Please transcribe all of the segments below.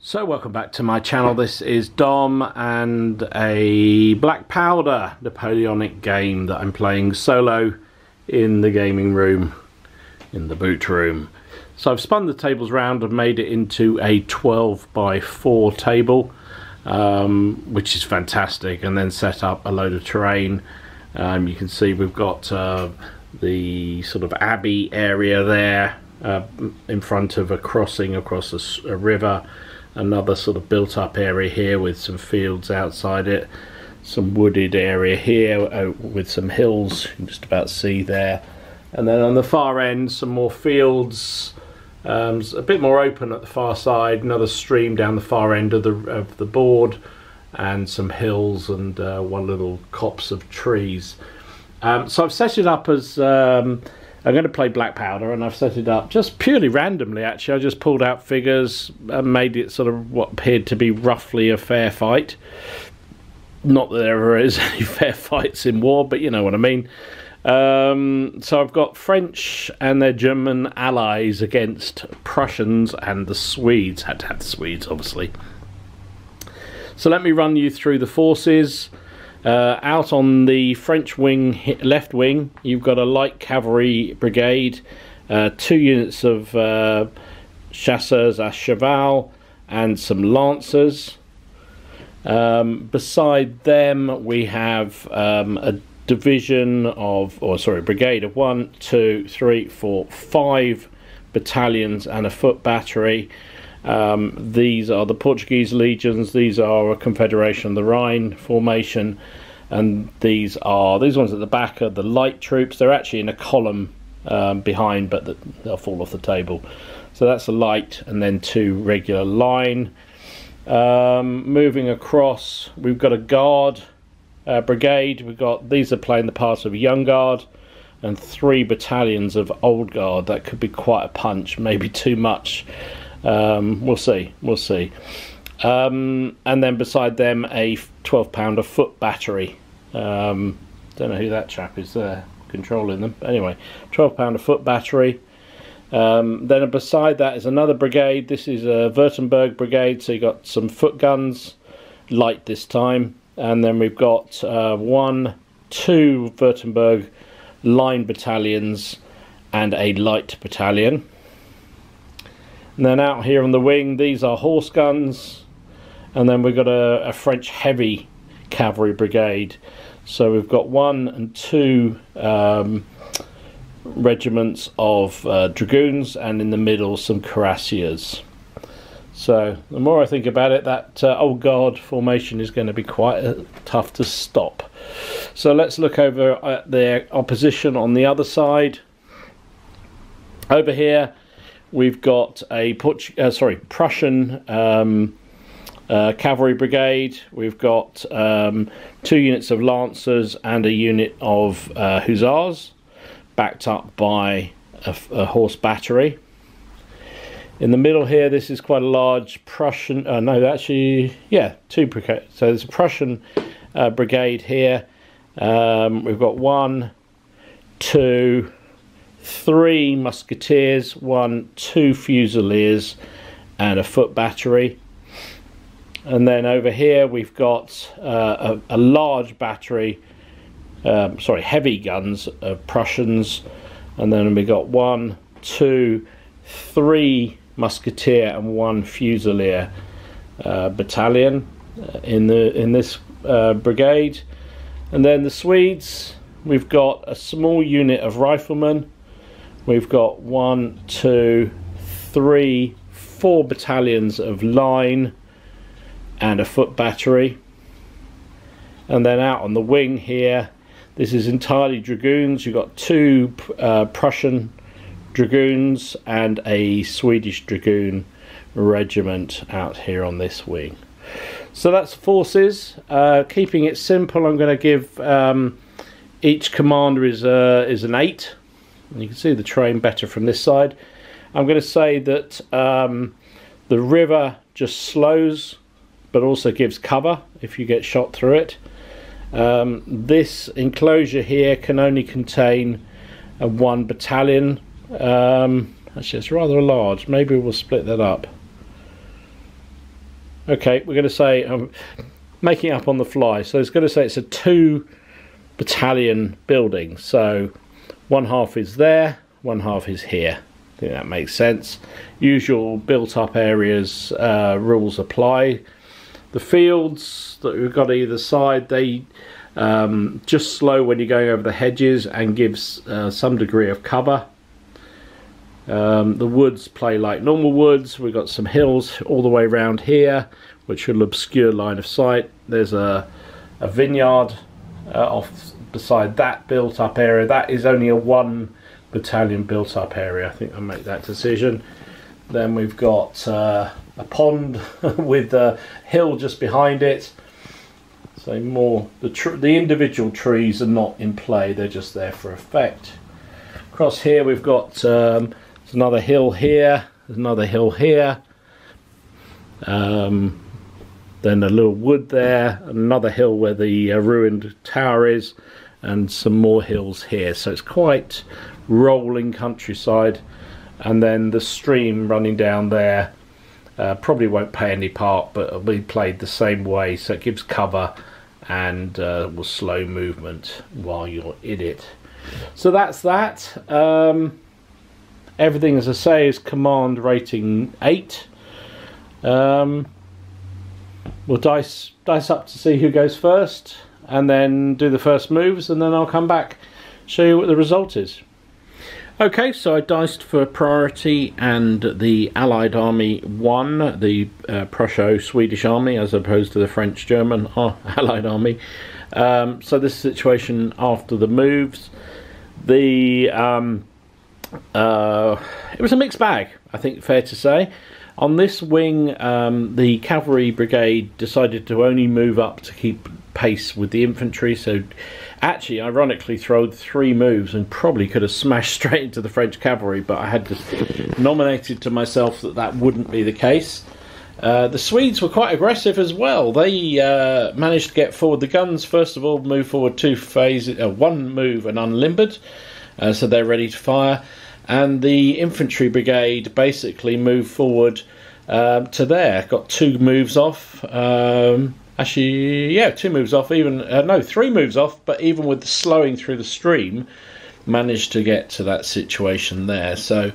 So welcome back to my channel. This is Dom and a black powder Napoleonic game that I'm playing solo in the gaming room, in the boot room. So I've spun the tables round and made it into a 12 by 4 table, which is fantastic, and then set up a load of terrain. You can see we've got the sort of Abbey area there in front of a crossing across a river. Another sort of built up area here with some fields outside it, some wooded area here with some hills you can just about see there, and then on the far end some more fields, a bit more open at the far side, another stream down the far end of the board, and some hills and one little copse of trees. So I've set it up as I'm going to play black powder, and I've set it up just purely randomly. Actually, I just pulled out figures and made it sort of what appeared to be roughly a fair fight. Not that there ever is any fair fights in war, but you know what I mean. So I've got French and their German allies against Prussians and the Swedes. Had to have the Swedes, obviously. So let me run you through the forces. Out on the French wing, left wing, you've got a light cavalry brigade, 2 units of chasseurs à cheval, and some lancers. Beside them, we have a division of, a brigade of 1, 2, 3, 4, 5 battalions and a foot battery. These are the Portuguese legions. These are a Confederation of the Rhine formation, and these ones at the back are the light troops. They're actually in a column behind, but they'll fall off the table. So that's a light, and then 2 regular line. Moving across, we've got a guard brigade. These are playing the part of a young guard, and 3 battalions of old guard. That could be quite a punch, maybe too much. We'll see. And then beside them a 12-pounder foot battery. Don't know who that chap is there controlling them. Anyway, 12-pounder foot battery. Then beside that is another brigade. This is a Württemberg brigade, so you've got some foot guns, light this time. And then we've got 1, 2 Württemberg line battalions and a light battalion. And then out here on the wing, these are horse guns, and then we've got a French heavy cavalry brigade. So we've got 1 and 2 regiments of dragoons, and in the middle some cuirassiers. So the more I think about it, that old guard formation is going to be quite tough to stop. So let's look over at their opposition on the other side. Over here we've got a Prussian cavalry brigade. We've got 2 units of lancers and a unit of hussars, backed up by a horse battery. In the middle here, this is quite a large Prussian, 2 brigades. So there's a Prussian brigade here. We've got 1, 2, 3 musketeers, 1, 2 fusiliers, and a foot battery. And then over here we've got a large battery, heavy guns of Prussians, and then we've got 1, 2, 3 musketeer and 1 fusilier battalion in this brigade. And then the Swedes, we've got a small unit of riflemen. We've got 1, 2, 3, 4 battalions of line and a foot battery. And then out on the wing here, this is entirely dragoons. You've got 2 Prussian dragoons and a Swedish dragoon regiment out here on this wing. So that's forces. Keeping it simple, I'm going to give each commander is an 8. And you can see the terrain better from this side. I'm going to say that the river just slows, but also gives cover if you get shot through it. This enclosure here can only contain 1 battalion. Actually, it's rather large. Maybe we'll split that up. Okay, we're going to say, I'm making up on the fly, so it's going to say it's a 2 battalion building. So one half is there, one half is here. I think that makes sense. Usual built up areas rules apply. The fields that we've got either side, they just slow when you're going over the hedges and gives some degree of cover. The woods play like normal woods. We've got some hills all the way around here which will obscure line of sight. There's a vineyard off beside that built up area. That is only a 1 battalion built up area. I think I'll make that decision. Then we've got a pond with a hill just behind it. So more the individual trees are not in play, they're just there for effect. Across here we've got there's another hill here, there's another hill here, then a little wood there, another hill where the ruined tower is, and some more hills here. So it's quite rolling countryside, and then the stream running down there probably won't play any part, but it'll be played the same way, so it gives cover and will slow movement while you're in it. So that's that. Everything, as I say, is command rating 8. We'll dice up to see who goes first, and then do the first moves, and then I'll come back, show you what the result is. Okay, so I diced for priority, and the Allied army won, the Prusso-Swedish army, as opposed to the French-German Allied army. So this situation after the moves, it was a mixed bag, I think, fair to say. On this wing, the cavalry brigade decided to only move up to keep pace with the infantry, so actually ironically throwed 3 moves and probably could have smashed straight into the French cavalry, but I had just nominated to myself that that wouldn't be the case. The Swedes were quite aggressive as well. They managed to get forward. The guns first of all moved forward 2 phases, 1 move and unlimbered, so they're ready to fire. And the infantry brigade basically moved forward to there. Got 2 moves off. Actually, yeah, 2 moves off. Even no, 3 moves off. But even with the slowing through the stream, managed to get to that situation there. So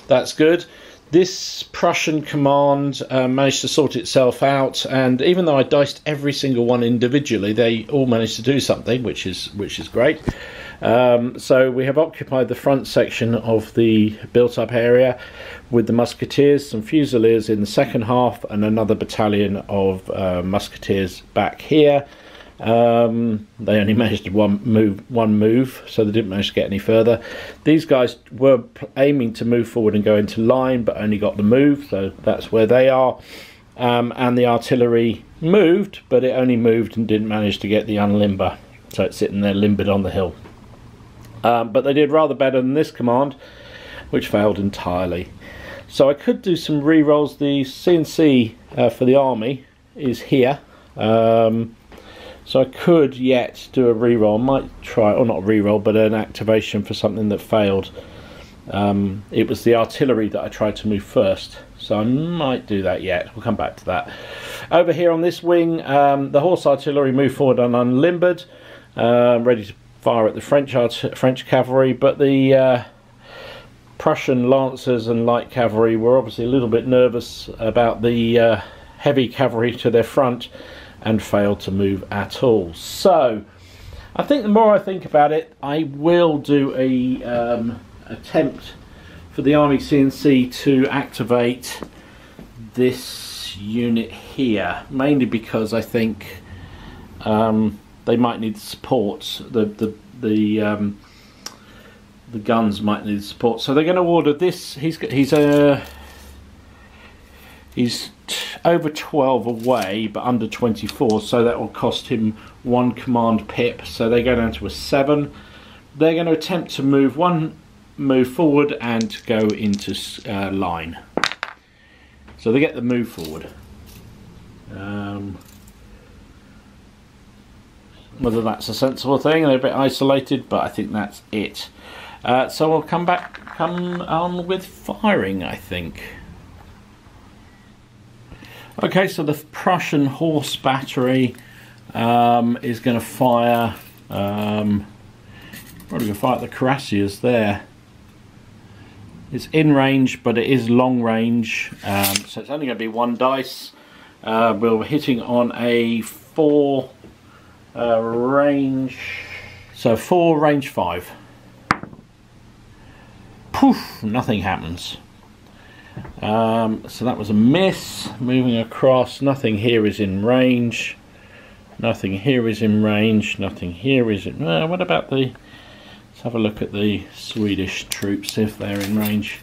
that's good. This Prussian command managed to sort itself out, and even though I diced every single one individually, they all managed to do something, which is great. So we have occupied the front section of the built-up area with the musketeers, some fusiliers in the second half, and another battalion of musketeers back here. They only managed one move, so they didn't manage to get any further. These guys were aiming to move forward and go into line, but only got the move, so that's where they are. And the artillery moved, but it only moved and didn't manage to get the unlimber, so it's sitting there limbered on the hill. But they did rather better than this command, which failed entirely. So I could do some re-rolls. The CNC for the army is here. So I could yet do a re-roll. Might try, or not a re-roll, but an activation for something that failed. It was the artillery that I tried to move first, so I might do that yet. We'll come back to that. Over here on this wing, the horse artillery moved forward and unlimbered, ready to fire at the French cavalry, but the Prussian lancers and light cavalry were obviously a little bit nervous about the heavy cavalry to their front and failed to move at all. So I think the more I think about it, I will do a attempt for the Army CNC to activate this unit here, mainly because I think they might need support. The guns might need support, so they're going to order this. He's over 12 away, but under 24, so that will cost him 1 command pip. So they go down to a 7. They're going to attempt to move 1 move forward and go into line. So they get the move forward. Whether that's a sensible thing, they're a bit isolated, but I think that's it. So we'll come on with firing, I think. Okay, so the Prussian horse battery is going to fire, probably going to fire at the cuirassiers there. It's in range, but it is long range, so it's only going to be 1 dice. We're hitting on a 4 range, so 4 range 5. Poof, nothing happens. So that was a miss. Moving across, nothing here is in range. Nothing here is in range. Nothing here is in... what about the... Let's have a look at the Swedish troops, if they're in range.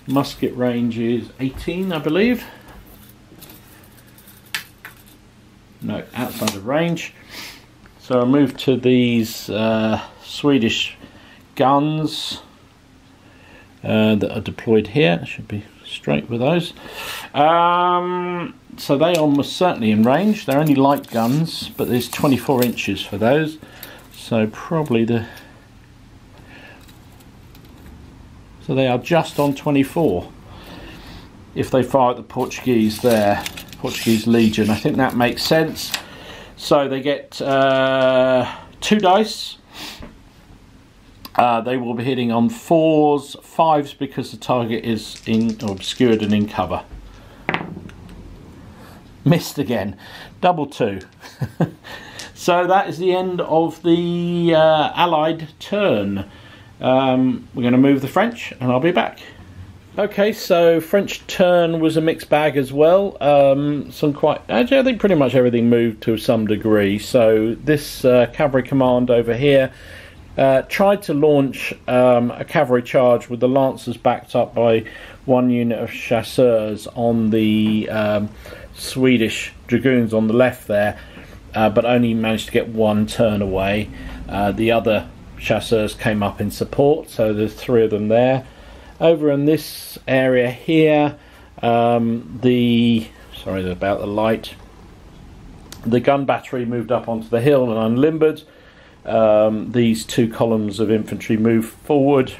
Musket range is 18, I believe. No, outside of range. So I'll move to these Swedish guns that are deployed here. I should be straight with those. So they are almost certainly in range. They're only light guns, but there's 24 inches for those. So probably the... So they are just on 24. If they fire at the Portuguese there, Portuguese Legion, I think that makes sense. So they get 2 dice. They will be hitting on 4s, 5s because the target is obscured and in cover. Missed again. Double 2. So that is the end of the Allied turn. We're going to move the French and I'll be back. Okay, so French turn was a mixed bag as well. Actually, I think pretty much everything moved to some degree. So this cavalry command over here tried to launch a cavalry charge with the lancers backed up by 1 unit of chasseurs on the Swedish dragoons on the left there, but only managed to get 1 turn away. The other chasseurs came up in support, so there's 3 of them there. Over in this area here, sorry about the light, the gun battery moved up onto the hill and unlimbered. These 2 columns of infantry moved forward,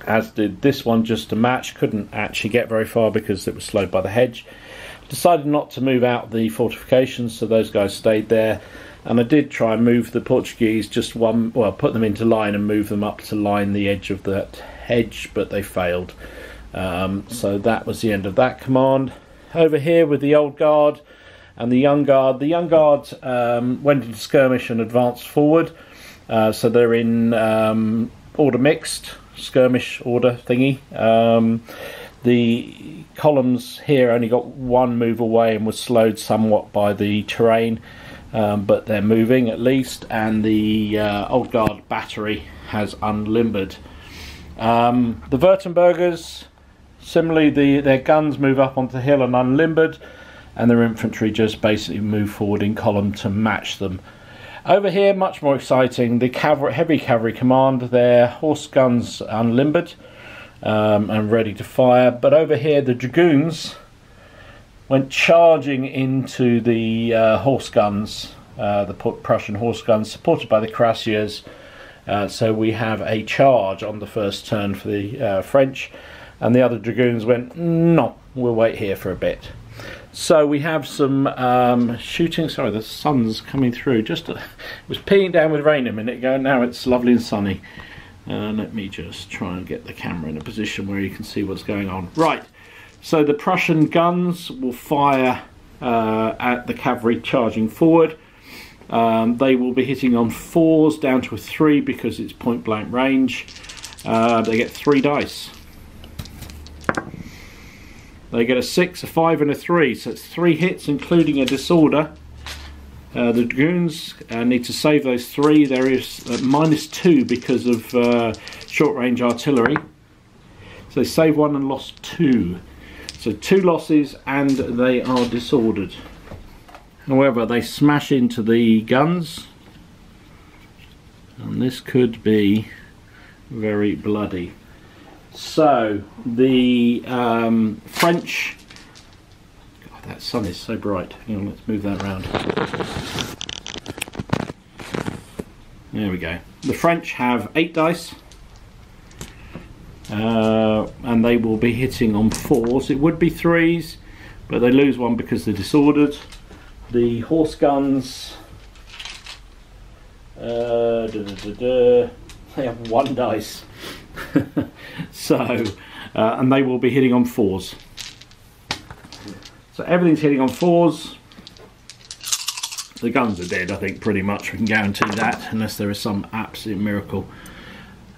as did this one just to match. Couldn't actually get very far because it was slowed by the hedge. Decided not to move out the fortifications, so those guys stayed there. And I did try and move the Portuguese just put them into line and move them up to line the edge of that hedge, but they failed. So that was the end of that command. Over here with the old guard and the young guard. The young guard went into skirmish and advanced forward. So they're in order mixed, skirmish order thingy. The columns here only got 1 move away and was slowed somewhat by the terrain. But they're moving at least, and the old guard battery has unlimbered. The Württembergers, similarly, their guns move up onto the hill and unlimbered, and their infantry just basically move forward in column to match them. Over here, much more exciting, the heavy cavalry command, their horse guns unlimbered and ready to fire. But over here, the dragoons went charging into the horse guns, the Prussian horse guns, supported by the cuirassiers. So we have a charge on the first turn for the French, and the other dragoons went, no, we'll wait here for a bit. So we have some shooting. Sorry, the sun's coming through. It was peeing down with rain a minute ago, now it's lovely and sunny. Let me just try and get the camera in a position where you can see what's going on. Right. So the Prussian guns will fire at the cavalry charging forward. They will be hitting on 4s down to a 3 because it's point blank range. They get 3 dice. They get a 6, a 5 and a 3, so it's 3 hits including a disorder. The dragoons need to save those 3. There is -2 because of short range artillery. So they save 1 and lost 2. So 2 losses and they are disordered. However, they smash into the guns, and this could be very bloody. So the French... God, that sun is so bright. Hang on, let's move that around. There we go. The French have 8 dice. And they will be hitting on 4s. It would be 3s, but they lose one because they're disordered. The horse guns, they have 1 dice. So, and they will be hitting on 4s. So everything's hitting on 4s. The guns are dead, I think, pretty much. We can guarantee that, unless there is some absolute miracle.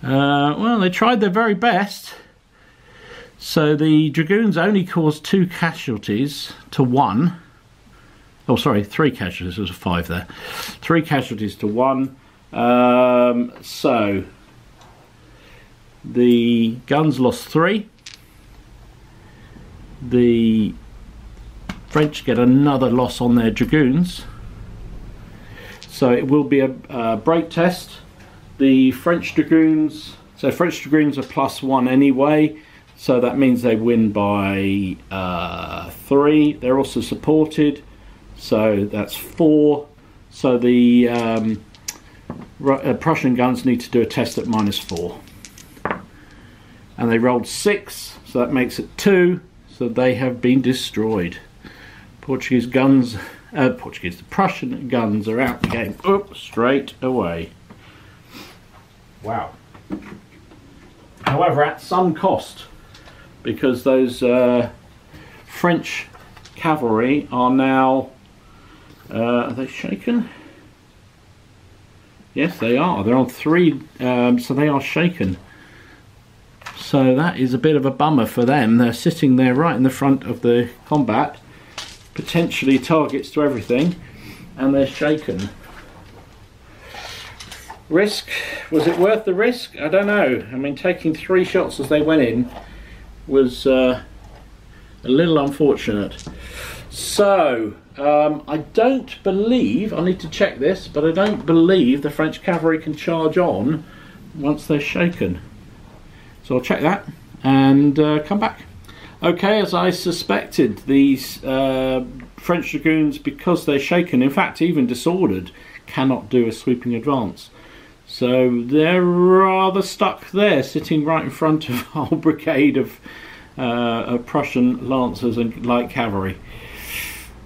Well, they tried their very best. So the dragoons only caused 2 casualties to 1. Oh, sorry, 3 casualties. There was a 5 there. 3 casualties to 1. So the guns lost 3. The French get another loss on their dragoons. So it will be a break test. The French dragoons, so French dragoons are +1 anyway, so that means they win by 3. They're also supported, so that's 4. So the Prussian guns need to do a test at -4. And they rolled 6, so that makes it 2, so they have been destroyed. Portuguese guns, the Prussian guns are out the game. Straight away. Wow. However, at some cost, because those French cavalry are now, are they shaken? Yes, they are. They're on 3, so they are shaken. So that is a bit of a bummer for them. They're sitting there right in the front of the combat, potentially targets to everything, and they're shaken. Risk, was it worth the risk? I don't know. I mean, taking 3 shots as they went in was a little unfortunate. So I don't believe, I need to check this, but I don't believe the French cavalry can charge on once they're shaken. So I'll check that and come back. Okay, as I suspected, these French dragoons, because they're shaken, in fact even disordered, cannot do a sweeping advance. So they're rather stuck there, sitting right in front of a whole brigade of Prussian lancers and light cavalry.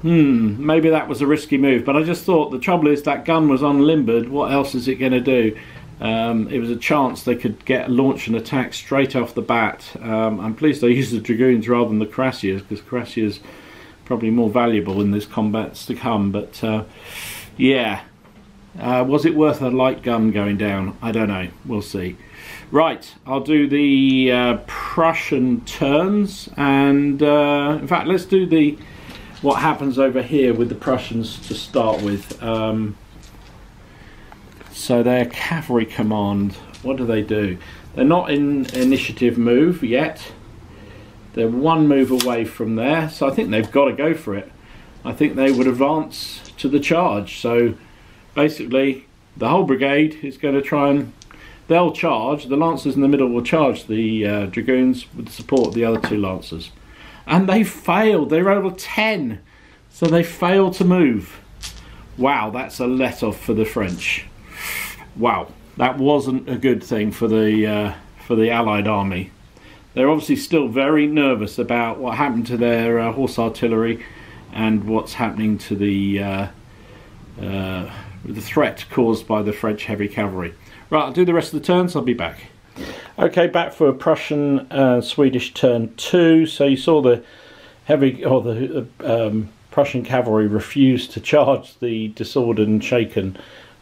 Maybe that was a risky move, but I just thought the trouble is that gun was unlimbered. What else is it going to do? It was a chance they could launch an attack straight off the bat. I'm pleased they used the dragoons rather than the cuirassiers, because cuirassiers probably more valuable in this combats to come. But yeah, was it worth a light gun going down? I don't know. We'll see. Right, I'll do the Prussian turns, and in fact, let's do what happens over here with the Prussians to start with. So their cavalry command, what do? They're not in initiative move yet. They're 1 move away from there, so I think they've got to go for it. I think they would advance to the charge. So basically the whole brigade is going to try and, they'll charge, the lancers in the middle will charge the dragoons with the support of the other 2 lancers. And they failed, they rolled a 10, so they failed to move. Wow, that's a let-off for the French. Wow, that wasn't a good thing for the Allied army. They're obviously still very nervous about what happened to their horse artillery and what's happening to the threat caused by the French heavy cavalry. Right, I'll do the rest of the turns. I'll be back. Okay, back for a Prussian Swedish turn 2. So you saw the heavy, or the Prussian cavalry refused to charge the disordered and shaken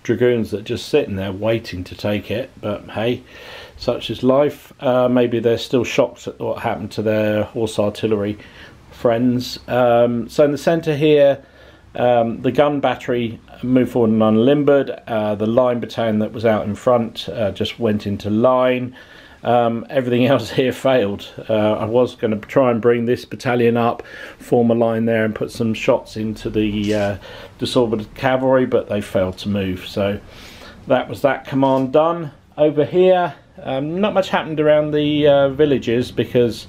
dragoons that are just sitting there waiting to take it. But hey, such is life. Maybe they're still shocked at what happened to their horse artillery friends. So in the centre here, the gun battery moved forward and unlimbered. The line battalion that was out in front just went into line. Everything else here failed. I was going to try and bring this battalion up, form a line there and put some shots into the disordered cavalry, but they failed to move. So that was that command done. Over here, not much happened around the villages because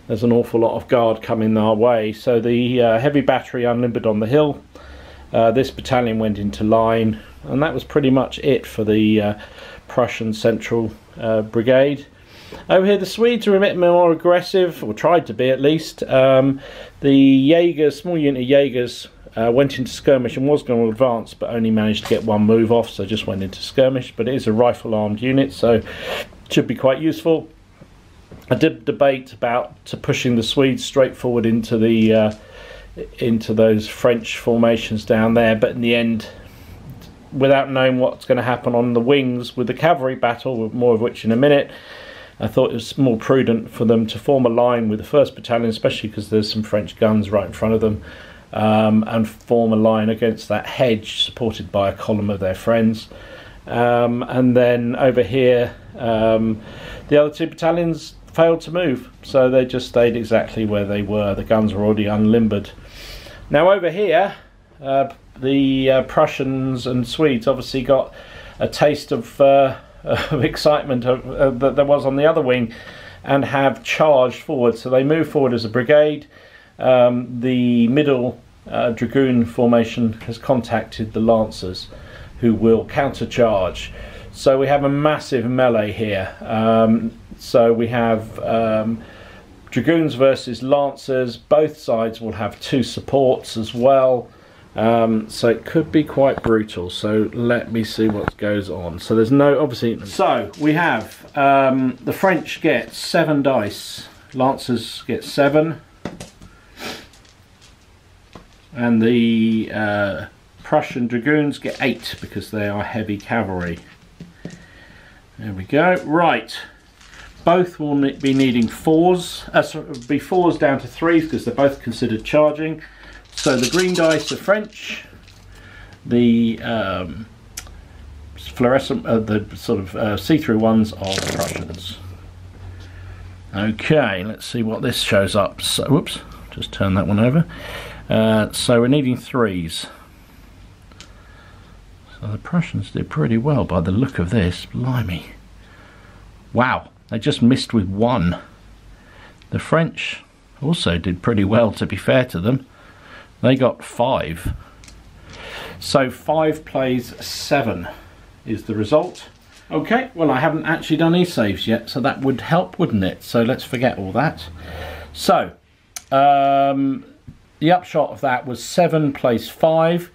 there's an awful lot of guard coming our way. So the heavy battery unlimbered on the hill. This battalion went into line, and that was pretty much it for the Prussian Central Brigade. Over here the Swedes are a bit more aggressive, or tried to be at least. The Jaegers, small unit of Jaegers, went into skirmish and was going to advance, but only managed to get one move off, so just went into skirmish. But it is a rifle armed unit, so it should be quite useful. I did debate about pushing the Swedes straight forward into the into those French formations down there, but in the end, without knowing what's going to happen on the wings with the cavalry battle, more of which in a minute, I thought it was more prudent for them to form a line with the 1st Battalion, especially because there's some French guns right in front of them, and form a line against that hedge supported by a column of their friends. And then over here, the other 2 battalions failed to move, so they just stayed exactly where they were. The guns were already unlimbered. Now over here, the Prussians and Swedes obviously got a taste of excitement that there was on the other wing, and have charged forward. So they move forward as a brigade. The middle dragoon formation has contacted the Lancers, who will countercharge. So we have a massive melee here. So we have dragoons versus Lancers. Both sides will have 2 supports as well. So it could be quite brutal. So let me see what goes on. So there's no, obviously, so we have the French get 7 dice, Lancers get 7, and the Prussian dragoons get 8 because they are heavy cavalry. There we go. Right, both will be needing 4s, be 4s down to 3s because they're both considered charging. So the green dice are French, the fluorescent, the sort of see-through ones are the Prussians. Okay, let's see what this shows up. So, whoops, just turn that one over. So we're needing 3s. So the Prussians did pretty well by the look of this. Blimey. Wow, they just missed with 1. The French also did pretty well, to be fair to them. They got 5. So 5 plays 7 is the result. Okay, well I haven't actually done e-saves yet, so that would help, wouldn't it? So let's forget all that. So the upshot of that was 7 plays 5.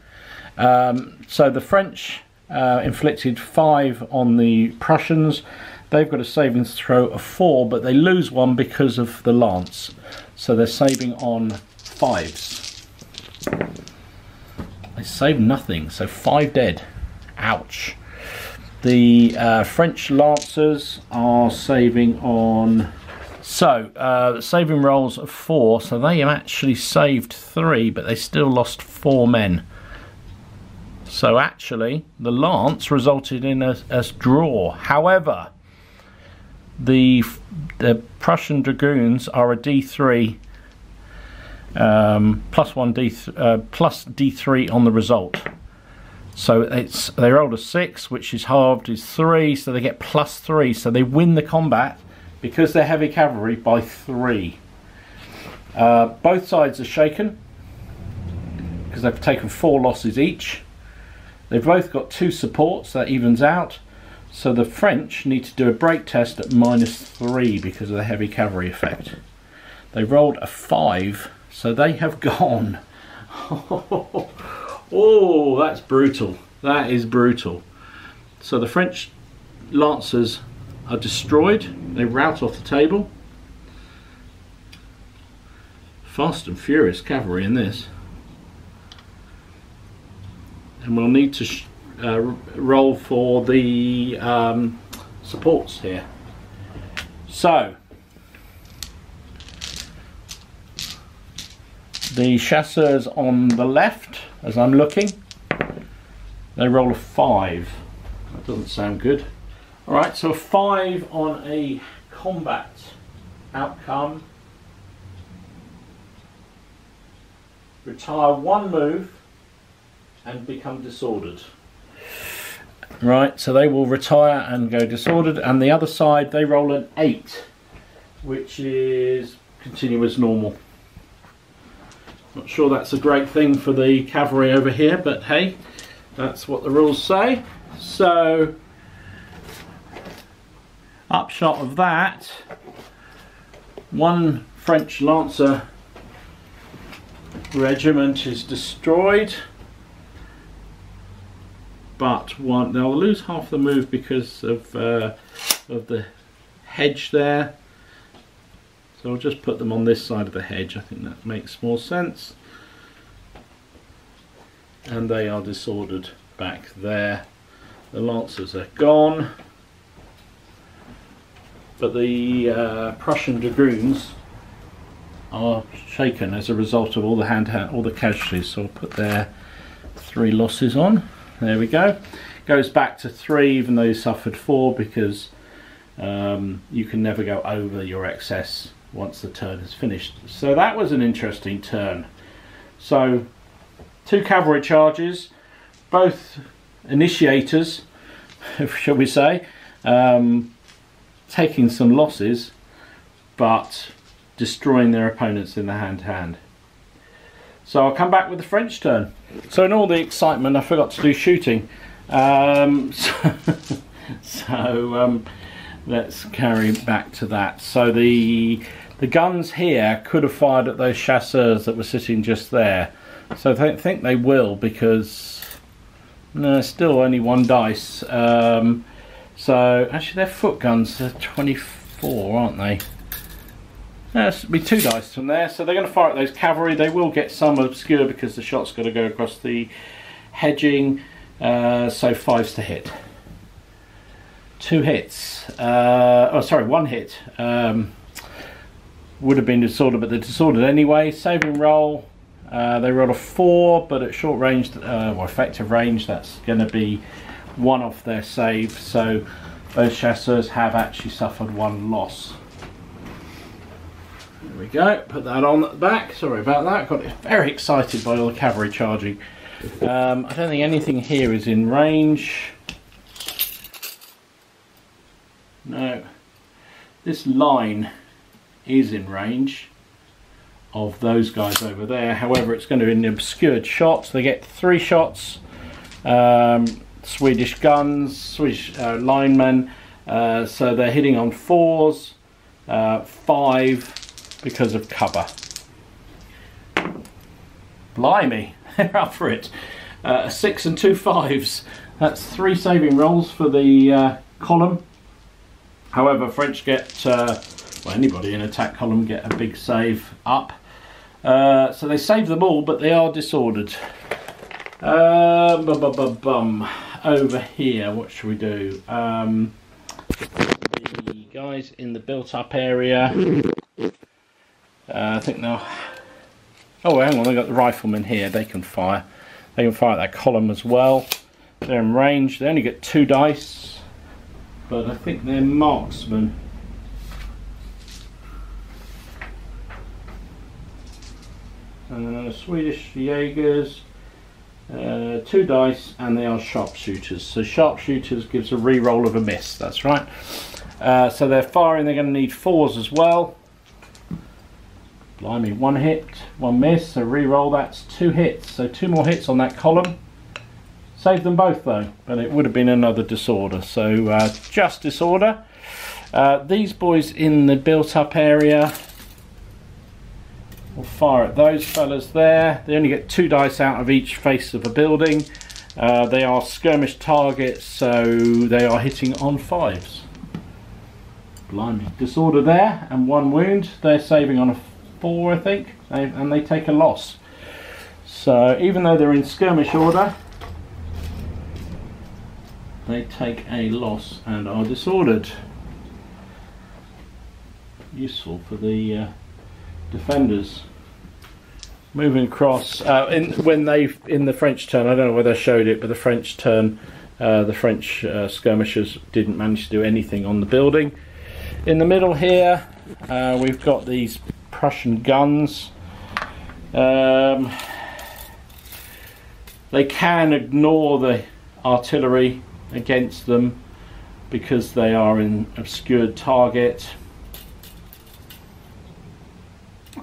So the French inflicted 5 on the Prussians. They've got a savings throw of 4, but they lose 1 because of the lance. So they're saving on 5s. They saved nothing, so 5 dead. Ouch. The French Lancers are saving on... So, saving rolls of 4, so they have actually saved 3, but they still lost 4 men. So actually, the Lance resulted in a draw. However, the Prussian Dragoons are a D3, plus D3 on the result. So they rolled a 6, which is halved, is 3, so they get plus 3. So they win the combat because they're heavy cavalry by 3. Both sides are shaken because they've taken 4 losses each. They've both got 2 supports, that evens out. So the French need to do a break test at -3 because of the heavy cavalry effect. They rolled a 5, so they have gone. Oh, that's brutal. That is brutal. So the French Lancers are destroyed. They rout off the table. Fast and furious cavalry in this. And we'll need to roll for the supports here. So the chasseurs on the left, as I'm looking, they roll a 5. That doesn't sound good. Alright, so a 5 on a combat outcome. Retire 1 move and become disordered. Right, so they will retire and go disordered, and the other side they roll an 8, which is continue as normal. Not sure that's a great thing for the cavalry over here, but hey, that's what the rules say. So Upshot of that, one French Lancer regiment is destroyed, but one, they'll lose half the move because of the hedge there. So I'll just put them on this side of the hedge. I think that makes more sense. And they are disordered back there. The Lancers are gone, but the Prussian dragoons are shaken as a result of all the casualties. So I'll put their 3 losses on. There we go. Goes back to 3, even though you suffered 4, because you can never go over your excess once the turn is finished. So that was an interesting turn. So 2 cavalry charges, both initiators, shall we say, taking some losses, but destroying their opponents in the hand-to-hand. So I'll come back with the French turn. So in all the excitement, I forgot to do shooting. Let's carry back to that. So the guns here could have fired at those chasseurs that were sitting just there. So I don't think they will, because no, still only 1 dice. So actually their foot guns are 24, aren't they? There's be 2 dice from there. So they're going to fire at those cavalry. They will get some obscure because the shot's got to go across the hedging. So 5s to hit. 2 hits. Oh, sorry, 1 hit. Would have been disordered, but they're disordered anyway. Saving roll. They rolled a 4, but at short range, or effective range, that's going to be 1 off their save. So those chasseurs have actually suffered 1 loss. There we go. Put that on at the back. Sorry about that. Got very excited by all the cavalry charging. I don't think anything here is in range. No. This line is in range of those guys over there. However, it's going to be an obscured shot. They get 3 shots. Swedish guns, Swedish linemen. So they're hitting on 4s, 5 because of cover. Blimey, they're up for it. 6 and 2 5s. That's 3 saving rolls for the column. However, French get, well, anybody in attack column get a big save up. So they save them all, but they are disordered. Over here, what should we do? The guys in the built-up area. I think now. Oh, hang on! They got the riflemen here. They can fire. They can fire at that column as well. They're in range. They only get 2 dice, but I think they're marksmen. Swedish Jaegers, 2 dice, and they are sharpshooters. So sharpshooters gives a re-roll of a miss. That's right. So they're firing. They're going to need 4s as well. Blimey, 1 hit, 1 miss. So re-roll. That's 2 hits. So 2 more hits on that column. Save them both though, but it would have been another disorder. So just disorder. These boys in the built-up area. We'll fire at those fellas there. They only get 2 dice out of each face of a building. They are skirmish targets, so they are hitting on 5s. Blimey. Disorder there, and 1 wound. They're saving on a 4, I think, and they take a loss. So even though they're in skirmish order, they take a loss and are disordered. Useful for the defenders. Moving across, in the French turn, I don't know whether I showed it, but the French turn, the French skirmishers didn't manage to do anything on the building. In the middle here, we've got these Prussian guns. They can ignore the artillery against them because they are an obscured target.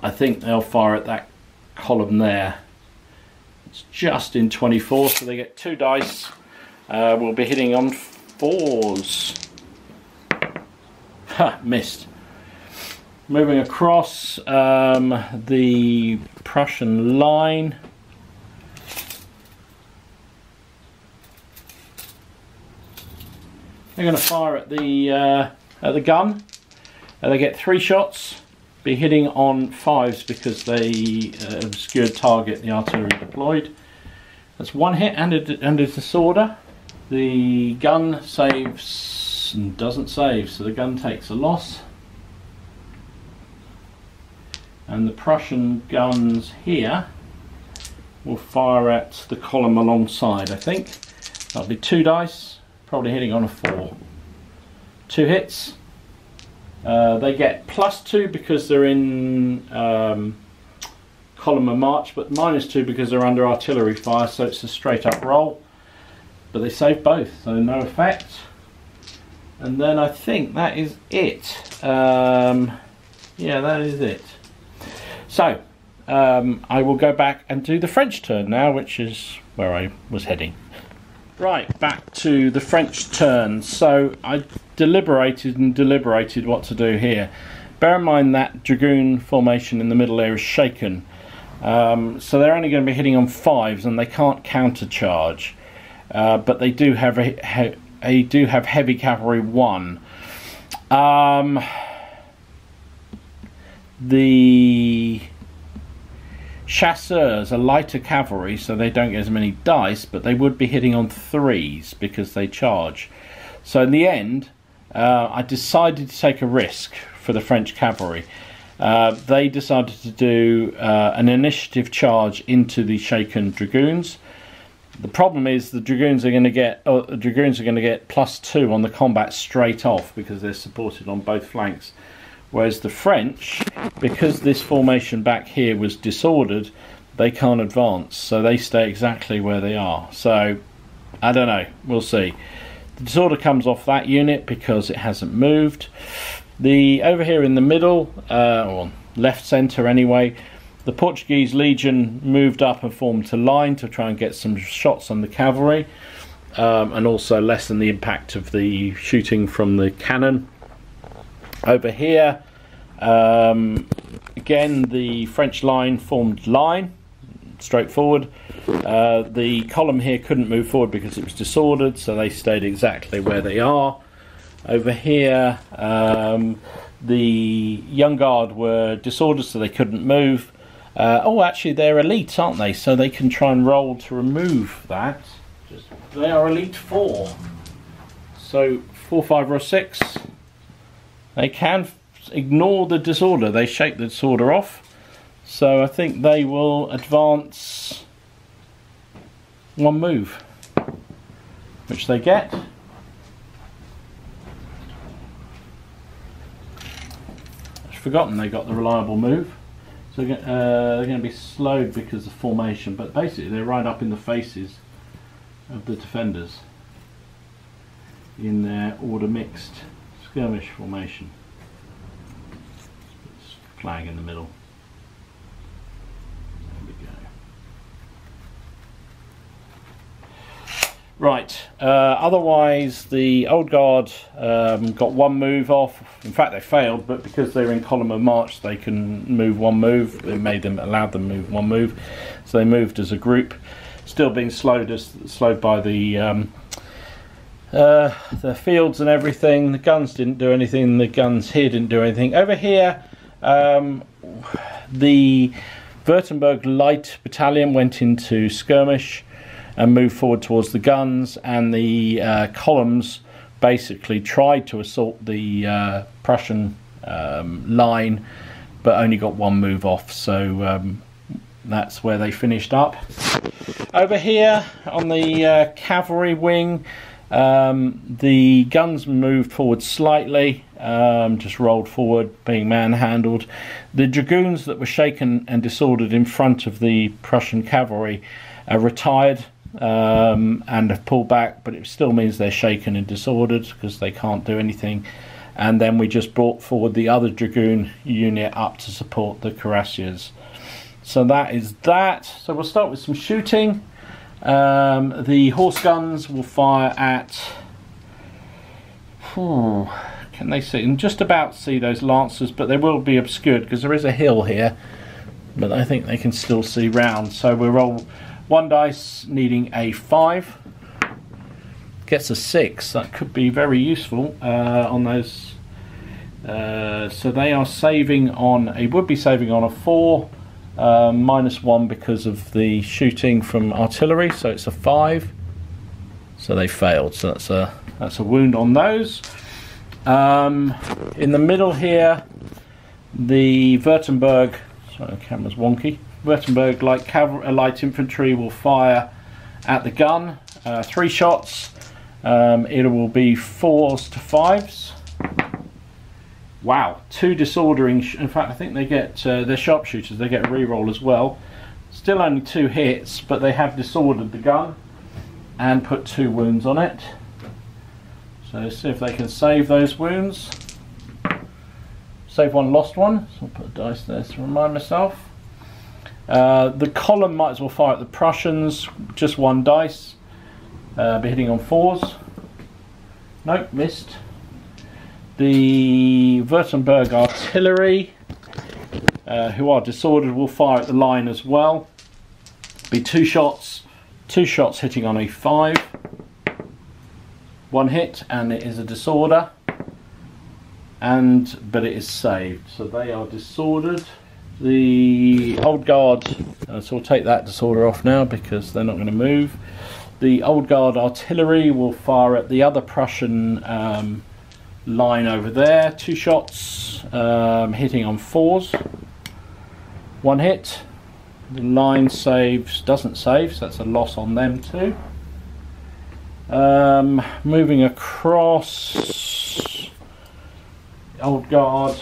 I think they'll fire at that column there. It's just in 24, so they get 2 dice. We'll be hitting on 4s. Missed. Moving across the Prussian line. They're going to fire at the gun. They get 3 shots. Be hitting on 5s because they obscured target. The artillery deployed. That's 1 hit and a disorder. The gun saves and doesn't save, so the gun takes a loss. And the Prussian guns here will fire at the column alongside, I think. That'll be 2 dice, probably hitting on a 4. 2 hits. They get +2 because they're in column of march, but -2 because they're under artillery fire, so it's a straight up roll. But they save both, so no effect. And then I think that is it. Yeah, that is it. So, I will go back and do the French turn now, which is where I was heading. Right, back to the French turn. So, I deliberated what to do here. Bear in mind that Dragoon formation in the middle there is shaken. So they're only going to be hitting on 5s and they can't countercharge. But they do have heavy cavalry 1. The chasseurs are lighter cavalry, so they don't get as many dice, but they would be hitting on 3s because they charge. So in the end, I decided to take a risk for the French cavalry. They decided to do an initiative charge into the shaken dragoons. The problem is the dragoons are going to get +2 on the combat straight off because they're supported on both flanks. Whereas the French, because this formation back here was disordered, they can't advance, so they stay exactly where they are. So I don't know, we'll see. The disorder comes off that unit because it hasn't moved. Over here in the middle, or left centre anyway, the Portuguese Legion moved up and formed to line to try and get some shots on the cavalry, and also lessen the impact of the shooting from the cannon. Over here, again, the French line formed line, straight forward. The column here couldn't move forward because it was disordered, so they stayed exactly where they are. Over here, the Young Guard were disordered, so they couldn't move. Oh, actually, they're elite, aren't they? So they can try and roll to remove that. They are elite 4. So 4, 5, or 6. They can ignore the disorder. They shake the disorder off. So I think they will advance 1 move, which they get. I've forgotten they got the reliable move. So they're going to be slowed because of formation, but basically they're right up in the faces of the defenders in their order mixed skirmish formation. Flag in the middle. There we go. Right, otherwise the Old Guard got 1 move off. In fact, they failed, but because they're in column of march, they can move 1 move. It allowed them to move 1 move, so they moved as a group, still being slowed by the fields and everything. The guns didn't do anything. The guns here didn't do anything. Over here, the Württemberg Light Battalion went into skirmish and moved forward towards the guns, and the columns basically tried to assault the Prussian line, but only got 1 move off, so that's where they finished up. Over here on the cavalry wing, the guns moved forward slightly, just rolled forward, being manhandled. The dragoons that were shaken and disordered in front of the Prussian cavalry retired and have pulled back, but it still means they're shaken and disordered because they can't do anything. And then we just brought forward the other dragoon unit up to support the cuirassiers. So that is that. So we'll start with some shooting. The horse guns will fire at can they see? And just about see those lancers, but they will be obscured because there is a hill here. But I think they can still see round. So we'll roll 1 dice, needing a 5. Gets a 6. That could be very useful on those. So they are saving on a would be saving on a 4, -1 because of the shooting from artillery. So it's a 5. So they failed. So that's a wound on those. In the middle here, the Württemberg. Sorry, the camera's wonky. Württemberg light infantry will fire at the gun. 3 shots. It will be 4s to 5s. Wow, 2 disordering. In fact, I think they get they're sharpshooters. They get a reroll as well. Still only 2 hits, but they have disordered the gun and put 2 wounds on it. So let's see if they can save those wounds. Save 1, lost 1. So I'll put a dice there to remind myself. The column might as well fire at the Prussians. Just 1 dice. Be hitting on 4s. Nope, missed. The Württemberg artillery, who are disordered, will fire at the line as well. Be 2 shots. 2 shots hitting on a 5. 1 hit, and it is a disorder. But it is saved. So they are disordered. The Old Guard, so we'll take that disorder off now because they're not going to move. The Old Guard artillery will fire at the other Prussian line over there. 2 shots, hitting on 4s. 1 hit. The line doesn't save, so that's a loss on them too. Moving across, Old Guard.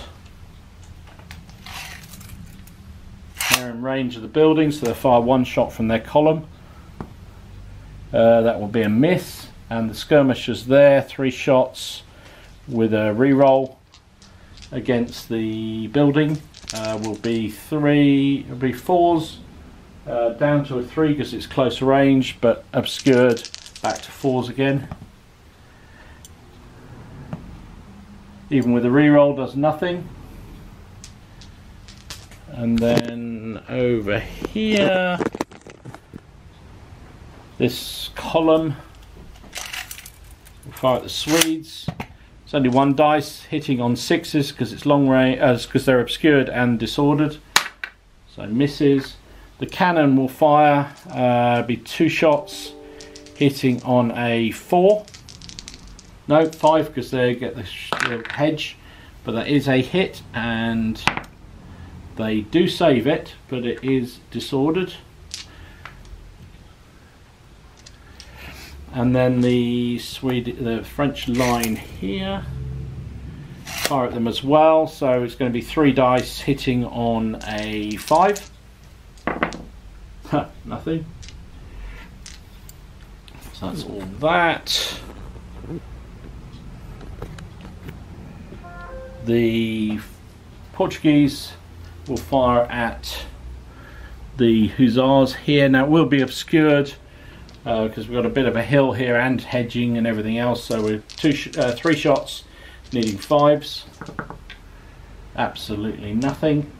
They're in range of the building, so they'll fire 1 shot from their column. That will be a miss. And the skirmishers there, 3 shots with a reroll against the building. Will be 4s, down to a 3 because it's close range, but obscured, back to 4s again. Even with a reroll, does nothing. And then over here, this column will fire at the Swedes. It's only 1 dice, hitting on 6s because it's long range, because they're obscured and disordered. So misses. The cannon will fire, be 2 shots, hitting on a 4. No, 5 because they get the hedge, but that is a hit, and they do save it, but it is disordered. And then the French line here, fire at them as well. So it's going to be 3 dice, hitting on a 5. Nothing. So that's all that. The Portuguese will fire at the Hussars here. Now it will be obscured because we've got a bit of a hill here and hedging and everything else. So we're 3 shots, needing 5s. Absolutely nothing.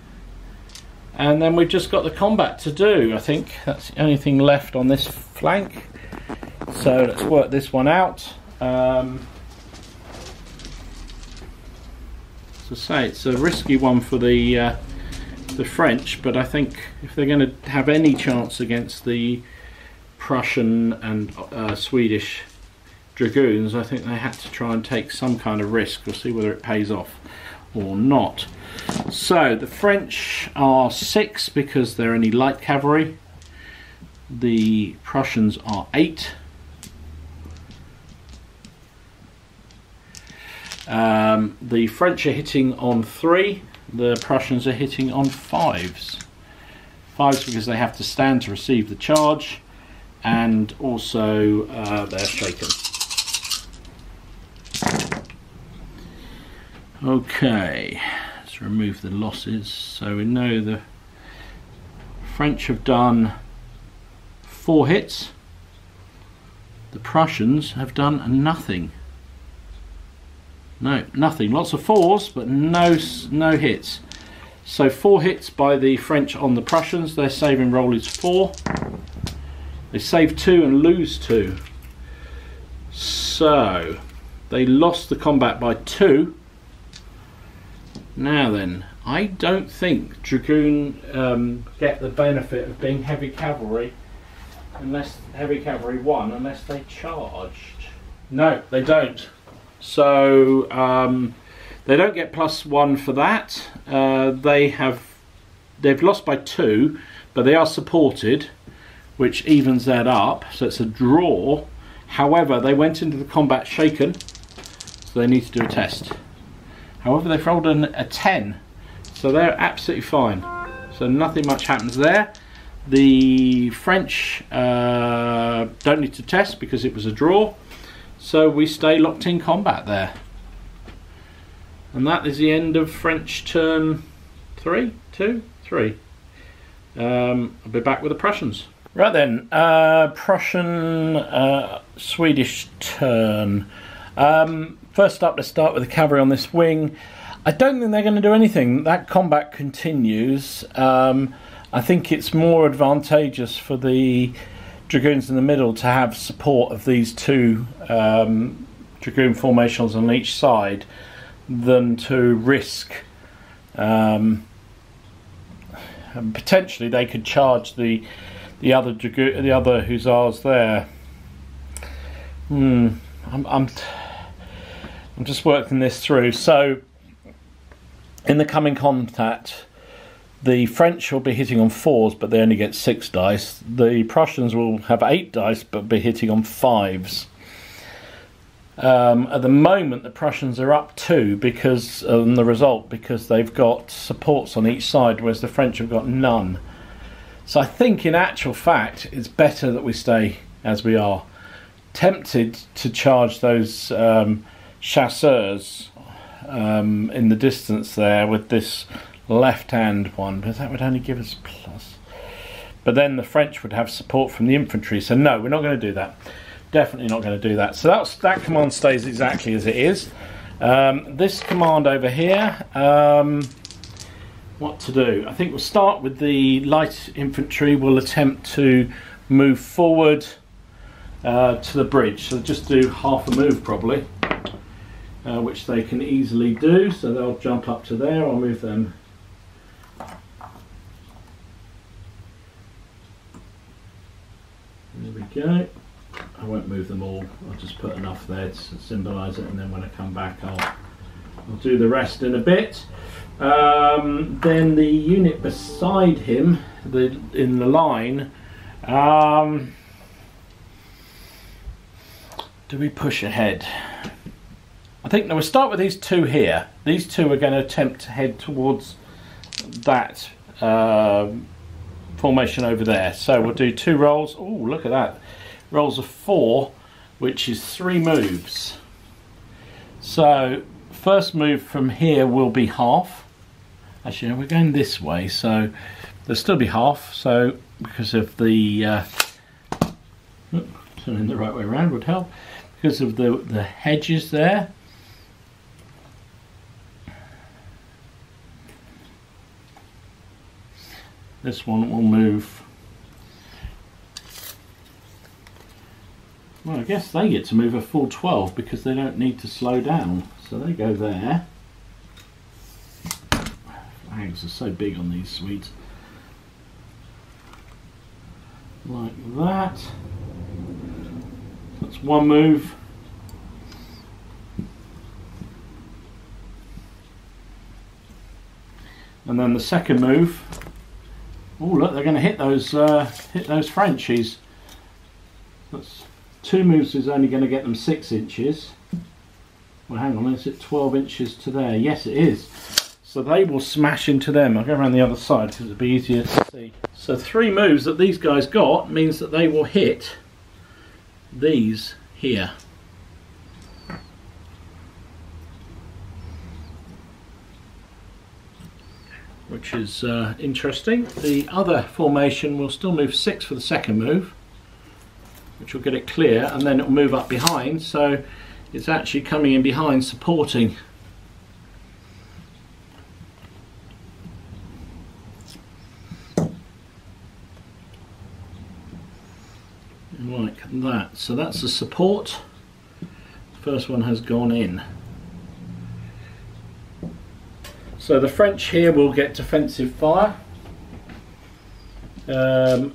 And then we've just got the combat to do. I think that's the only thing left on this flank. So let's work this one out. As I say, it's a risky one for the French, but I think if they're going to have any chance against the Prussian and Swedish dragoons, I think they had to try and take some kind of risk. We'll see whether it pays off or not. So the French are 6 because they're only light cavalry. The Prussians are 8. The French are hitting on 3. The Prussians are hitting on 5s. 5s because they have to stand to receive the charge, and also they're shaken. Okay, let's remove the losses. So we know the French have done 4 hits. The Prussians have done nothing. No, nothing. Lots of 4s, but no hits. So 4 hits by the French on the Prussians. Their saving roll is 4. They save 2 and lose 2. So they lost the combat by 2. Now then, I don't think Dragoon get the benefit of being heavy cavalry unless heavy cavalry won, unless they charged. No, they don't. So they don't get +1 for that. They've lost by 2, but they are supported, which evens that up. So it's a draw. However, they went into the combat shaken, so they need to do a test. However, they've rolled a 10, so they're absolutely fine. So nothing much happens there. The French don't need to test because it was a draw. So we stay locked in combat there. And that is the end of French turn 3. I'll be back with the Prussians. Right then, Prussian Swedish turn. First up, let's start with the cavalry on this wing. I don't think they're going to do anything. That combat continues. I think it's more advantageous for the Dragoons in the middle to have support of these 2 Dragoon formations on each side than to risk. Potentially they could charge the other hussars there. I'm just working this through. So in the coming combat, the French will be hitting on 4s, but they only get 6 dice. The Prussians will have 8 dice, but be hitting on 5s. At the moment, the Prussians are up 2 because the result, because they've got supports on each side, whereas the French have got none. So I think, in actual fact, it's better that we stay as we are. Tempted to charge those chasseurs in the distance there with this left-hand one, but that would only give us +. But then the French would have support from the infantry, so no, we're not going to do that. Definitely not going to do that. So that command stays exactly as it is. This command over here, what to do? I think we'll start with the light infantry. We'll attempt to move forward to the bridge. So just do half a move probably, which they can easily do. So they'll jump up to there. I'll move them. There we go. I won't move them all. I'll just put enough there to symbolise it, and then when I come back I'll do the rest in a bit. Then the unit beside him, in the line, do we push ahead? I think we'll start with these 2 here. These 2 are going to attempt to head towards that formation over there. So we'll do 2 rolls. Oh, look at that. Rolls of 4, which is 3 moves. So first move from here will be half. Actually, no, we're going this way, so there'll still be half. So because of the turning the right way around would help. Because of the hedges there. This one will move. Well, I guess they get to move a full 12 because they don't need to slow down. So they go there. Flags are so big on these Swedes. Like that. That's one move. And then the second move. Oh, look, they're going to hit those Frenchies. That's 2 moves is only going to get them 6 inches. Well, hang on, is it 12 inches to there? Yes, it is. So they will smash into them. I'll go around the other side because it'll be easier to see. So 3 moves that these guys got means that they will hit these here. Which is interesting. The other formation will still move 6 for the second move, which will get it clear, and then it will move up behind. So it's actually coming in behind, supporting. Like that. So that's the support. First one has gone in. So the French here will get defensive fire. They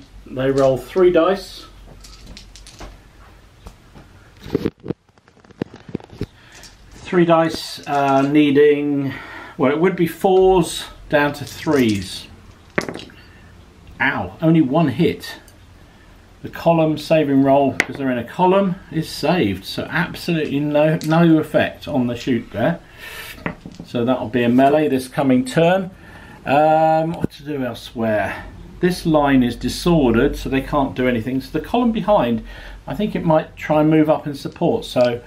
roll 3 dice. 3 dice, needing, well, it would be 4s down to 3s. Ow, only 1 hit. The column saving roll, because they're in a column, is saved. So absolutely no effect on the shoot there. So that'll be a melee this coming turn. What to do elsewhere? This line is disordered, so they can't do anything. So the column behind, I think it might try and move up and support. So,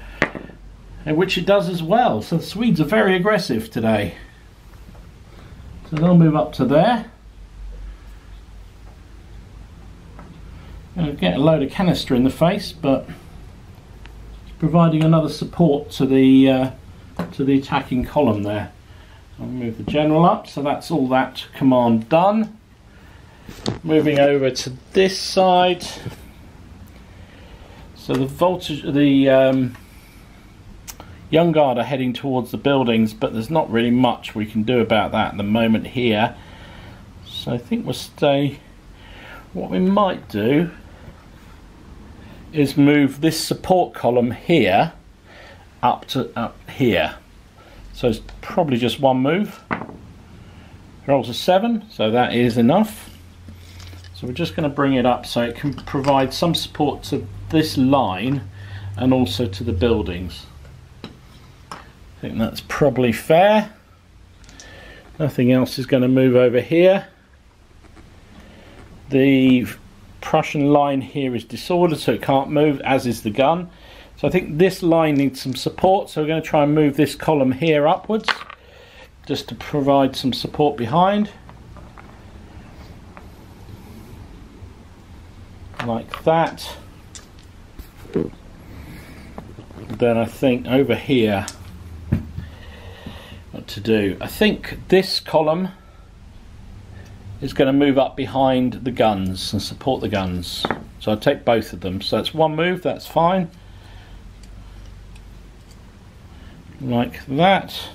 which it does as well. So the Swedes are very aggressive today. So they'll move up to there. Gonna get a load of canister in the face, but it's providing another support to the attacking column there. I'll move the general up, so that's all that command done. Moving over to this side. So the voltage, the Young Guard are heading towards the buildings, but there's not really much we can do about that at the moment here. So I think we'll stay. What we might do is move this support column here up here. So it's probably just 1 move. Rolls a 7, so that is enough. So we're just going to bring it up so it can provide some support to this line and also to the buildings. I think that's probably fair. Nothing else is going to move over here. The Prussian line here is disordered, so it can't move, as is the gun. So I think this line needs some support, so we're going to try and move this column here upwards just to provide some support behind. Like that. Then I think over here, what to do? I think this column is going to move up behind the guns and support the guns. So I'll take both of them. So that's 1 move, that's fine. Like that.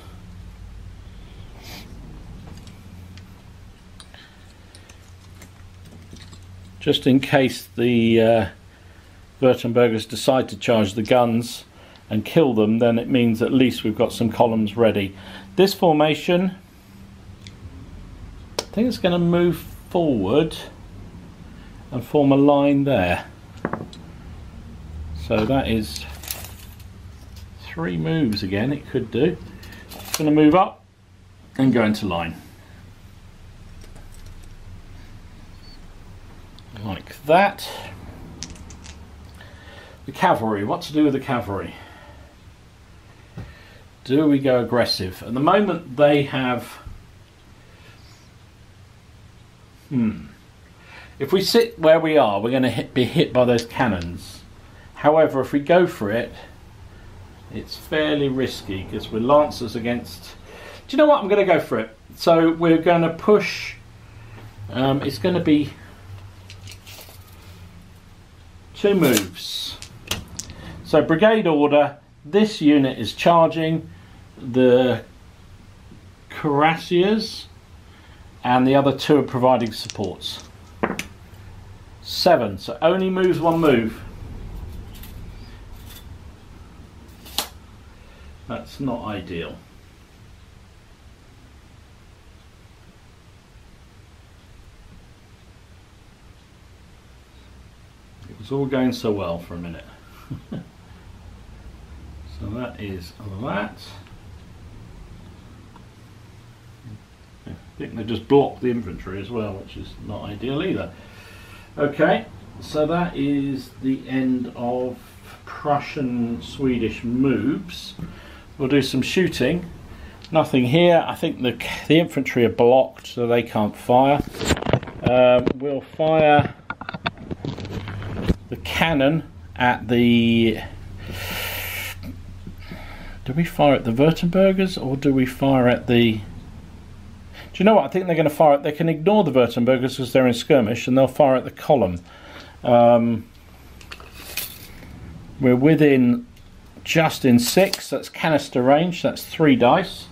Just in case the Württembergers decide to charge the guns and kill them, then it means at least we've got some columns ready. This formation, I think it's going to move forward and form a line there. So that is 3 moves again, it could do. It's going to move up and go into line. Like that. The cavalry, what to do with the cavalry? Do we go aggressive? At the moment they have... If we sit where we are, we're going to be hit by those cannons. However, if we go for it, it's fairly risky because we're lancers against... Do you know what? I'm going to go for it. So we're going to push... it's going to be 2 moves. So brigade order, this unit is charging the cuirassiers and the other 2 are providing supports. 7, so only moves 1 move. That's not ideal. It was all going so well for a minute. So that is that. I think they just blocked the infantry as well, which is not ideal either. Okay, so that is the end of Prussian Swedish moves. We'll do some shooting. Nothing here. I think the infantry are blocked, so they can't fire. We'll fire the cannon at the Do we fire at the Württembergers or do we fire at the... Do you know what? I think they're going to fire at... They can ignore the Württembergers because they're in skirmish, and they'll fire at the column. We're within... just in 6. That's canister range. That's 3 dice.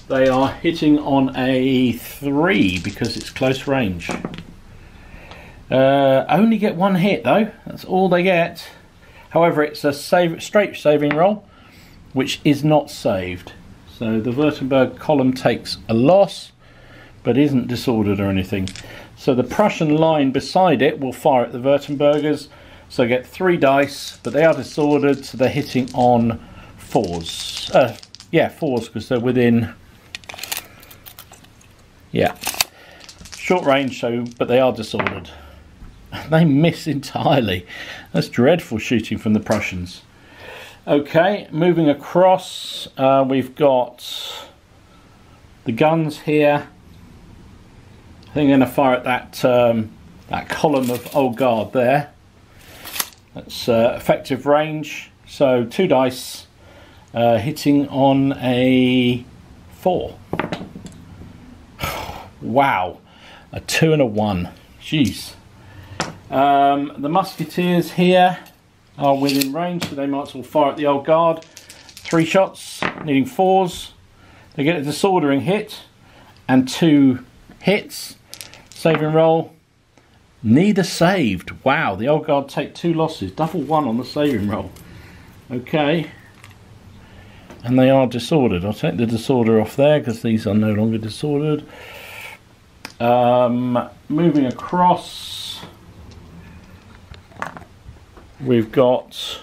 They are hitting on a 3 because it's close range. Only get 1 hit though. That's all they get. However, it's a straight saving roll, which is not saved. So the Württemberg column takes a loss, but isn't disordered or anything. So the Prussian line beside it will fire at the Württembergers. So get 3 dice, but they are disordered, so they're hitting on 4s. Yeah, 4s because they're within... Yeah, short range, so but they are disordered. They miss entirely. That's dreadful shooting from the Prussians. Okay, moving across, we've got the guns here. I think I'm going to fire at that that column of old guard there. That's effective range. So 2 dice, hitting on a 4. Wow, a 2 and a 1. Jeez. The musketeers here are within range, so they might as well fire at the old guard. 3 shots, needing 4s. They get a disordering hit and 2 hits. Saving roll. Neither saved. Wow, the old guard take 2 losses. Double 1 on the saving roll. Okay. And they are disordered. I'll take the disorder off there because these are no longer disordered. Moving across, we've got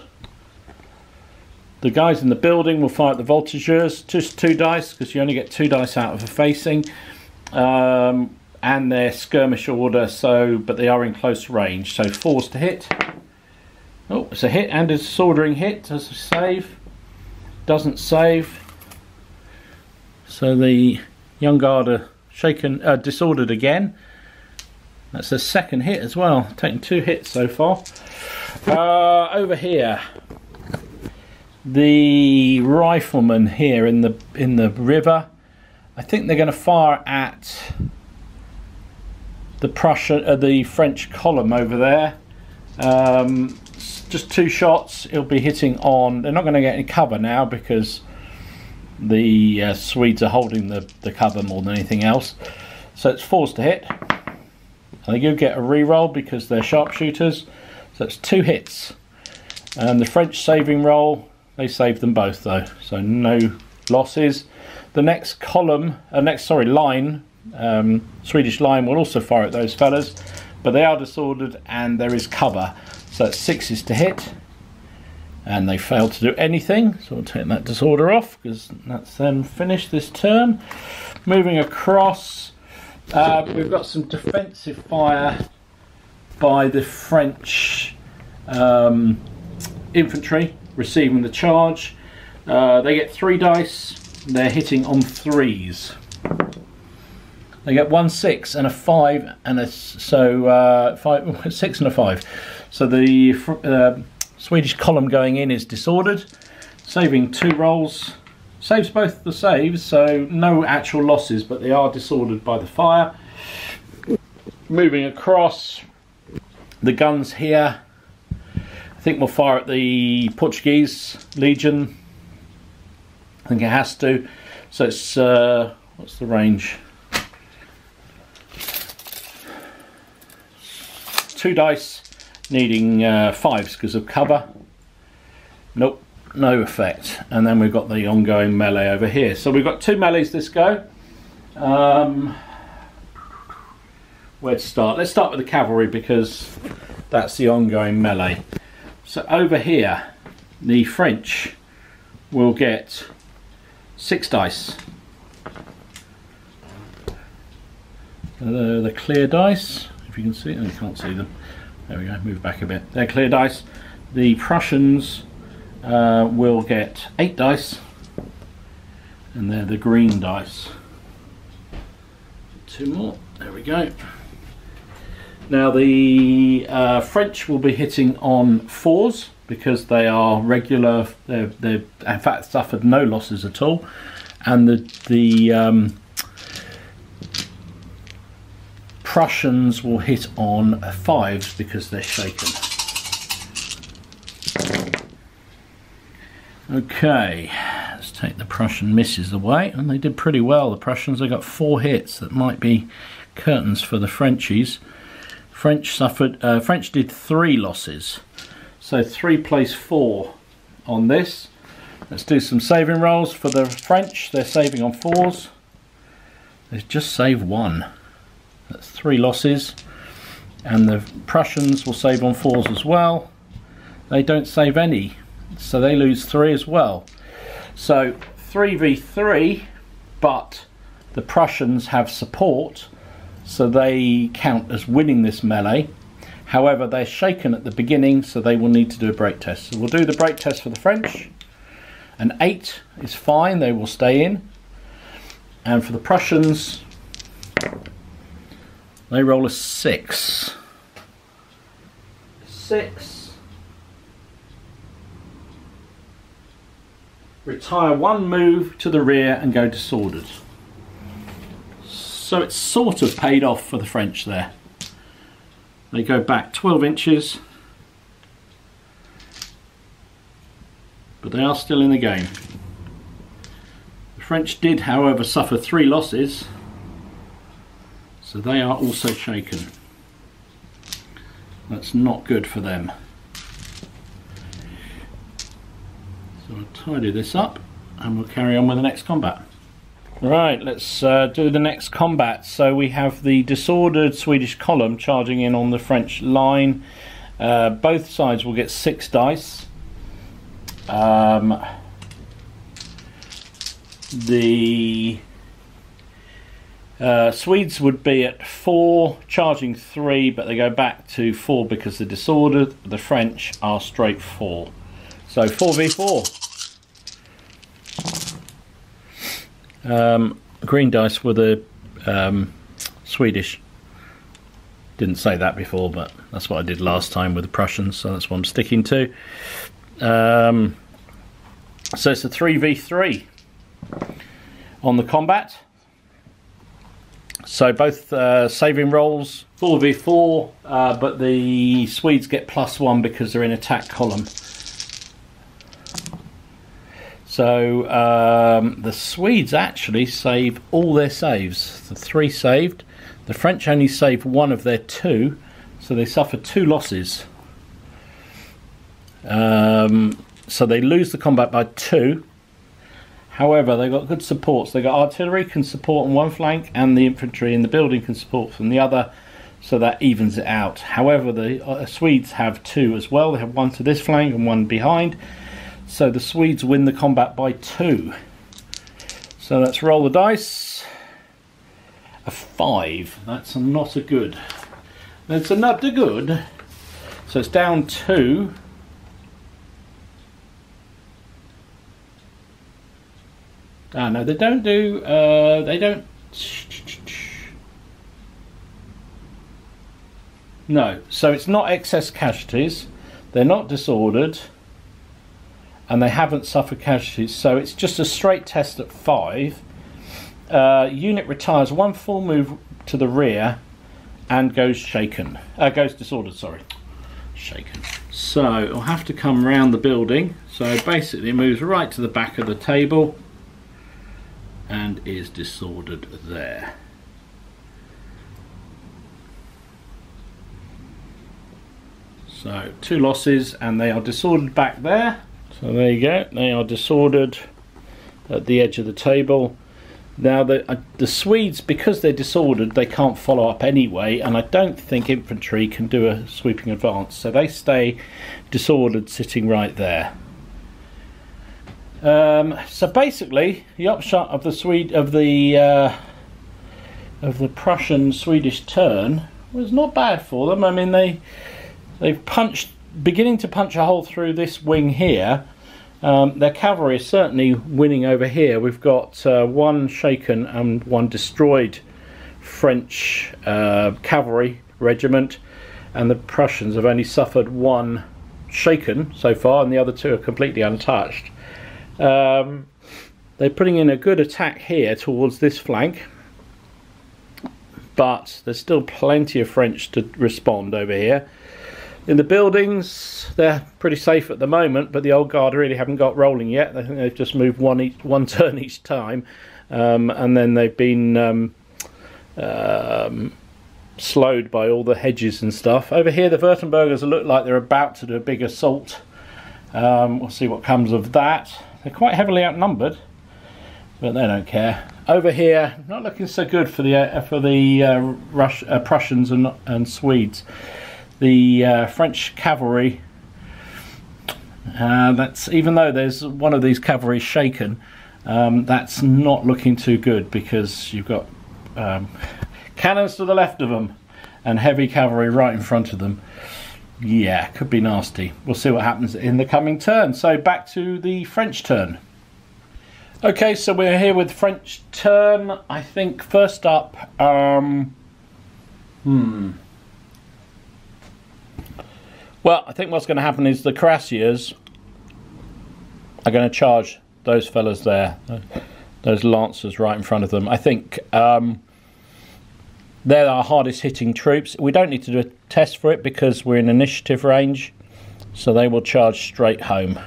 the guys in the building will fire at the voltigeurs, just 2 dice because you only get 2 dice out of a facing, and their skirmish order, so but they are in close range, so 4s to hit. Oh, it's a hit and a disordering hit. Does a save, doesn't save, so the young guard are shaken, disordered again. That's a 2nd hit as well, taking 2 hits so far. Over here, the riflemen here in the river, I think they're going to fire at the the French column over there. Just 2 shots. It'll be hitting on. They're not going to get any cover now because the Swedes are holding the cover more than anything else. So it's 4s to hit. And they do get a re-roll because they're sharpshooters. So it's 2 hits. And the French saving roll, they saved them both though. So no losses. The next column, line, Swedish line will also fire at those fellas. But they are disordered and there is cover. So it's 6s to hit. And they failed to do anything, so we'll take that disorder off because that's them finished this turn. Moving across, we've got some defensive fire by the French infantry receiving the charge. They get 3 dice, they're hitting on 3s. They get 1 6 and a 5 and a 6 and a 5. So the Swedish column going in is disordered, saving 2 rolls, saves both the saves, so no actual losses, but they are disordered by the fire. Moving across, the guns here, I think we'll fire at the Portuguese Legion. I think it has to. So it's, what's the range? 2 dice. Needing 5s because of cover. Nope, no effect. And then we've got the ongoing melee over here. So we've got 2 melees this go. Where to start? Let's start with the cavalry because that's the ongoing melee. So over here, the French will get 6 dice. The clear dice, if you can see them, you can't see them. There we go, move back a bit. They're clear dice. The Prussians will get 8 dice, and they're the green dice. 2 more, there we go. Now the French will be hitting on 4s, because they are regular. They've in fact suffered no losses at all, and the Prussians will hit on 5s because they're shaken. Okay, let's take the Prussian misses away, and they did pretty well. The Prussians, they got 4 hits. That might be curtains for the Frenchies. French did 3 losses, so 3 plays 4 on this. Let's do some saving rolls for the French. They're saving on 4s. They've just saved 1. That's 3 losses, and the Prussians will save on 4s as well. They don't save any, so they lose 3 as well. So 3v3, but the Prussians have support, so they count as winning this melee. However, they're shaken at the beginning, so they will need to do a break test. So we'll do the break test for the French. An 8 is fine, they will stay in. And for the Prussians, they roll a 6. 6. Retire 1 move to the rear and go disordered. So it's sort of paid off for the French there. They go back 12 inches. But they are still in the game. The French did, however, suffer 3 losses. So they are also shaken. That's not good for them. So I'll tidy this up and we'll carry on with the next combat. Right, let's do the next combat. So we have the disordered Swedish column charging in on the French line. Both sides will get 6 dice. The Swedes would be at 4, charging 3, but they go back to 4 because they're disordered. The French are straight 4. So 4v4. Green dice were the Swedish. Didn't say that before, but that's what I did last time with the Prussians, so that's what I'm sticking to. So it's a 3v3 on the combat. So both saving rolls, 4v4, but the Swedes get +1 because they're in attack column. So the Swedes actually save all their saves. The 3 saved. The French only save 1 of their 2, so they suffer 2 losses. So they lose the combat by 2. However, they've got good supports. They've got artillery can support on one flank, and the infantry in the building can support from the other, so that evens it out. However, the Swedes have 2 as well. They have 1 to this flank and 1 behind. So the Swedes win the combat by 2. So let's roll the dice. A 5. That's not a good. That's not a good. So it's down 2. Ah, no, they don't do. They don't. No, so it's not excess casualties. They're not disordered. And they haven't suffered casualties, so it's just a straight test at 5. Unit retires 1 full move to the rear and goes shaken. Goes disordered, sorry. Shaken. So it'll have to come round the building. So basically it moves right to the back of the table and is disordered there. So 2 losses and they are disordered back there. So there you go, they are disordered at the edge of the table. Now the Swedes, because they're disordered, they can't follow up anyway, and I don't think infantry can do a sweeping advance, so they stay disordered sitting right there. So basically the upshot of the Prussian Swedish turn was not bad for them. I mean, they've beginning to punch a hole through this wing here. Their cavalry is certainly winning over here. We've got 1 shaken and 1 destroyed French cavalry regiment, and the Prussians have only suffered 1 shaken so far, and the other two are completely untouched. They're putting in a good attack here towards this flank, but there's still plenty of French to respond over here. In the buildings, they're pretty safe at the moment, but the Old Guard really haven't got rolling yet. I think they've just moved one turn each time, and then they've been slowed by all the hedges and stuff. Over here, the Württembergers look like they're about to do a big assault. We'll see what comes of that. They're quite heavily outnumbered, but they don't care. Over here, not looking so good for the Prussians and Swedes. The French cavalry. That's, even though there's one of these cavalry shaken, that's not looking too good, because you've got cannons to the left of them and heavy cavalry right in front of them. Yeah, could be nasty. We'll see what happens in the coming turn. So back to the French turn. Okay, so we're here with French turn. I think first up, well, I think what's going to happen is the cuirassiers are going to charge those fellas there, those lancers right in front of them. I think they're our hardest hitting troops. We don't need to do a test for it because we're in initiative range, so they will charge straight home.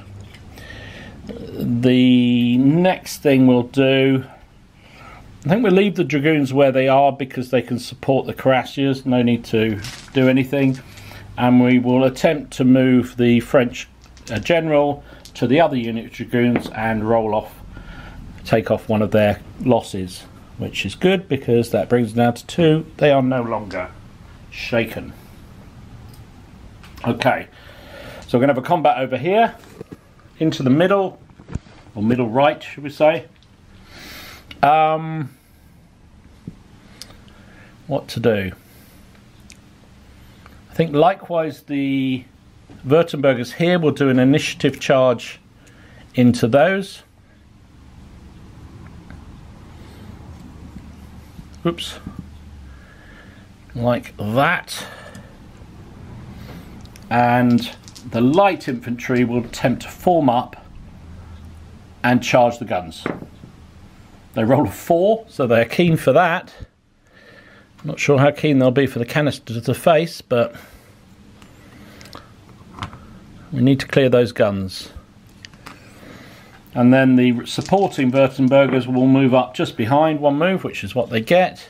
The next thing we'll do, I think we'll leave the dragoons where they are because they can support the cuirassiers. No need to do anything. And we will attempt to move the French general to the other unit of dragoons and roll off, take off one of their losses, which is good because that brings them down to 2. They are no longer shaken. Okay, so we're going to have a combat over here, into the middle, or middle right, should we say. What to do? I think likewise the Württembergers here will do an initiative charge into those. Oops. Like that. And the light infantry will attempt to form up and charge the guns. They roll a 4, so they're keen for that. Not sure how keen they'll be for the canister to the face, but we need to clear those guns. And then the supporting Württembergers will move up just behind one move, which is what they get,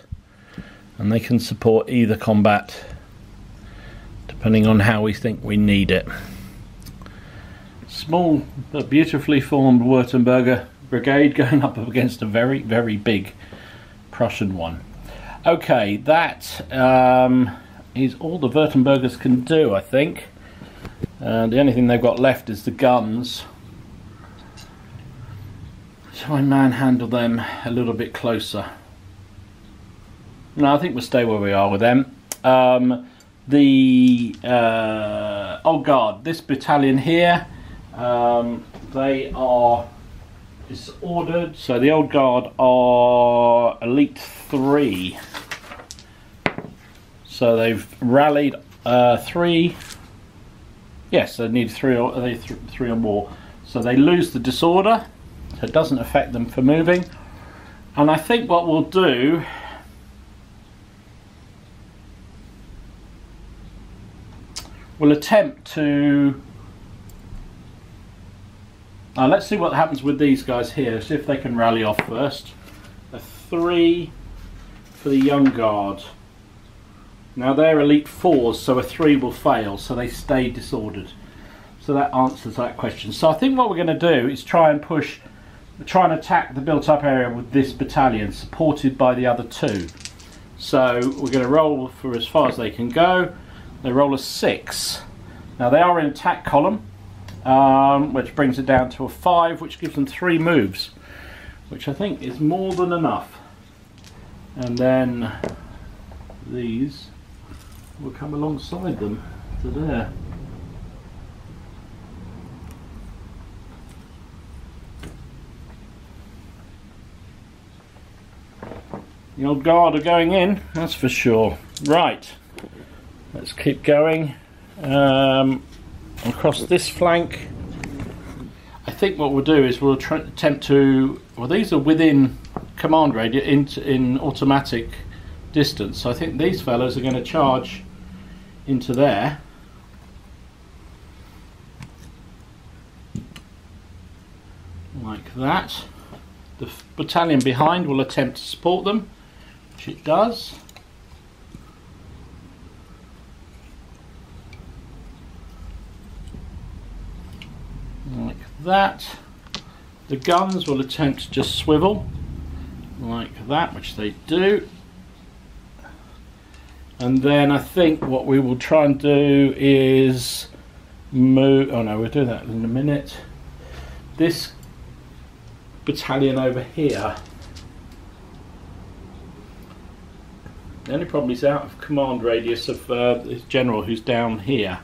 and they can support either combat depending on how we think we need it. Small but beautifully formed Württemberger brigade going up against a very, very big Prussian one. Okay, that is all the Württembergers can do, I think. The only thing they've got left is the guns. Shall I manhandle them a little bit closer? No, I think we'll stay where we are with them. The Old Guard, this battalion here, they are disordered. So the Old Guard are Elite 3. So they've rallied 3. Yes, they need 3 or more. So they lose the disorder. So it doesn't affect them for moving. And I think what we'll do, we'll attempt to let's see what happens with these guys here. See if they can rally off first. A 3 for the Young Guard. Now they're Elite 4s, so a 3 will fail, so they stay disordered. So that answers that question. So I think what we're going to do is try and attack the built-up area with this battalion, supported by the other 2. So we're going to roll for as far as they can go. They roll a 6. Now they are in attack column, which brings it down to a 5, which gives them 3 moves, which I think is more than enough. And then these will come alongside them to there. The Old Guard are going in, that's for sure. Right, let's keep going. across this flank. I think what we'll do is we'll attempt to, well, these are within command radius in automatic distance, so I think these fellows are going to charge into there. Like that. The battalion behind will attempt to support them, which it does. Like that. The guns will attempt to just swivel like that, which they do. And then I think what we will try and do is move, oh no, we'll do that in a minute. This battalion over here, the only problem is out of command radius of this general who's down here.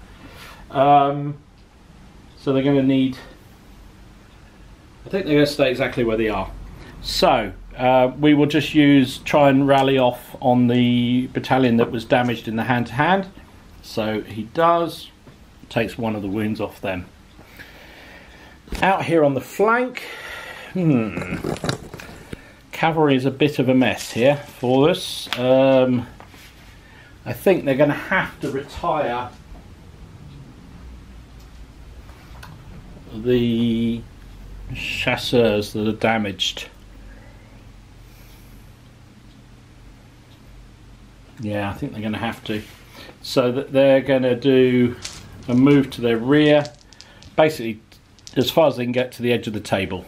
So they're going to need, I think they're going to stay exactly where they are. So we will just try and rally off on the battalion that was damaged in the hand-to-hand. So he does, takes one of the wounds off them. Out here on the flank, cavalry is a bit of a mess here for us. I think they're going to have to retire the chasseurs that are damaged. Yeah, I think they're going to have to. So that they're going to do a move to their rear, basically as far as they can get to the edge of the table.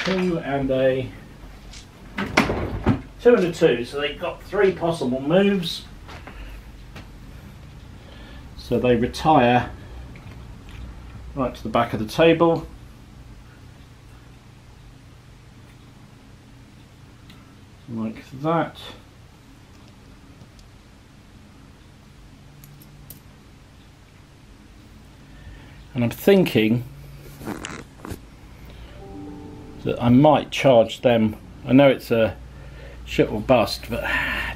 2 and a 2, so they've got 3 possible moves. So they retire right to the back of the table. Like that. And I'm thinking that I might charge them. I know it's a shit or bust, but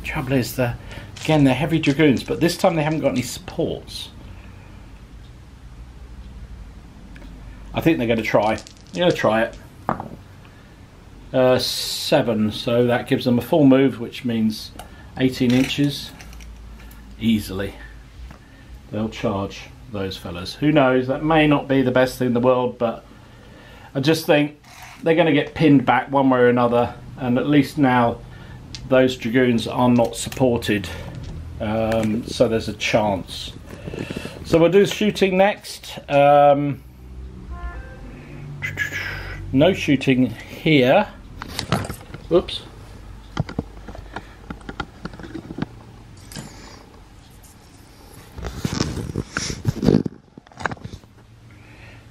trouble is, again, they're heavy dragoons, but this time they haven't got any supports. I think they're going to try. They're going to try it. 7, so that gives them a full move, which means 18 inches. Easily. They'll charge those fellas. Who knows, that may not be the best thing in the world, but I just think they're going to get pinned back one way or another, and at least now those dragoons are not supported, so there's a chance. So we'll do shooting next. No shooting here. Whoops.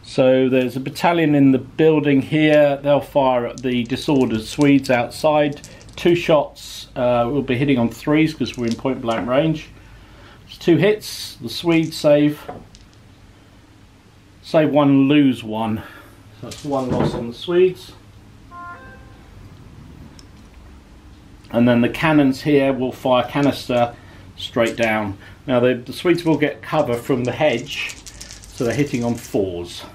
So there's a battalion in the building here. They'll fire at the disordered Swedes outside. 2 shots. We'll be hitting on 3s because we're in point blank range. It's 2 hits. The Swedes save 1, lose 1. So that's 1 loss on the Swedes. And then the cannons here will fire canister straight down. Now the Swedes will get cover from the hedge, so they're hitting on 4s.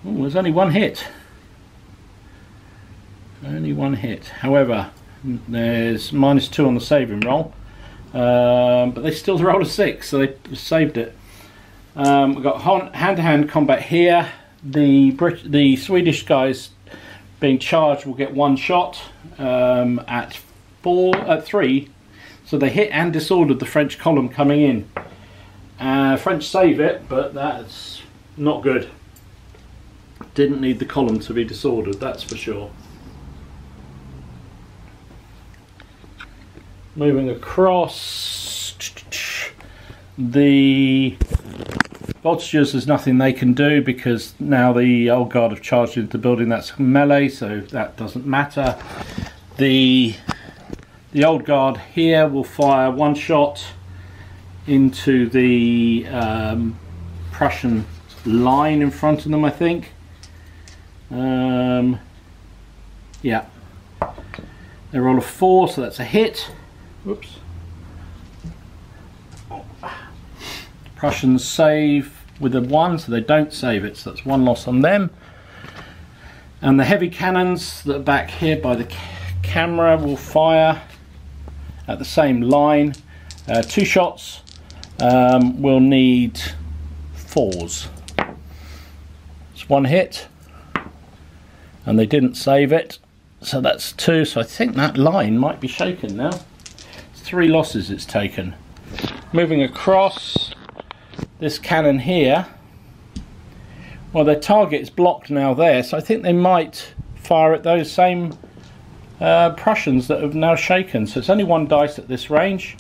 Oh, there's only 1 hit. Only 1 hit. However, there's -2 on the saving roll, but they still rolled a 6, so they saved it. We've got hand-to-hand combat here. The Swedish guys being charged will get 1 shot at 3, so they hit and disordered the French column coming in. French save it, but that's not good. Didn't need the column to be disordered, that's for sure. Moving across, the Voltigeurs, there's nothing they can do because now the old guard have charged into the building. That's melee, so that doesn't matter. The old guard here will fire 1 shot into the Prussian line in front of them, I think. Yeah. They roll a 4, so that's a hit. Whoops. Prussians save with a 1, so they don't save it, so that's 1 loss on them. And the heavy cannons that are back here by the camera will fire at the same line. 2 shots will need 4s. It's 1 hit, and they didn't save it, so that's 2. So I think that line might be shaken now. It's 3 losses it's taken. Moving across, this cannon here, well, their target is blocked now there, so I think they might fire at those same Prussians that have now shaken. So it's only 1 dice at this range.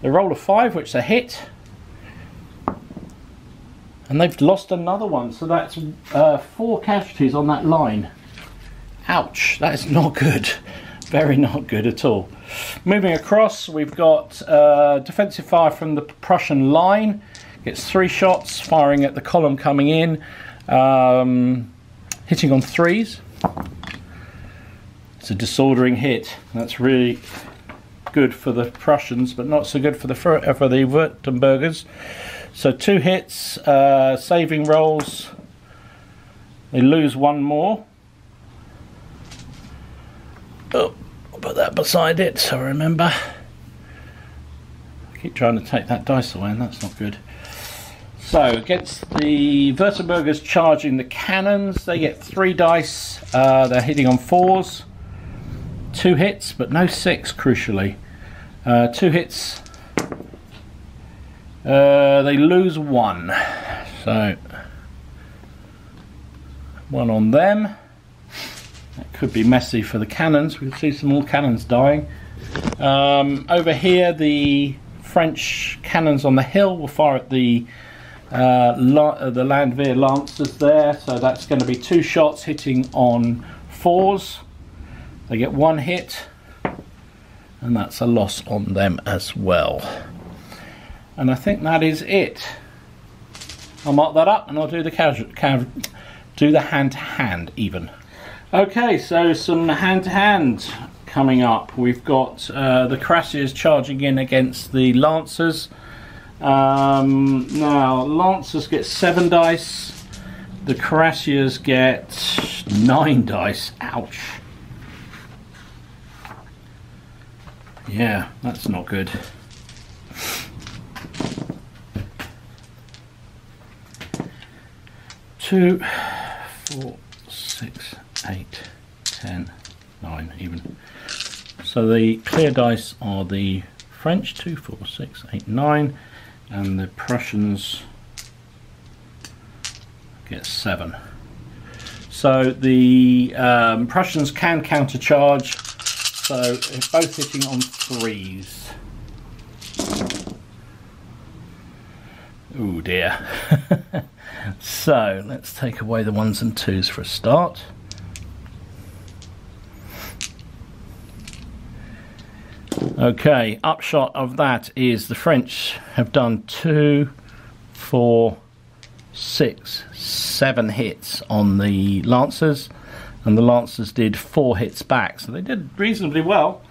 They roll a 5, which is a hit, and they've lost another one, so that's 4 casualties on that line. Ouch, that is not good. Very not good at all. Moving across, we've got defensive fire from the Prussian line. Gets 3 shots, firing at the column coming in, hitting on 3s. It's a disordering hit. That's really good for the Prussians, but not so good for the Württembergers. So 2 hits, saving rolls. They lose 1 more. Oh, I'll put that beside it so I remember. I keep trying to take that dice away and that's not good. So against the Württembergers charging the cannons, they get 3 dice. They're hitting on 4s. 2 hits, but no 6, crucially. 2 hits. They lose 1. So 1 on them. That could be messy for the cannons. We'll see some more cannons dying. Over here, the French cannons on the hill will fire at the Landwehr Lancers there. So that's going to be 2 shots hitting on 4s. They get 1 hit, and that's a loss on them as well. And I think that is it. I'll mark that up and I'll do the hand-to-hand even. Okay, so some hand-to-hand coming up. We've got the Cuirassiers charging in against the Lancers. Now, Lancers get 7 dice. The Cuirassiers get 9 dice. Ouch. Yeah, that's not good. Two, 4, 6, 8, 10, 9 even. So the clear dice are the French, 2, 4, 6, 8, 9, and the Prussians get 7. So the Prussians can countercharge, so it's both hitting on 3s. Oh dear. So let's take away the 1s and 2s for a start. Okay, upshot of that is the French have done 2, 4, 6, 7 hits on the Lancers, and the Lancers did 4 hits back, so they did reasonably well.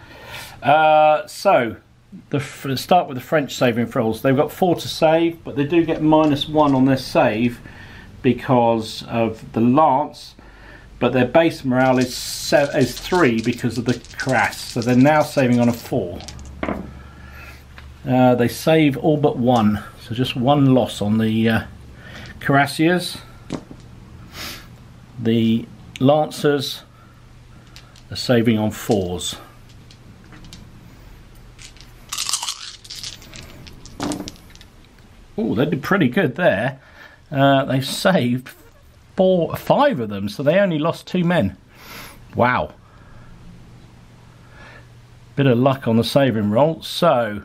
So start with the French saving throws. They've got 4 to save, but they do get -1 on their save because of the lance, but their base morale is 3 because of the cuirass, so they're now saving on a 4. They save all but 1, so just 1 loss on the Cuirassiers. The Lancers are saving on 4s. Oh, they did pretty good there. They've saved 5 of them, so they only lost 2 men. Wow. Bit of luck on the saving roll. So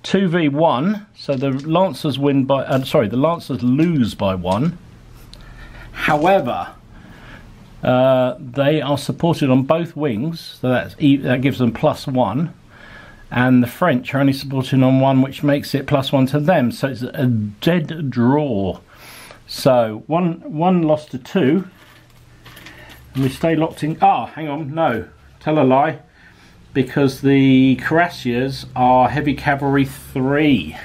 2v1. So the Lancers win by. The Lancers lose by 1. However, they are supported on both wings, so that gives them +1. And the French are only supporting on 1, which makes it +1 to them. So it's a dead draw. So one loss to 2, and we stay locked in. Ah, hang on, no, tell a lie, because the Cuirassiers are heavy cavalry 3.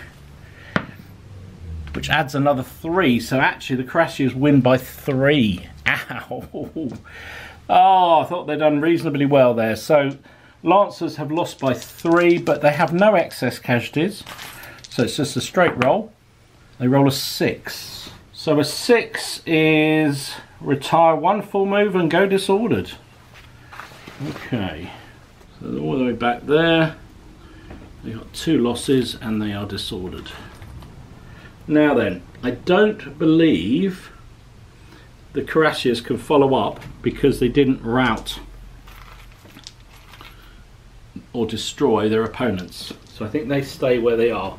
which adds another 3. So actually the cuirassiers win by 3. Ow! Oh, I thought they'd done reasonably well there. So Lancers have lost by 3, but they have no excess casualties. So it's just a straight roll. They roll a 6. So a 6 is retire 1 full move and go disordered. Okay. So all the way back there. They got 2 losses and they are disordered. Now then, I don't believe the cuirassiers can follow up because they didn't rout or destroy their opponents. So I think they stay where they are.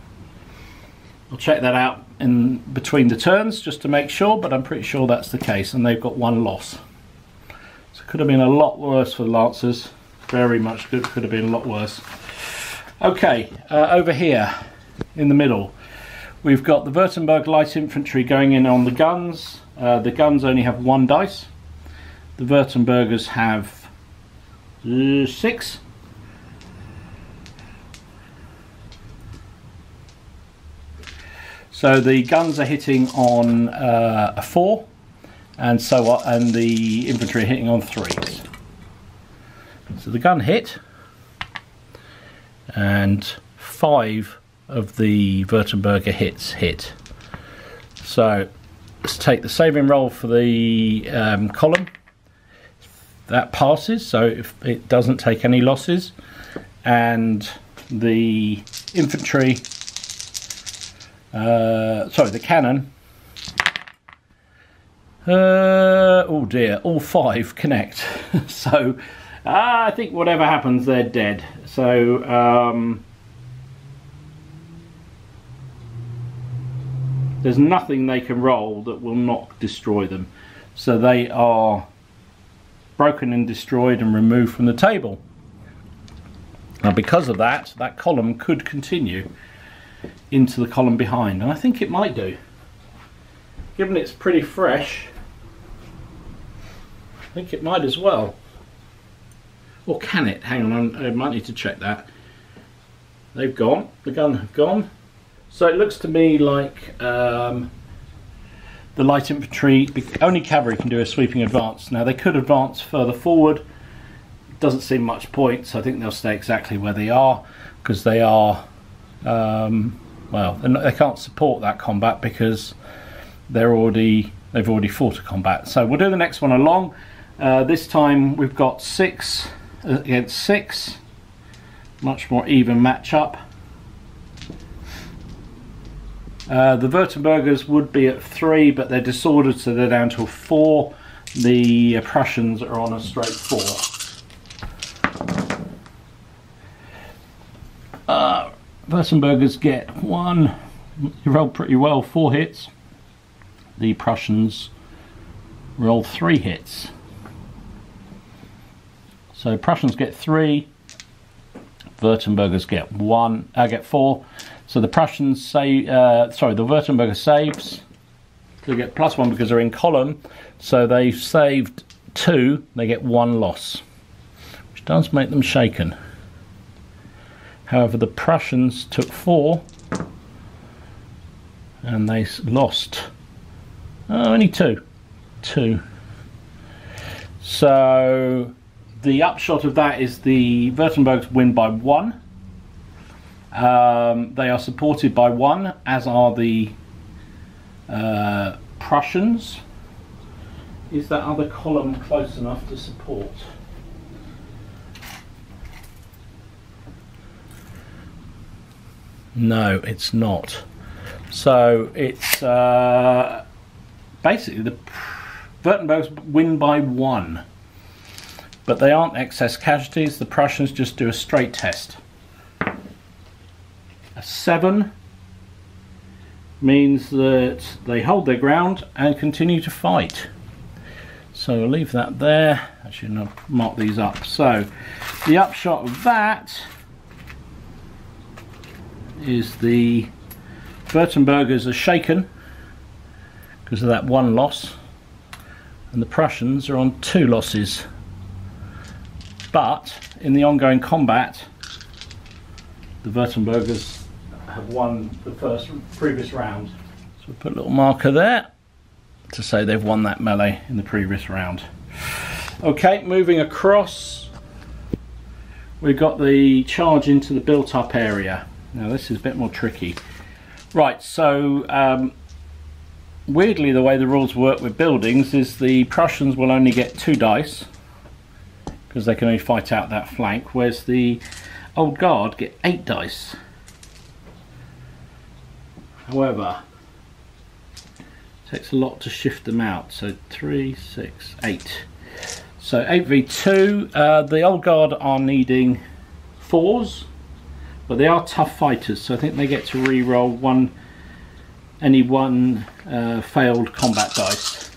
I'll check that out in between the turns just to make sure, but I'm pretty sure that's the case, and they've got 1 loss. So it could have been a lot worse for the Lancers. Very much good, could have been a lot worse. Okay, over here in the middle, we've got the Württemberg light infantry going in on the guns. The guns only have 1 dice. The Württembergers have 6. So the guns are hitting on a 4, and the infantry are hitting on 3s. So the gun hit, and 5 of the Württemberger hits hit. So let's take the saving roll for the column. That passes, so if it doesn't take any losses, and the infantry, the cannon, oh dear, all 5 connect. So I think whatever happens, they're dead. So there's nothing they can roll that will not destroy them. So they are broken and destroyed and removed from the table. Now because of that, that column could continue into the column behind, and I think it might do. Given it's pretty fresh, I think it might as well. Or can it? Hang on, I might need to check that. They've gone, the gun have gone. So it looks to me like the light infantry, only cavalry can do a sweeping advance. Now they could advance further forward. Doesn't seem much point, so I think they'll stay exactly where they are, because they are, well, they can't support that combat because they've already fought a combat. So we'll do the next one along. This time we've got 6 against 6, much more even matchup. The Württembergers would be at 3, but they're disordered, so they're down to a 4. The Prussians are on a straight 4. Württembergers get 1. You rolled pretty well, 4 hits. The Prussians roll 3 hits. So Prussians get 3. Württembergers get 4. So the Prussians say, the Württemberger saves. They get +1 because they're in column. So they've saved 2. They get 1 loss, which does make them shaken. However, the Prussians took 4, and they lost only 2. So the upshot of that is the Württembergs win by 1. They are supported by 1, as are the Prussians. Is that other column close enough to support? No, it's not. So it's basically the Württembergs win by 1, but they aren't excess casualties. The Prussians just do a straight test. A 7 means that they hold their ground and continue to fight. So we'll leave that there. Actually, I'll mark these up. So the upshot of that is the Württembergers are shaken because of that 1 loss, and the Prussians are on 2 losses. But in the ongoing combat, the Württembergers have won the previous round. So we'll put a little marker there to say they've won that melee in the previous round. Okay, moving across, we've got the charge into the built-up area. Now this is a bit more tricky. Right, so weirdly the way the rules work with buildings is the Prussians will only get 2 dice because they can only fight out that flank, whereas the Old Guard get 8 dice. However, it takes a lot to shift them out, so 3, 6, 8. So 8v2, the Old Guard are needing 4s, but they are tough fighters, so I think they get to re-roll any one failed combat dice.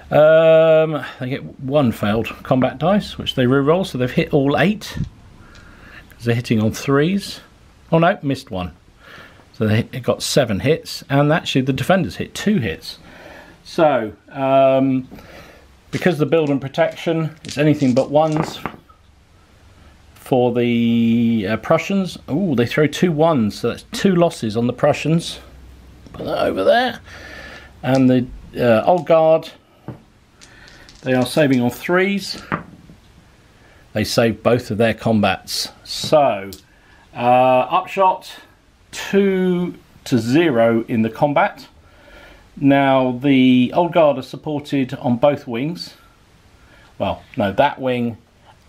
They get 1 failed combat dice, which they re-roll, so they've hit all 8, because they're hitting on 3s. Oh no, missed 1. So they got 7 hits, and actually the defenders hit 2 hits. So, because the build and protection, it's anything but 1s for the Prussians. Oh, they throw 2 1s, so that's 2 losses on the Prussians. Put that over there. And the Old Guard, they are saving on 3s. They save both of their combats. So, upshot 2-0 in the combat. Now the Old Guard are supported on both wings. Well, no, that wing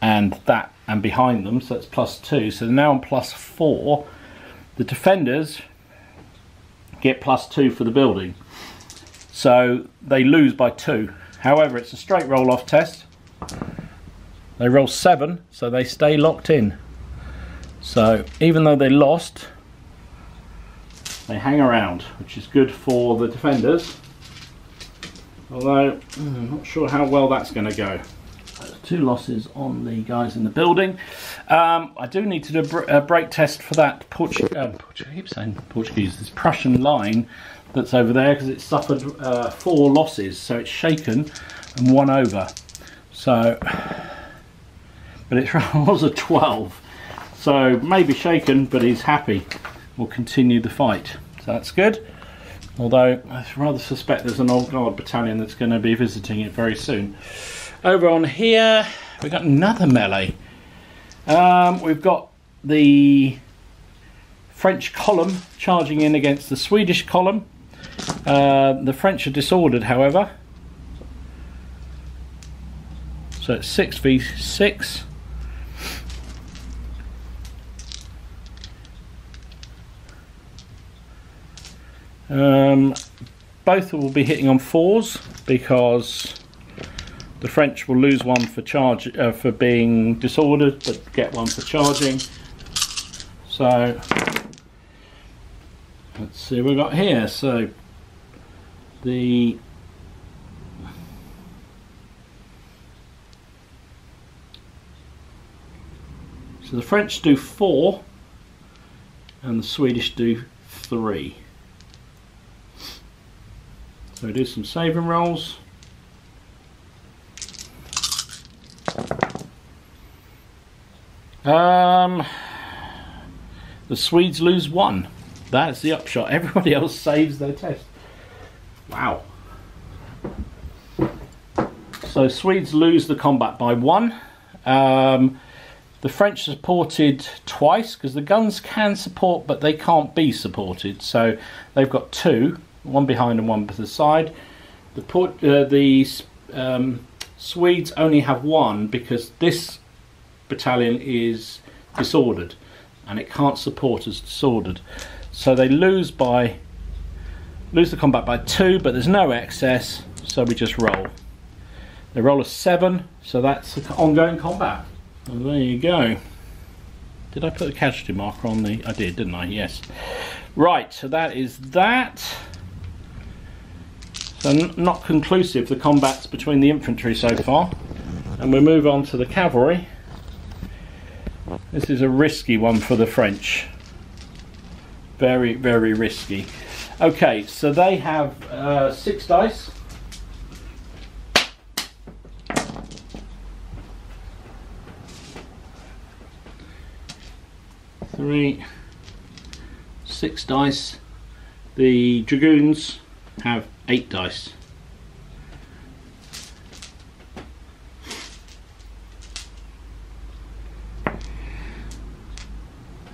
and that and behind them, so it's +2. So they're now on +4. The defenders get +2 for the building. So they lose by 2. However, it's a straight roll-off test. They roll 7, so they stay locked in. So even though they lost, they hang around, which is good for the defenders. Although, I'm not sure how well that's going to go. 2 losses on the guys in the building. I do need to do a break test for that I keep saying Portuguese, this Prussian line that's over there, because it suffered 4 losses, so it's shaken and 1 over. So, but it was a 12. So maybe shaken, but he's happy. We'll continue the fight, so that's good. Although I rather suspect there's an Old Guard battalion that's going to be visiting it very soon. Over on here we've got another melee. We've got the French column charging in against the Swedish column. The French are disordered, however, so it's 6v6. Both will be hitting on 4s because the French will lose 1 for charge for being disordered, but get 1 for charging. So let's see what we've got here. So the French do 4 and the Swedish do 3. So we do some saving rolls. The Swedes lose 1. That's the upshot. Everybody else saves their test. Wow. So Swedes lose the combat by 1. The French supported twice because the guns can support, but they can't be supported. So they've got 2. 1 behind and 1 to the side. The Swedes only have 1 because this battalion is disordered and it can't support as disordered. So they lose the combat by 2, but there's no excess, so we just roll. They roll a 7, so that's ongoing combat. And there you go. Did I put a casualty marker on the... I did, didn't I? Yes. Right, so that is that. So not conclusive, the combats between the infantry so far. And we move on to the cavalry. This is a risky one for the French. Very, very risky. Okay, so they have 6 dice. 6 dice. The dragoons have 8 dice.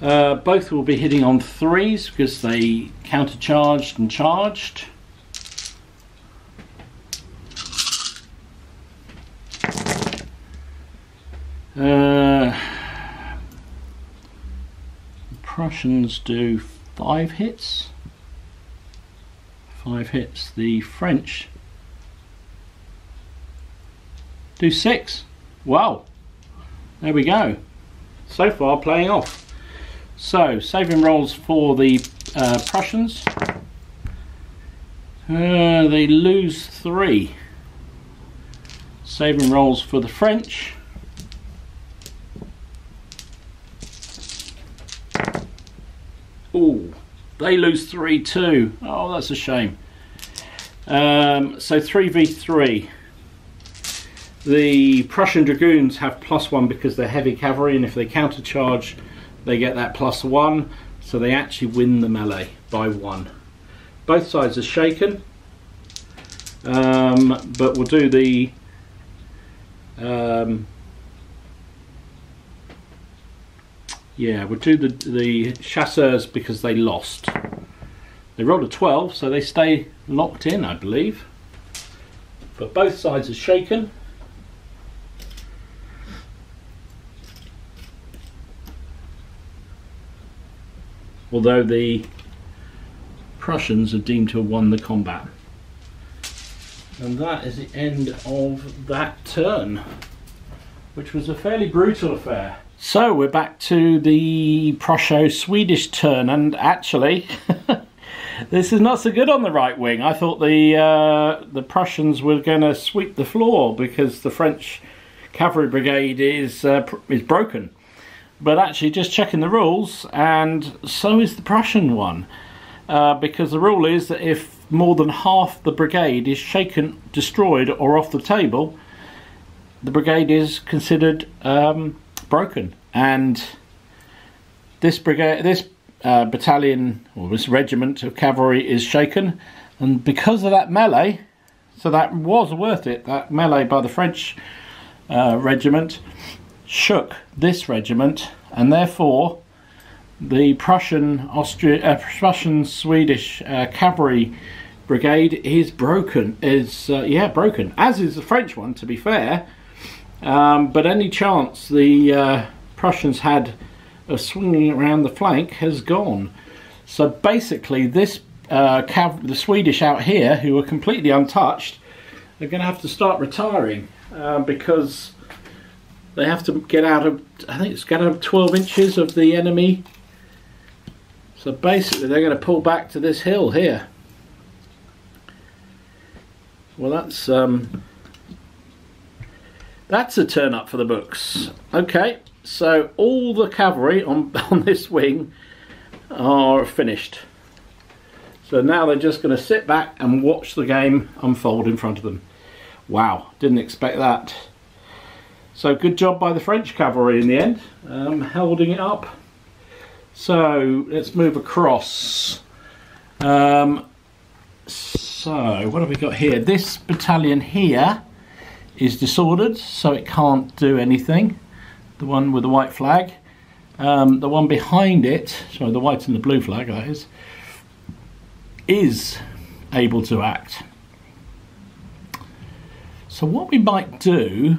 Both will be hitting on 3s because they countercharged and charged. Prussians do 5 hits. 5 hits. The French do 6. Wow. There we go. So far playing off. So, saving rolls for the Prussians. They lose 3. Saving rolls for the French. Oh, they lose 3 too. Oh, that's a shame. So 3v3. The Prussian dragoons have +1 because they're heavy cavalry, and if they countercharge, they get that +1. So they actually win the melee by 1. Both sides are shaken, but we'll do the we'll do the chasseurs because they lost. They rolled a 12, so they stay locked in, I believe. But both sides are shaken. Although the Prussians are deemed to have won the combat. And that is the end of that turn, which was a fairly brutal affair. So we're back to the Prusso-Swedish turn, and actually this is not so good on the right wing. I thought the Prussians were going to sweep the floor because the French cavalry brigade is broken. But actually, just checking the rules, and so is the Prussian one, because the rule is that if more than half the brigade is shaken, destroyed, or off the table, the brigade is considered broken. And this battalion, or this regiment of cavalry, is shaken, and because of that melee, so that was worth it. That melee by the French regiment shook this regiment, and therefore the Prussian-Swedish cavalry brigade is broken. Broken, as is the French one, to be fair. But any chance the Prussians had of swinging around the flank has gone. So basically, this the Swedish out here, who are completely untouched, are going to have to start retiring because they have to get out of, I think it's get out of 12 inches of the enemy. So basically they're going to pull back to this hill here. Well, that's a turn up for the books. Okay, so all the cavalry on this wing are finished. So now they're just going to sit back and watch the game unfold in front of them. Wow, didn't expect that. So good job by the French cavalry in the end, holding it up. So let's move across. So what have we got here? This battalion here is disordered, so it can't do anything. The one with the white flag. The one behind it, sorry, the white and the blue flag, that is able to act. So what we might do,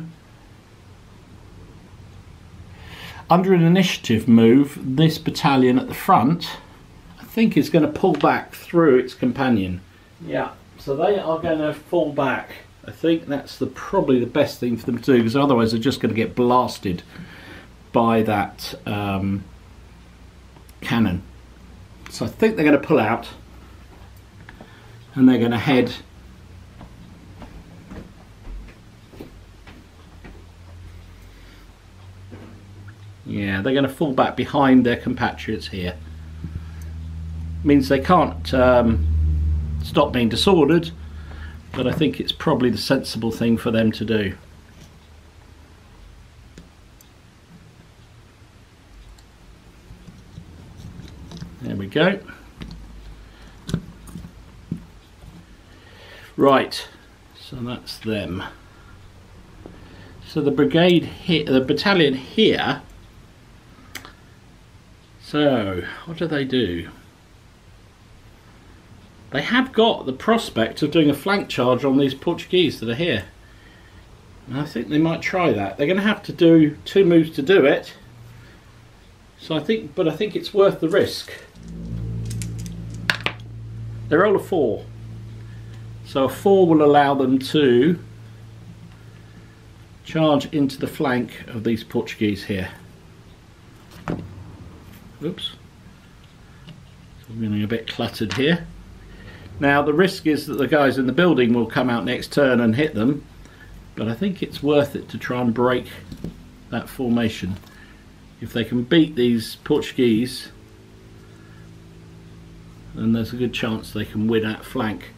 under an initiative move, this battalion at the front, I think is going to pull back through its companion. Yeah, so they are going to fall back. I think that's probably the best thing for them to do, because otherwise they're just going to get blasted by that cannon. So I think they're going to pull out, and they're going to head they're going to fall back behind their compatriots here. Means they can't stop being disordered, but I think it's probably the sensible thing for them to do. There we go. Right, so that's them. So the brigade here, the battalion here. So what do? They have got the prospect of doing a flank charge on these Portuguese that are here. And I think they might try that. They're going to have to do 2 moves to do it. So I think it's worth the risk. They roll a 4. So a 4 will allow them to charge into the flank of these Portuguese here. Oops. I'm getting a bit cluttered here. Now the risk is that the guys in the building will come out next turn and hit them, but I think it's worth it to try and break that formation. If they can beat these Portuguese, then there's a good chance they can win that flank.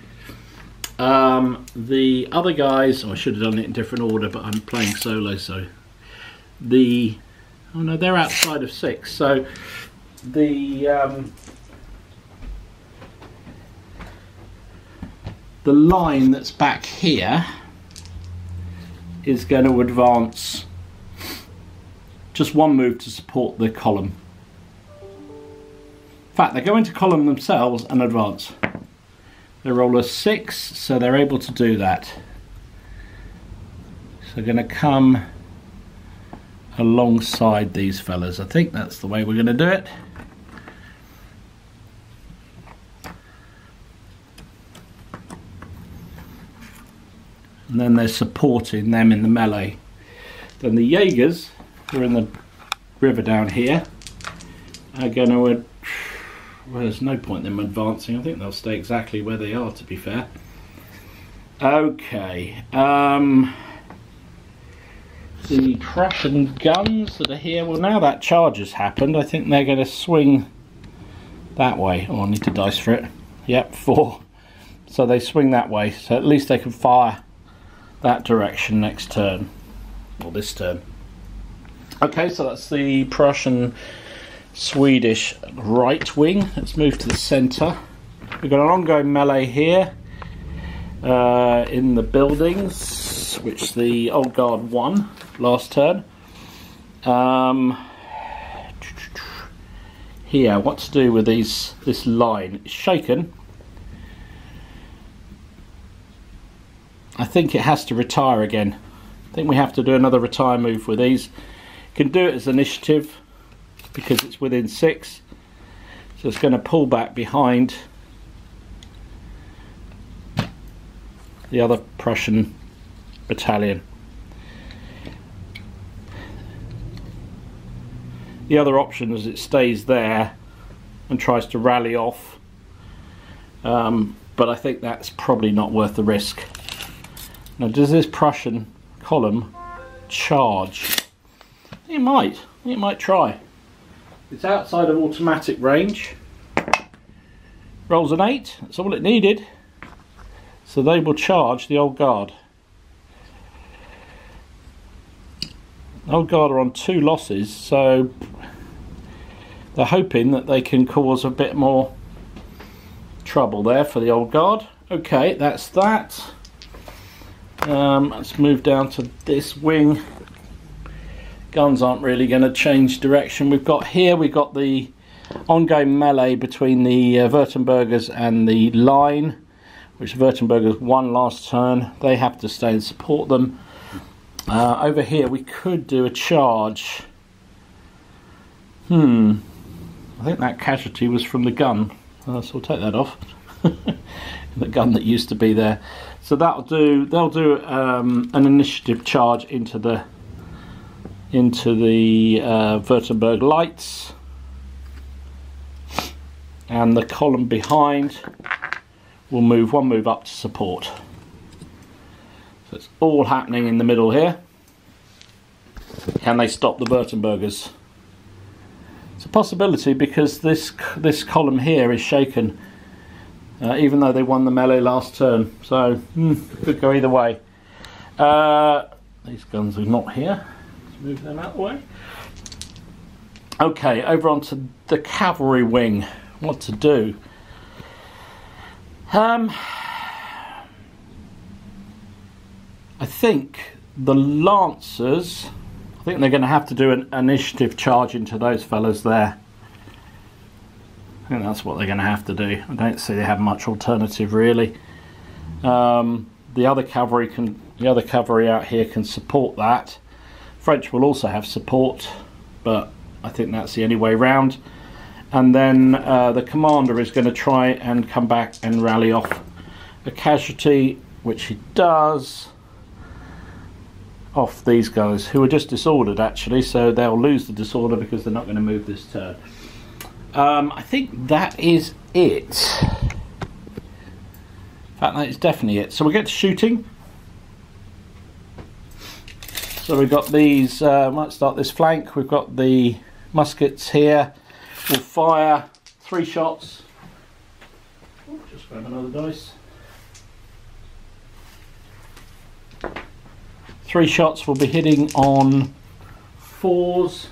The other guys, I should have done it in different order, but I'm playing solo, so oh no, they're outside of 6, so the line that's back here is going to advance just 1 move to support the column. In fact, they go into column themselves and advance. They roll a 6, so they're able to do that. So they're going to come alongside these fellas. I think that's the way we're going to do it. And then they're supporting them in the melee. Then the Jaegers, who are in the river down here, are going to... well, there's no point in them advancing. I think they'll stay exactly where they are, to be fair. Okay. The Prussian guns that are here, well, now that charge has happened, I think they're going to swing that way. Oh, I need to dice for it. Yep, 4. So they swing that way, so at least they can fire that direction next turn, or this turn. Okay, so that's the Prussian Swedish right wing. Let's move to the centre. We've got an ongoing melee here in the buildings, which the Old Guard won last turn. Here, what to do with this line? It's shaken. I think it has to retire again. I think we have to do another retire move with these. Can do it as initiative because it's within 6. So it's going to pull back behind the other Prussian battalion. The other option is it stays there and tries to rally off. But I think that's probably not worth the risk. Now, does this Prussian column charge? It might. It might try. It's outside of automatic range. Rolls an 8. That's all it needed. So they will charge the Old Guard. Old Guard are on 2 losses, so they're hoping that they can cause a bit more trouble there for the Old Guard. Okay, that's that. Let's move down to this wing. Guns aren't really going to change direction. We've got the ongoing melee between the Württembergers and the line, which Württembergers won last turn. They have to stay and support them. Over here we could do a charge. I think that casualty was from the gun, so we'll take that off. The gun that used to be there. So that'll do. They'll do an initiative charge into the Württemberg lights, and the column behind will move 1 move up to support. So it's all happening in the middle here. Can they stop the Württembergers? It's a possibility because this column here is shaken, even though they won the melee last turn. So could go either way. These guns are not here. Let's move them out of the way. Okay, over onto the cavalry wing. What to do? think the Lancers, I think they're going to have to do an initiative charge into those fellas there. I think that's what they're going to have to do. I don't see they have much alternative really. The other cavalry out here can support that. French will also have support, but I think that's the only way round. And then the commander is going to try and come back and rally off a casualty, which he does, off these guys who are just disordered actually, so they'll lose the disorder because they're not going to move this turn. I think that is it. In fact, that is definitely it. So we get to shooting. So we've got these, might start this flank, we've got the muskets here. We'll fire 3 shots. Oh, just grab another dice. 3 shots will be hitting on 4s.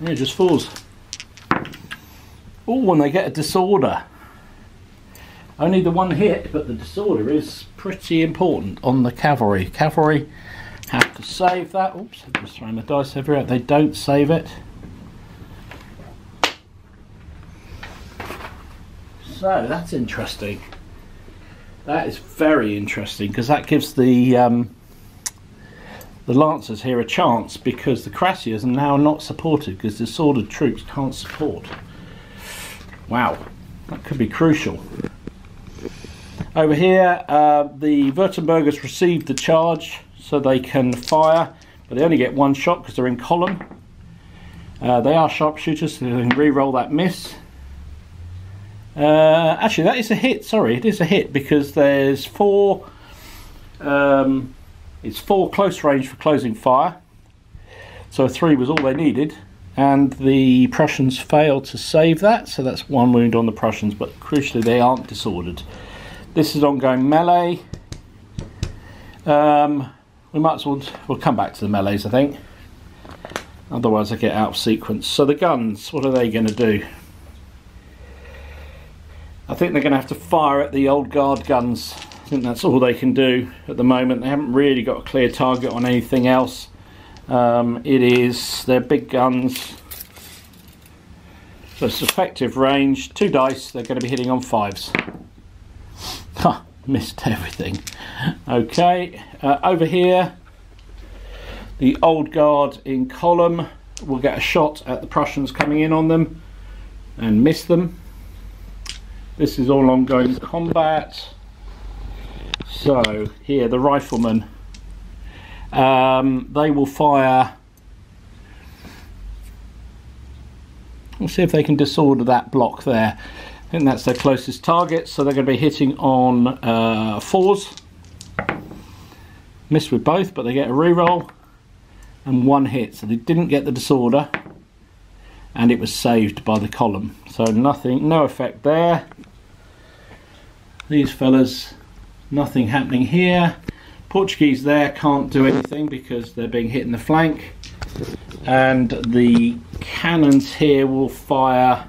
Yeah, just 4s. Oh, and they get a disorder. Only the 1 hit, but the disorder is pretty important on the cavalry. Cavalry have to save that. Oops, I'm just throwing the dice everywhere. They don't save it. So that's interesting. That is very interesting, because that gives the Lancers here a chance, because the Cuirassiers are now not supported because the disordered troops can't support. Wow, that could be crucial. Over here, the Württembergers received the charge, so they can fire, but they only get 1 shot because they're in column. They are sharpshooters, so they can re-roll that miss. Actually, that is a hit. Sorry, it is a hit because there's 4. It's 4 close range for closing fire, so 3 was all they needed, and the Prussians failed to save that, so that's 1 wound on the Prussians, but crucially they aren't disordered. This is ongoing melee. We might as well, we'll come back to the melees, I think, otherwise I get out of sequence. So the guns, what are they going to do? I think they're going to have to fire at the old guard guns. I think that's all they can do at the moment. They haven't really got a clear target on anything else. They're big guns, so it's effective range. 2 dice, they're going to be hitting on 5s. Ha, missed everything. Okay, over here the old guard in column will get a shot at the Prussians coming in on them and miss them. This is all ongoing combat. So here the riflemen, they will fire. We'll see if they can disorder that block there. I think that's their closest target, so they're going to be hitting on 4s. Missed with both, but they get a reroll and 1 hit, so they didn't get the disorder, and it was saved by the column. So nothing, no effect there. These fellas, nothing happening here. Portuguese there can't do anything because they're being hit in the flank, and the cannons here will fire.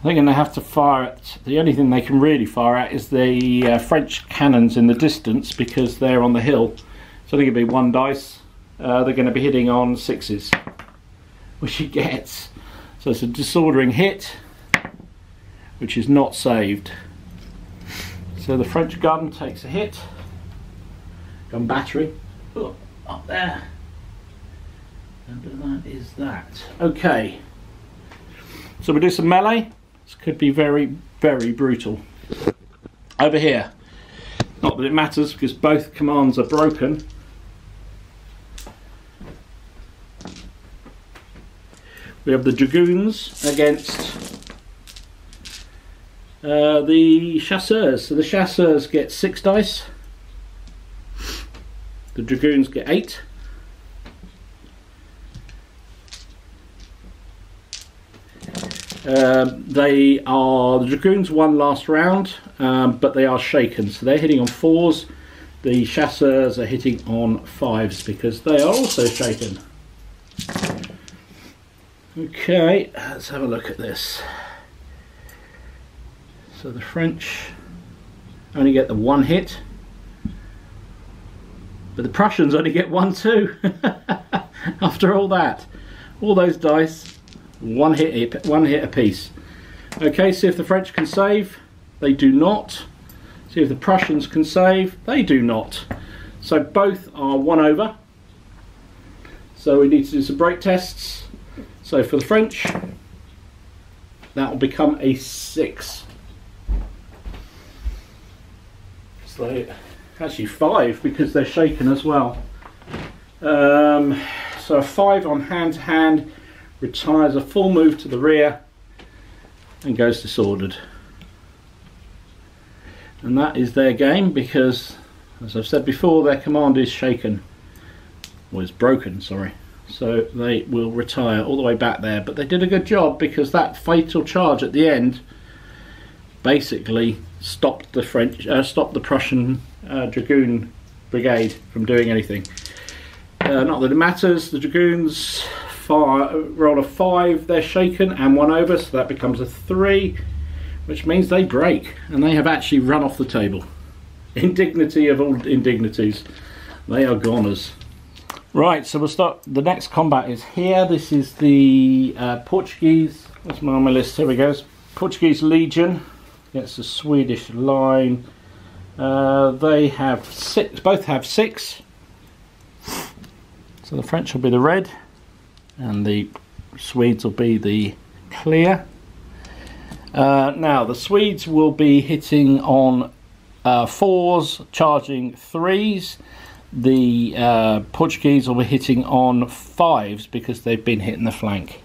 They're going to have to fire at, the only thing they can really fire at is the French cannons in the distance, because they're on the hill. So they're going to be 1 dice. They're going to be hitting on 6s, which he gets. So it's a disordering hit, which is not saved. So the French gun takes a hit. Gun battery. Oh, up there. And that is that. Okay. So we do some melee. This could be very, very brutal. Over here. Not that it matters because both commands are broken. We have the Dragoons against the Chasseurs. So the Chasseurs get 6 dice. The Dragoons get 8. The Dragoons won last round, but they are shaken, so they're hitting on 4s. The Chasseurs are hitting on 5s because they are also shaken. Okay, let's have a look at this. So the French only get the one hit, but the Prussians only get one too. After all that, all those dice, one hit apiece. Okay, see if the French can save. They do not. See if the Prussians can save. They do not. So both are 1 over. So we need to do some break tests. So for the French, that will become a 6. So actually 5 because they're shaken as well. So a 5 on hand to hand retires a full move to the rear and goes disordered. And that is their game because, as I've said before, their command is shaken, or is broken, sorry. So they will retire all the way back there, but they did a good job because that fatal charge at the end basically stopped the Prussian Dragoon Brigade from doing anything. Not that it matters. The Dragoons roll a 5, they're shaken, and 1 over, so that becomes a 3, which means they break, and they have actually run off the table. Indignity of all indignities. They are goners. Right, so we'll start. The next combat is here. This is the Portuguese. What's on my list? Here we go. Portuguese Legion against the Swedish line. They have 6. Both have 6. So the French will be the red, and the Swedes will be the clear. Now the Swedes will be hitting on 4s, charging 3s. The Portuguese will be hitting on 5s because they've been hitting the flank.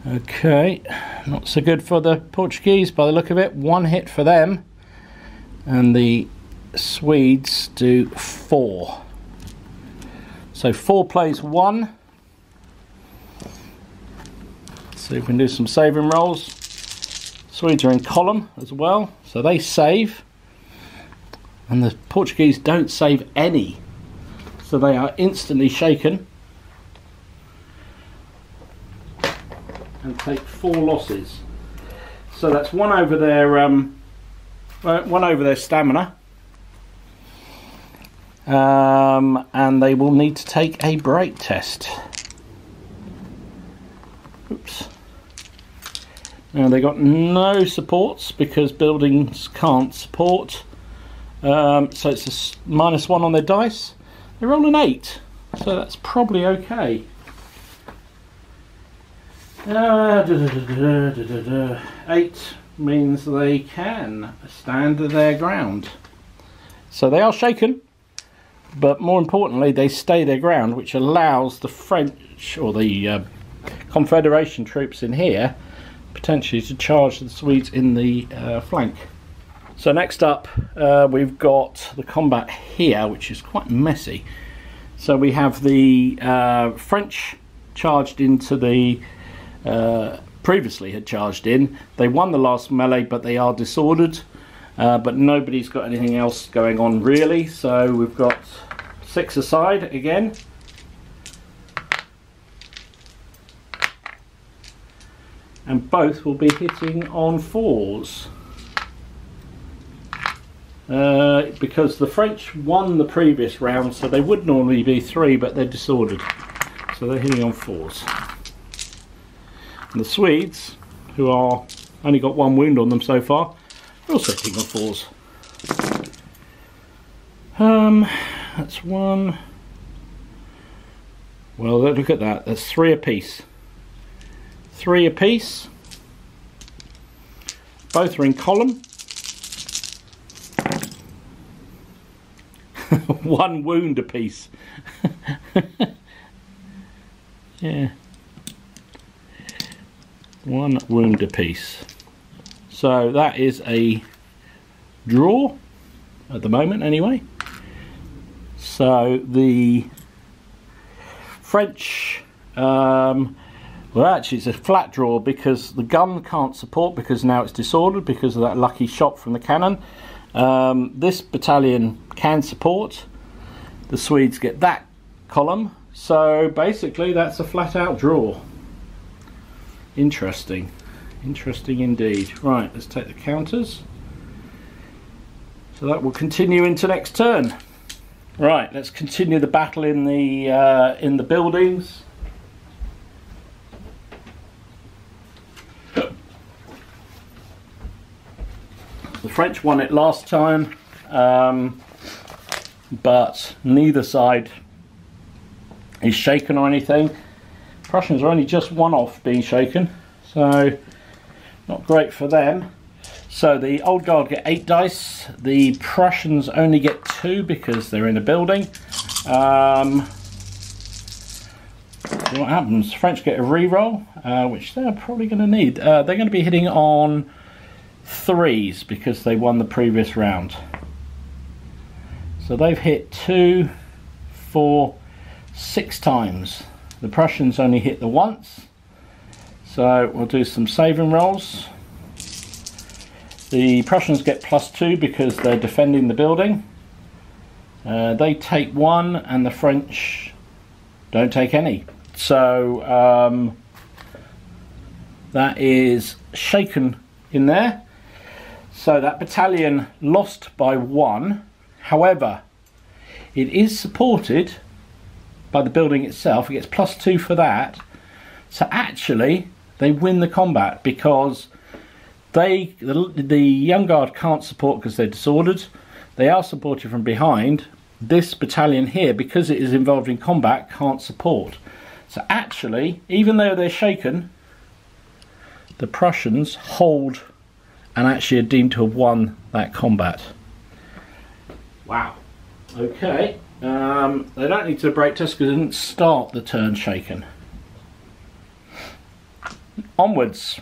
Okay, not so good for the Portuguese by the look of it. 1 hit for them, and the Swedes do 4. So 4 plays 1. So we can do some saving rolls. Swedes are in column as well, so they save. And the Portuguese don't save any. So they are instantly shaken. And take 4 losses. So that's 1 over their 1 over their stamina. And they will need to take a break test. Oops. Now they got no supports because buildings can't support. So it's a -1 on their dice. They roll an 8, so that's probably okay. 8 means they can stand their ground. So they are shaken, but more importantly they stay their ground, which allows the French or the Confederation troops in here potentially to charge the Swedes in the flank. So next up we've got the combat here, which is quite messy. So we have the French charged into the previously had charged in. They won the last melee, but they are disordered, but nobody's got anything else going on really. So we've got 6 aside again. And both will be hitting on 4s. Because the French won the previous round, so they would normally be 3, but they're disordered. So they're hitting on 4s. And the Swedes, who are only got 1 wound on them so far, are also hitting on 4s. That's 1. Well, look at that. That's 3 apiece. 3 apiece. Both are in column. 1 wound apiece. Yeah. 1 wound apiece. So that is a draw at the moment anyway. So the French, well actually it's a flat draw because the gun can't support because now it's disordered because of that lucky shot from the cannon. This battalion can support. The Swedes get that column, So basically that's a flat out draw. Interesting. Interesting indeed. Right, let's take the counters. So that will continue into next turn. Right, let's continue the battle in the buildings. The French won it last time, but neither side is shaken or anything. Prussians are only just one off being shaken, so not great for them. So the Old Guard get 8 dice, the Prussians only get 2 because they're in a building. What happens? French get a re-roll, which they're probably going to need. They're going to be hitting on 3s because they won the previous round. So they've hit 2, 4, 6 times. The Prussians only hit the once. So we'll do some saving rolls. The Prussians get +2 because they're defending the building. They take 1 and the French don't take any. So that is shaken in there. So that battalion lost by 1. However, it is supported by the building itself. It gets +2 for that. So actually, they win the combat because the Young Guard can't support because they're disordered. They are supported from behind. This battalion here, because it is involved in combat, can't support. So actually, even though they're shaken, the Prussians hold and actually are deemed to have won that combat. Wow. Okay. They don't need to break test because they didn't start the turn shaken. Onwards.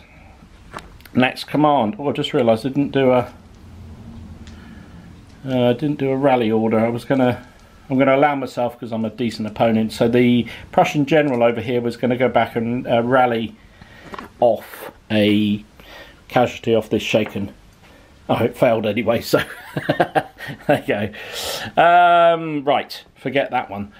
Next command. Oh, I just realised I didn't do a rally order. I'm gonna allow myself because I'm a decent opponent. So the Prussian general over here was going to go back and rally off a casualty off this shaken. Oh, it failed anyway, so there you go. Right, forget that one.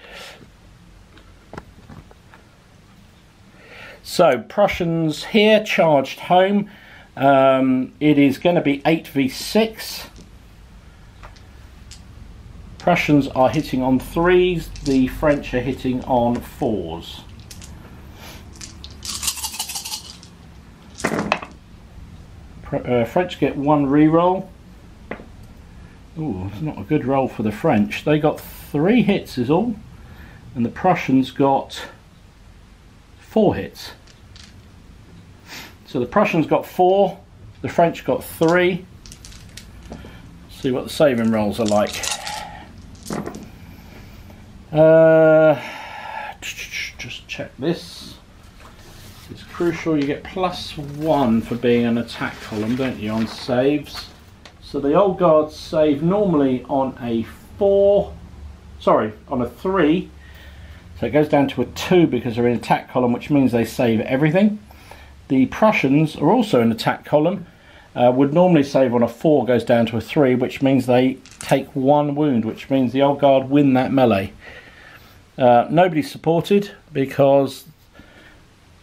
So Prussians here charged home. It is going to be 8v6. Prussians are hitting on 3s, the French are hitting on 4s. French get 1 re-roll. Ooh, it's not a good roll for the French. They got 3 hits is all, and the Prussians got 4 hits. So the Prussians got 4, the French got 3. Let's see what the saving rolls are like. Just check this. It's crucial you get +1 for being an attack column, don't you, on saves? So the Old Guard save normally on a 3. So it goes down to a 2 because they're in attack column, which means they save everything. The Prussians are also in attack column. Would normally save on a 4, goes down to a 3, which means they take 1 wound, which means the Old Guard win that melee. Nobody's supported because,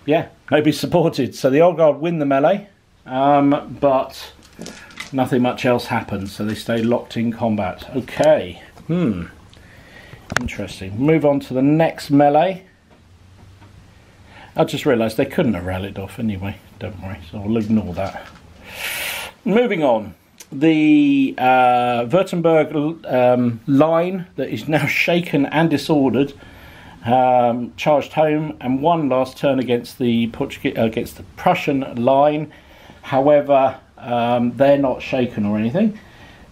yeah, nobody's supported. So the Old Guard win the melee, but nothing much else happens. So they stay locked in combat. Okay. Interesting. Move on to the next melee. I just realised they couldn't have rallied off anyway. Don't worry. So I'll ignore that. Moving on. The Württemberg line that is now shaken and disordered charged home and won last turn against the Prussian line. However, they're not shaken or anything,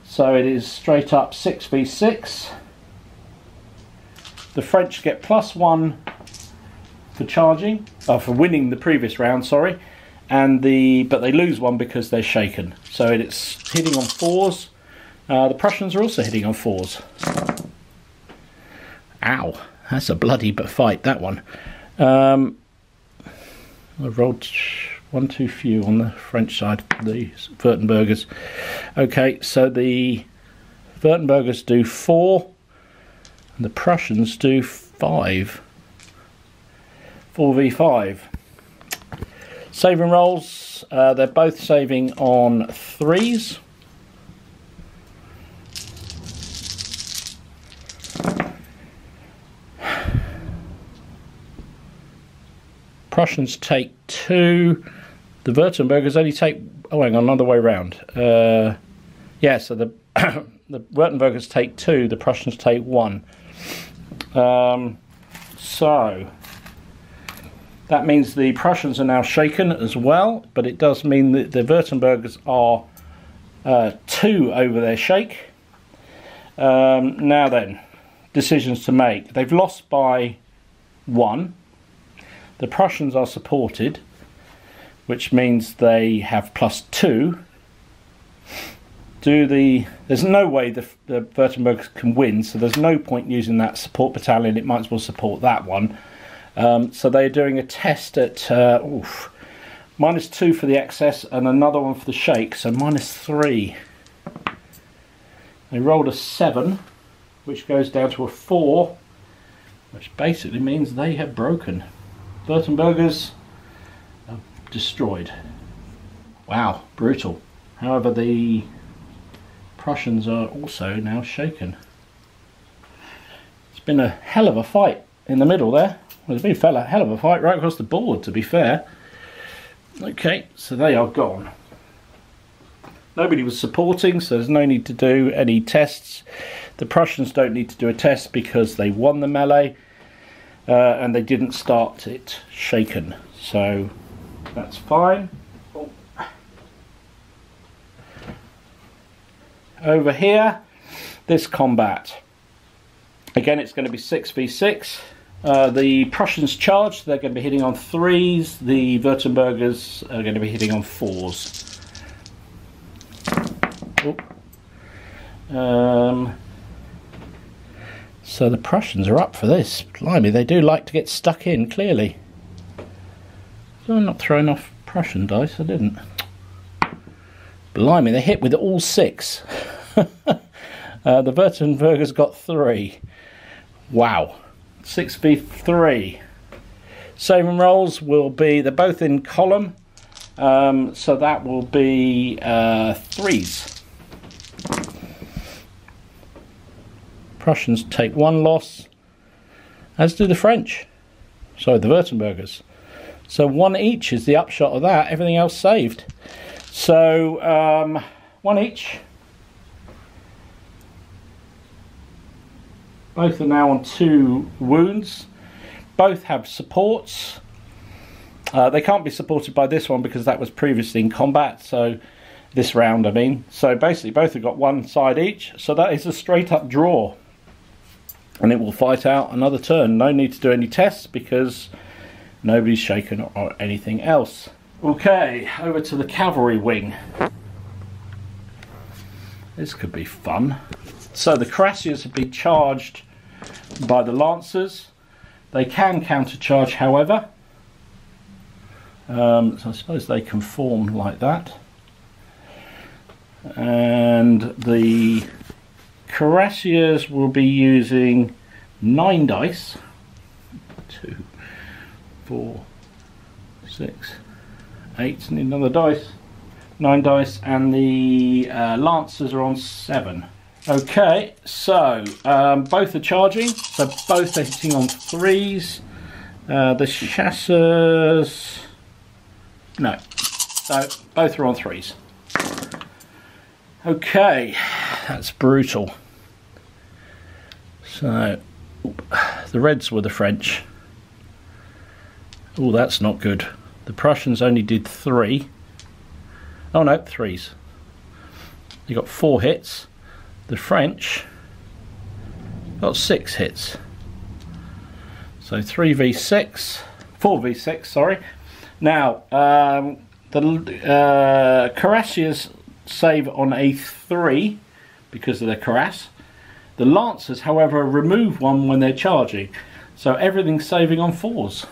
so it is straight up 6v6. The French get +1 for charging, for winning the previous round, sorry. But they lose 1 because they're shaken. So it's hitting on 4s. The Prussians are also hitting on 4s. Ow, that's a bloody fight, that one. I've rolled 1 too few on the French side, the Württembergers. Okay, so the Württembergers do 4, and the Prussians do 5. 4v5. Saving rolls, they're both saving on 3s. Prussians take 2. The Württembergers only take... Oh, hang on, another way round. Yeah, so the the Württembergers take 2, the Prussians take 1. So that means the Prussians are now shaken as well, but it does mean that the Württembergers are 2 over their shake. Now then, decisions to make. They've lost by 1. The Prussians are supported, which means they have +2. There's no way the Württembergers can win, so there's no point using that support battalion. It might as well support that one. So they're doing a test at -2 for the excess and another one for the shake, so -3. They rolled a 7, which goes down to a 4, which basically means they have broken. Württembergers are destroyed. Wow, brutal. However, the Prussians are also now shaken. It's been a hell of a fight in the middle there. Well, there's been a hell of a fight right across the board, to be fair. Okay, so they are gone. Nobody was supporting, so there's no need to do any tests. The Prussians don't need to do a test because they won the melee. And they didn't start it shaken, so that's fine. Oh. Over here, this combat. Again, it's going to be 6v6. The Prussians charge, they're going to be hitting on 3s. The Württembergers are going to be hitting on 4s. Oh. So the Prussians are up for this. Blimey, they do like to get stuck in, clearly. So I'm not throwing off Prussian dice, I didn't. Blimey, they hit with all 6. The Württembergers got 3. Wow. 6v3. Saving rolls will be, they're both in column, so that will be 3s. Prussians take 1 loss, as do the French. Sorry, the Württembergers. So 1 each is the upshot of that. Everything else saved. So 1 each. Both are now on 2 wounds. Both have supports. They can't be supported by this one because that was previously in combat. So this round, I mean. So basically both have got 1 side each. So that is a straight up draw. And it will fight out another turn. No need to do any tests because nobody's shaken or anything else. Okay, over to the cavalry wing. This could be fun. So the cuirassiers have been charged by the lancers. They can countercharge, however. So I suppose they can form like that. And the cuirassiers will be using 9 dice. 2, 4, 6, 8. Need another dice. 9 dice, and the lancers are on 7. Okay, so both are charging. So both are hitting on 3s. The chasseurs, no. So both are on 3s. Okay, that's brutal. So the reds were the French. Oh, that's not good. The Prussians only did 3. Oh no, 3s. You got 4 hits. The French got 6 hits. So 3v6, 4v6, sorry. Now, the cuirassiers save on a 3 because of their cuirass. The lancers, however, remove 1 when they're charging. So everything's saving on 4s.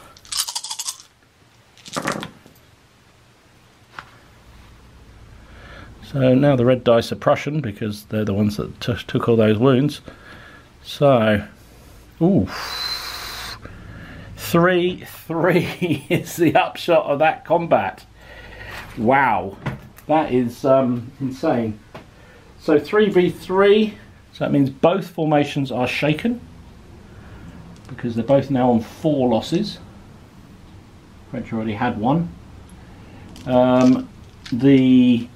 So now the red dice are Prussian because they're the ones that took all those wounds. So, ooh, 3-3 is the upshot of that combat. Wow, that is insane. So 3v3, so that means both formations are shaken, because they're both now on 4 losses. French already had one. The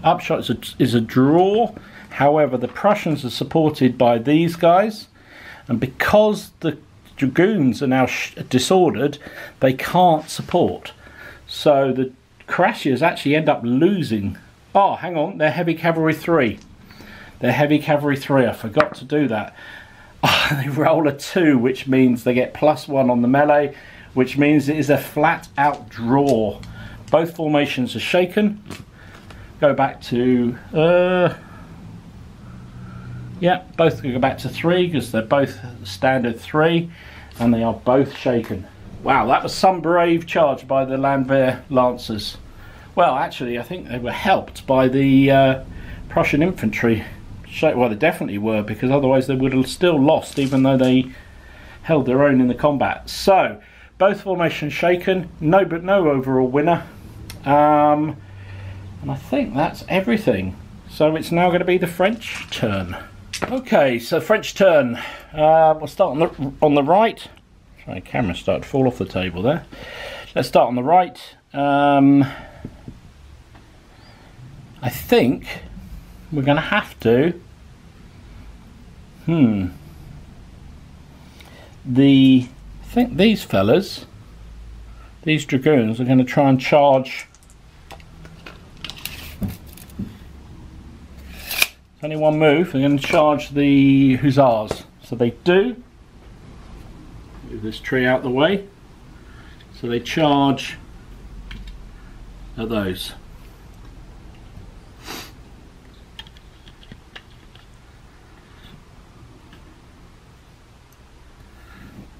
upshot is a draw. However, the Prussians are supported by these guys, and because the dragoons are now disordered, they can't support. So the Cuirassiers actually end up losing. Oh, hang on, they're heavy cavalry 3. They're heavy cavalry 3, I forgot to do that. Oh, they roll a 2, which means they get +1 on the melee, which means it is a flat out draw. Both formations are shaken. Go back to yeah, both go back to 3 because they're both standard 3, and they are both shaken. Wow, that was some brave charge by the Landwehr Lancers. Well, actually, I think they were helped by the Prussian infantry. Well, they definitely were, because otherwise they would have still lost, even though they held their own in the combat. So, both formations shaken. No overall winner. And I think that's everything. So it's now going to be the French turn. Okay, so French turn. We'll start on the right. Sorry, camera started to fall off the table there. Let's start on the right. I think we're going to have to. I think these fellas, these dragoons, are going to try and charge. It's only one move. They're going to charge the hussars. So they do. Move this tree out the way. So they charge at those.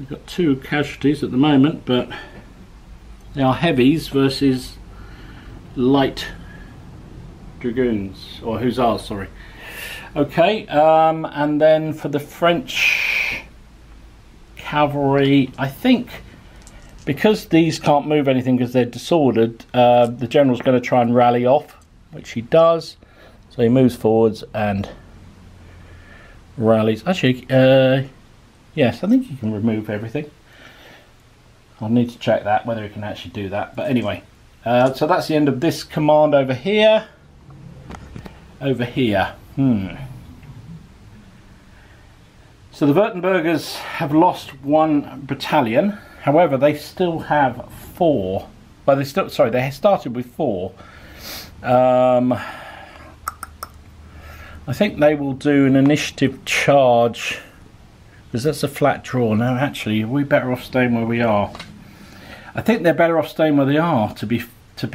We've got 2 casualties at the moment, but they are heavies versus light dragoons, or hussars, sorry. Okay, and then for the French cavalry, I think because these can't move anything because they're disordered, the general's going to try and rally off, which he does. So he moves forwards and rallies. Actually, yes, I think he can remove everything. I'll need to check that, whether he can actually do that. But anyway, so that's the end of this command over here. Over here. So the Württembergers have lost 1 battalion. However, they still have 4. Well, they started with 4. I think they will do an initiative charge, because that's a flat draw. No, actually, are we better off staying where we are? I think they're better off staying where they are, to be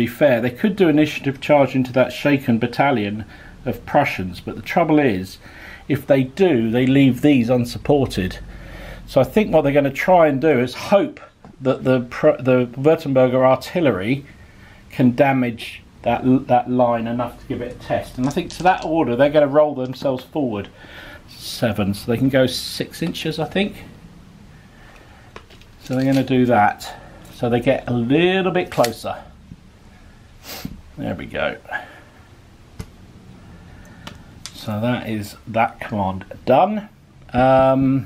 fair. They could do initiative charge into that shaken battalion of Prussians, but the trouble is, if they do, they leave these unsupported. So I think what they're going to try and do is hope that the Württemberger artillery can damage that line enough to give it a test. And I think to that order, they're going to roll themselves forward 7, so they can go 6 inches, I think. So they're going to do that. So they get a little bit closer. There we go. So that is that command done. Over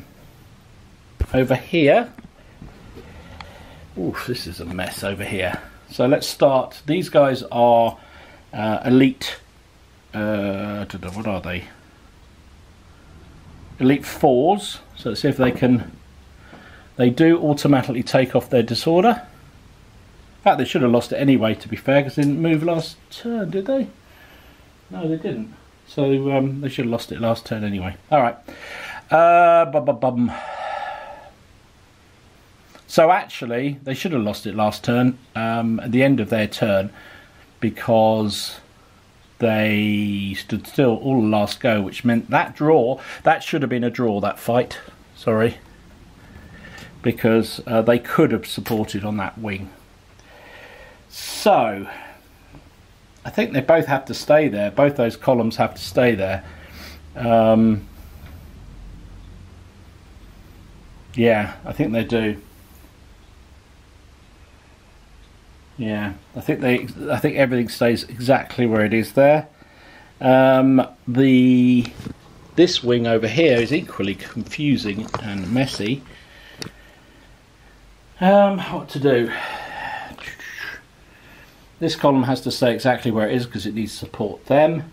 here, oof, this is a mess over here. So let's start. These guys are elite. What are they? Elite 4s. So let's see if they can. They do automatically take off their disorder. In fact, they should have lost it anyway, to be fair, because they didn't move last turn, did they? No, they didn't. So they should have lost it last turn anyway. Alright. So actually, they should have lost it last turn, at the end of their turn, because they stood still all the last go, which meant that draw, that should have been a draw, that fight. Sorry. Because they could have supported on that wing. So I think they both have to stay there. Both those columns have to stay there. Yeah, I think they do. Yeah, I think everything stays exactly where it is there. This wing over here is equally confusing and messy. What to do? This column has to stay exactly where it is because it needs to support them.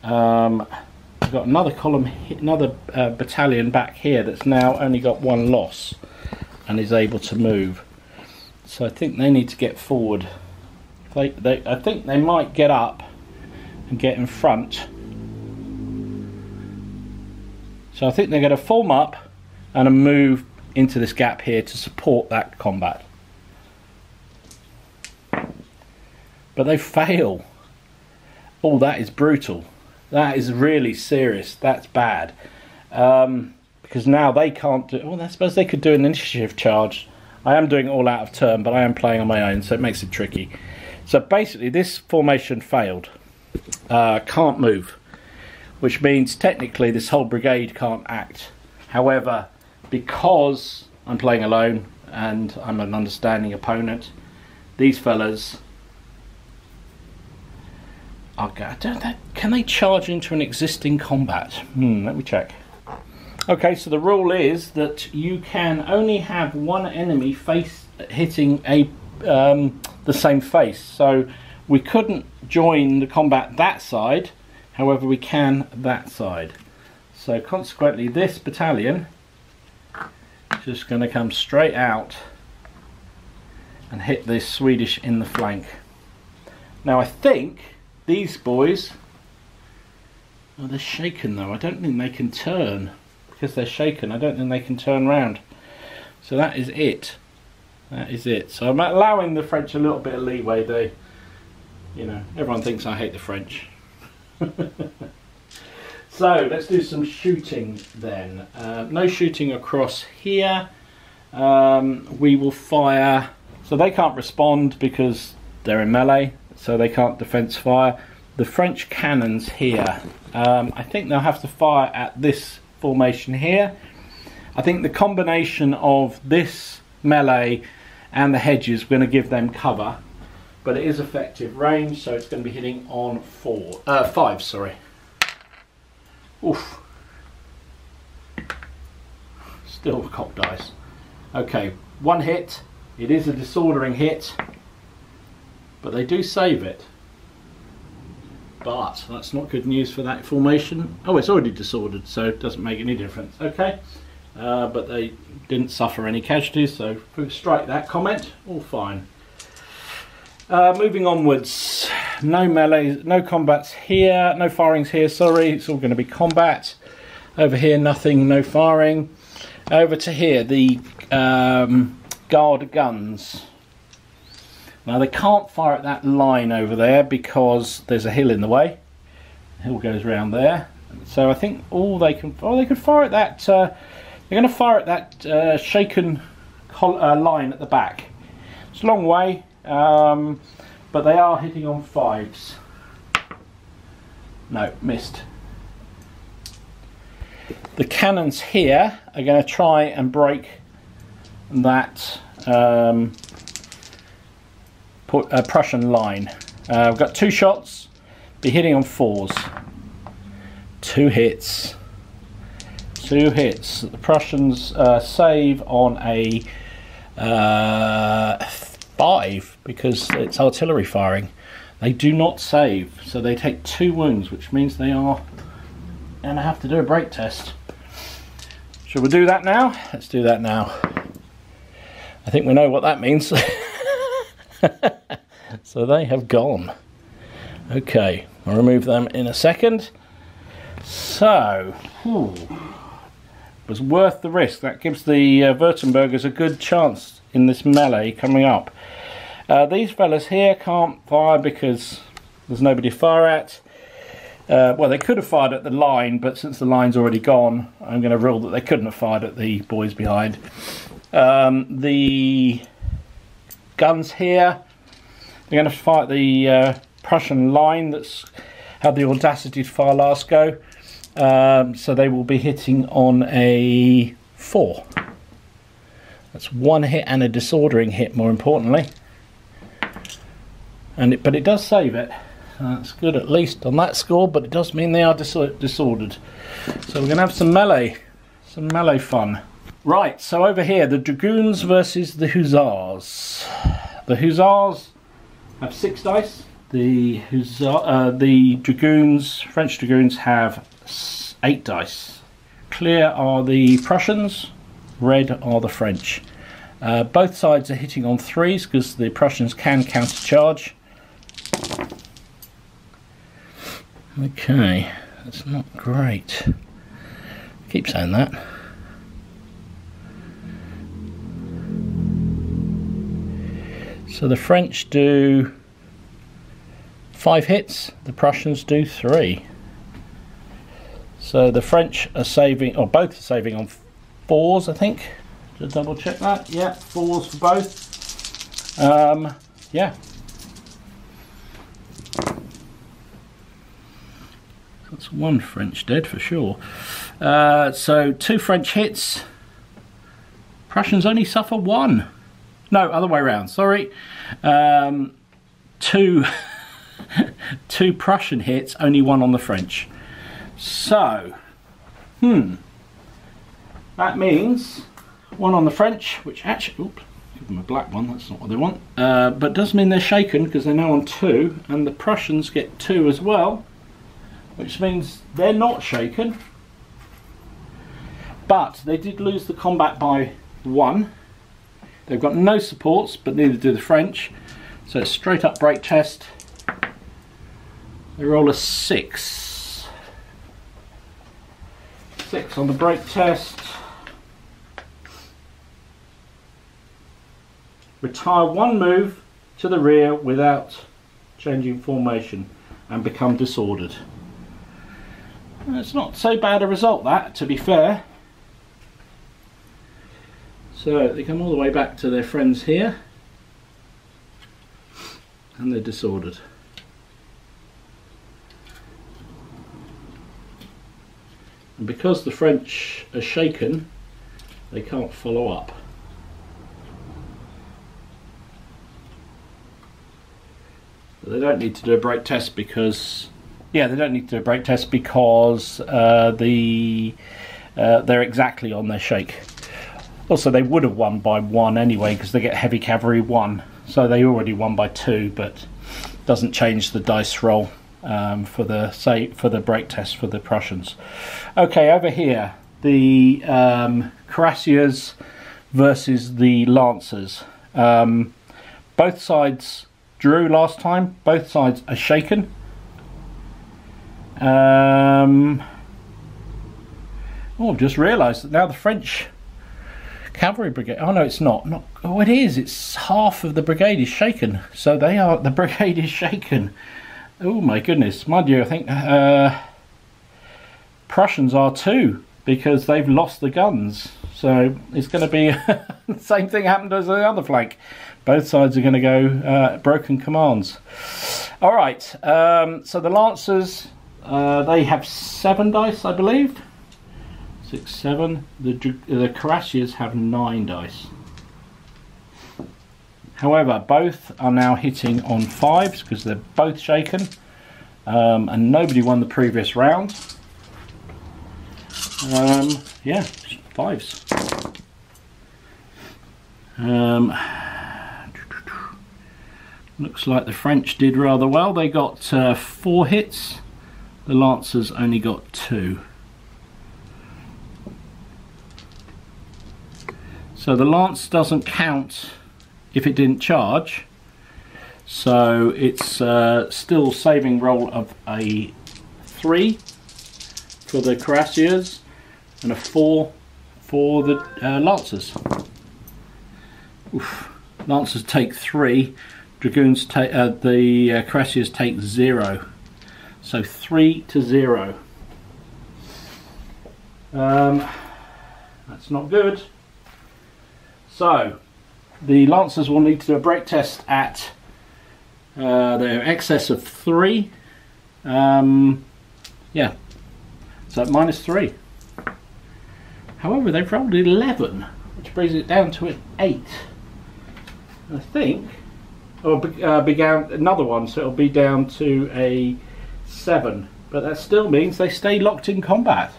We've got another column, another battalion back here that's now only got one loss and is able to move. So I think they need to get forward. I think they might get up and get in front. So I think they're going to form up and move into this gap here to support that combat. But they fail. Oh, that is brutal. That is really serious. That's bad. Because now they can't do... Well, I suppose they could do an initiative charge. I am doing it all out of turn, but I am playing on my own, so it makes it tricky. So basically, this formation failed. Can't move. Which means, technically, this whole brigade can't act. However, because I'm playing alone, and I'm an understanding opponent, these fellas... Can they charge into an existing combat? Let me check. Okay, so the rule is that you can only have one enemy hitting the same face. So we couldn't join the combat that side, however we can that side. So consequently this battalion is just going to come straight out and hit this Swedish in the flank. Now I think these boys, oh, they're shaken though. I don't think they can turn. Because they're shaken, I don't think they can turn round. So that is it. That is it. So I'm allowing the French a little bit of leeway. They, you know, everyone thinks I hate the French. So let's do some shooting then. No shooting across here. We will fire. So they can't respond because they're in melee. So they can't defense fire. The French cannons here, I think they'll have to fire at this formation here. I think the combination of this melee and the hedges are going to give them cover, but it is effective range, so it's going to be hitting on 5. Sorry. Oof. Still cock dice. Okay, one hit. It is a disordering hit. But they do save it. But that's not good news for that formation. Oh, it's already disordered, so it doesn't make any difference. Okay, but they didn't suffer any casualties, so if we strike that comment, all fine. Moving onwards, no melee, no combats here, no firings here, sorry, it's all going to be combat. Over here, nothing, no firing. Over to here, the guard guns. Now they can't fire at that line over there because there's a hill in the way. The hill goes round there. So I think they could fire at that. They're going to fire at that shaken line at the back. It's a long way, but they are hitting on 5s. No, missed. The cannons here are going to try and break that Prussian line. We've got 2 shots, be hitting on 4s. 2 hits. 2 hits. The Prussians save on a 5 because it's artillery firing. They do not save, so they take 2 wounds, which means they are going to have to do a break test. Shall we do that now? Let's do that now. I think we know what that means. So they have gone. Okay, I'll remove them in a second. So, it was worth the risk. That gives the Württembergers a good chance in this melee coming up. These fellas here can't fire because there's nobody to fire at. Well, they could have fired at the line, but since the line's already gone, I'm going to rule that they couldn't have fired at the boys behind. The guns here, they're going to fire at the Prussian line that's had the audacity to fire last go. So they will be hitting on a 4. That's 1 hit and a disordering hit, more importantly. but it does save it. That's good, at least on that score, but it does mean they are disordered. So we're going to have some melee fun. Right, so over here, the Dragoons versus the Hussars. The Hussars have 6 dice. The Dragoons, French Dragoons, have 8 dice. Clear are the Prussians, red are the French. Both sides are hitting on 3s because the Prussians can countercharge. Okay, that's not great. Keep saying that. So the French do 5 hits, the Prussians do 3. So the French are saving, or both are saving on 4s, I think. To double check that, yeah, 4s for both. Yeah. That's 1 French dead for sure. So 2 French hits. Prussians only suffer 1. No, other way around, sorry. 2 Prussian hits, only 1 on the French. So, that means 1 on the French, which actually, oops, give them a black one, that's not what they want. But does mean they're shaken because they're now on 2, and the Prussians get 2 as well, which means they're not shaken. But they did lose the combat by 1. They've got no supports, but neither do the French. So it's straight up break test. They roll a 6. 6 on the break test. Retire 1 move to the rear without changing formation and become disordered. It's not so bad a result, that, to be fair. So they come all the way back to their friends here, and they're disordered. And because the French are shaken, they can't follow up. But they don't need to do a break test because, yeah, they don't need to do a break test because they're exactly on their shake. Also, they would have won by 1 anyway because they get heavy cavalry 1, so they already won by 2, but doesn't change the dice roll for the break test for the Prussians. Okay, over here, the cuirassiers versus the lancers. Both sides drew last time. Both sides are shaken. Oh, I've just realised that now the French cavalry brigade, oh no, it's not, oh it is, it's half of the brigade is shaken, so the brigade is shaken. Oh my goodness, mind you, I think Prussians are too, because they've lost the guns, so it's going to be the same thing happened as the other flank. Both sides are going to go broken commands. Alright, so the lancers, they have 7 dice, I believe. 6, 7. The cuirassiers have 9 dice. However, both are now hitting on 5s because they're both shaken, and nobody won the previous round. Yeah, 5s. Looks like the French did rather well. They got 4 hits. The Lancers only got 2. So the lance doesn't count if it didn't charge, so it's still saving roll of a 3 for the cuirassiers and a 4 for the lancers. Oof. Lancers take 3, dragoons take the cuirassiers take 0, so 3-0. That's not good. So the lancers will need to do a break test at their excess of 3. Yeah, so at -3. However, they've rolled 11, which brings it down to an 8. I think or be down another one, so it'll be down to a 7. But that still means they stay locked in combat.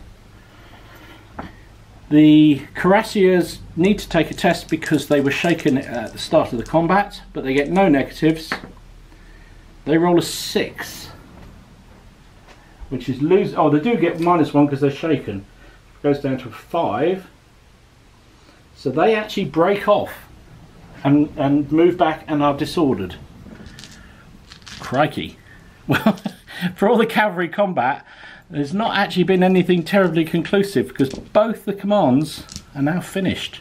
The cuirassiers need to take a test because they were shaken at the start of the combat, but they get no negatives. They roll a 6, which is lose. Oh, they do get -1 because they're shaken. It goes down to a 5. So they actually break off and move back and are disordered. Crikey. Well, for all the cavalry combat, there's not actually been anything terribly conclusive because both the commands are now finished.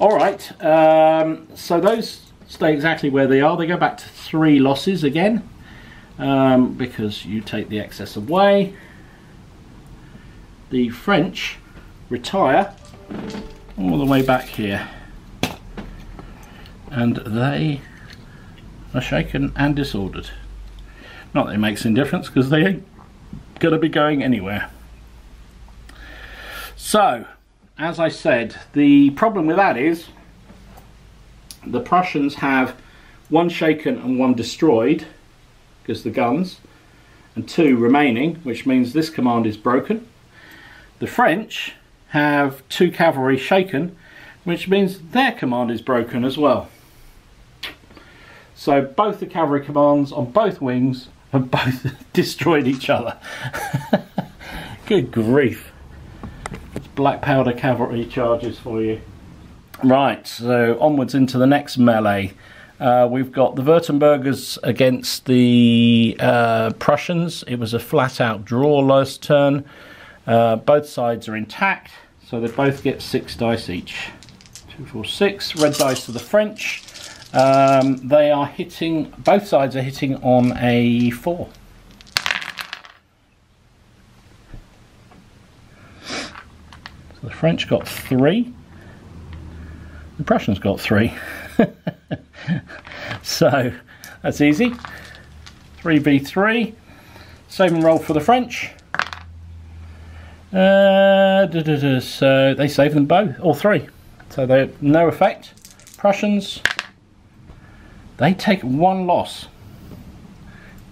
Alright, so those stay exactly where they are. They go back to 3 losses again because you take the excess away. The French retire all the way back here, and they are shaken and disordered. Not that it makes any difference because they ain't going to be going anywhere. So, as I said, the problem with that is the Prussians have 1 shaken and 1 destroyed because the guns, and 2 remaining, which means this command is broken. The French have 2 cavalry shaken, which means their command is broken as well. So both the cavalry commands on both wings have both destroyed each other. Good grief. It's black powder cavalry charges for you. Right, so onwards into the next melee. We've got the Württembergers against the Prussians. It was a flat out draw last turn. Both sides are intact, so they both get 6 dice each. 2, 4, 6. Red dice to the French. They are hitting, both sides are hitting on a 4. So the French got 3. The Prussians got 3. So that's easy. 3v3. Save and roll for the French. So they save them both, all 3. So they have no effect. Prussians, they take 1 loss,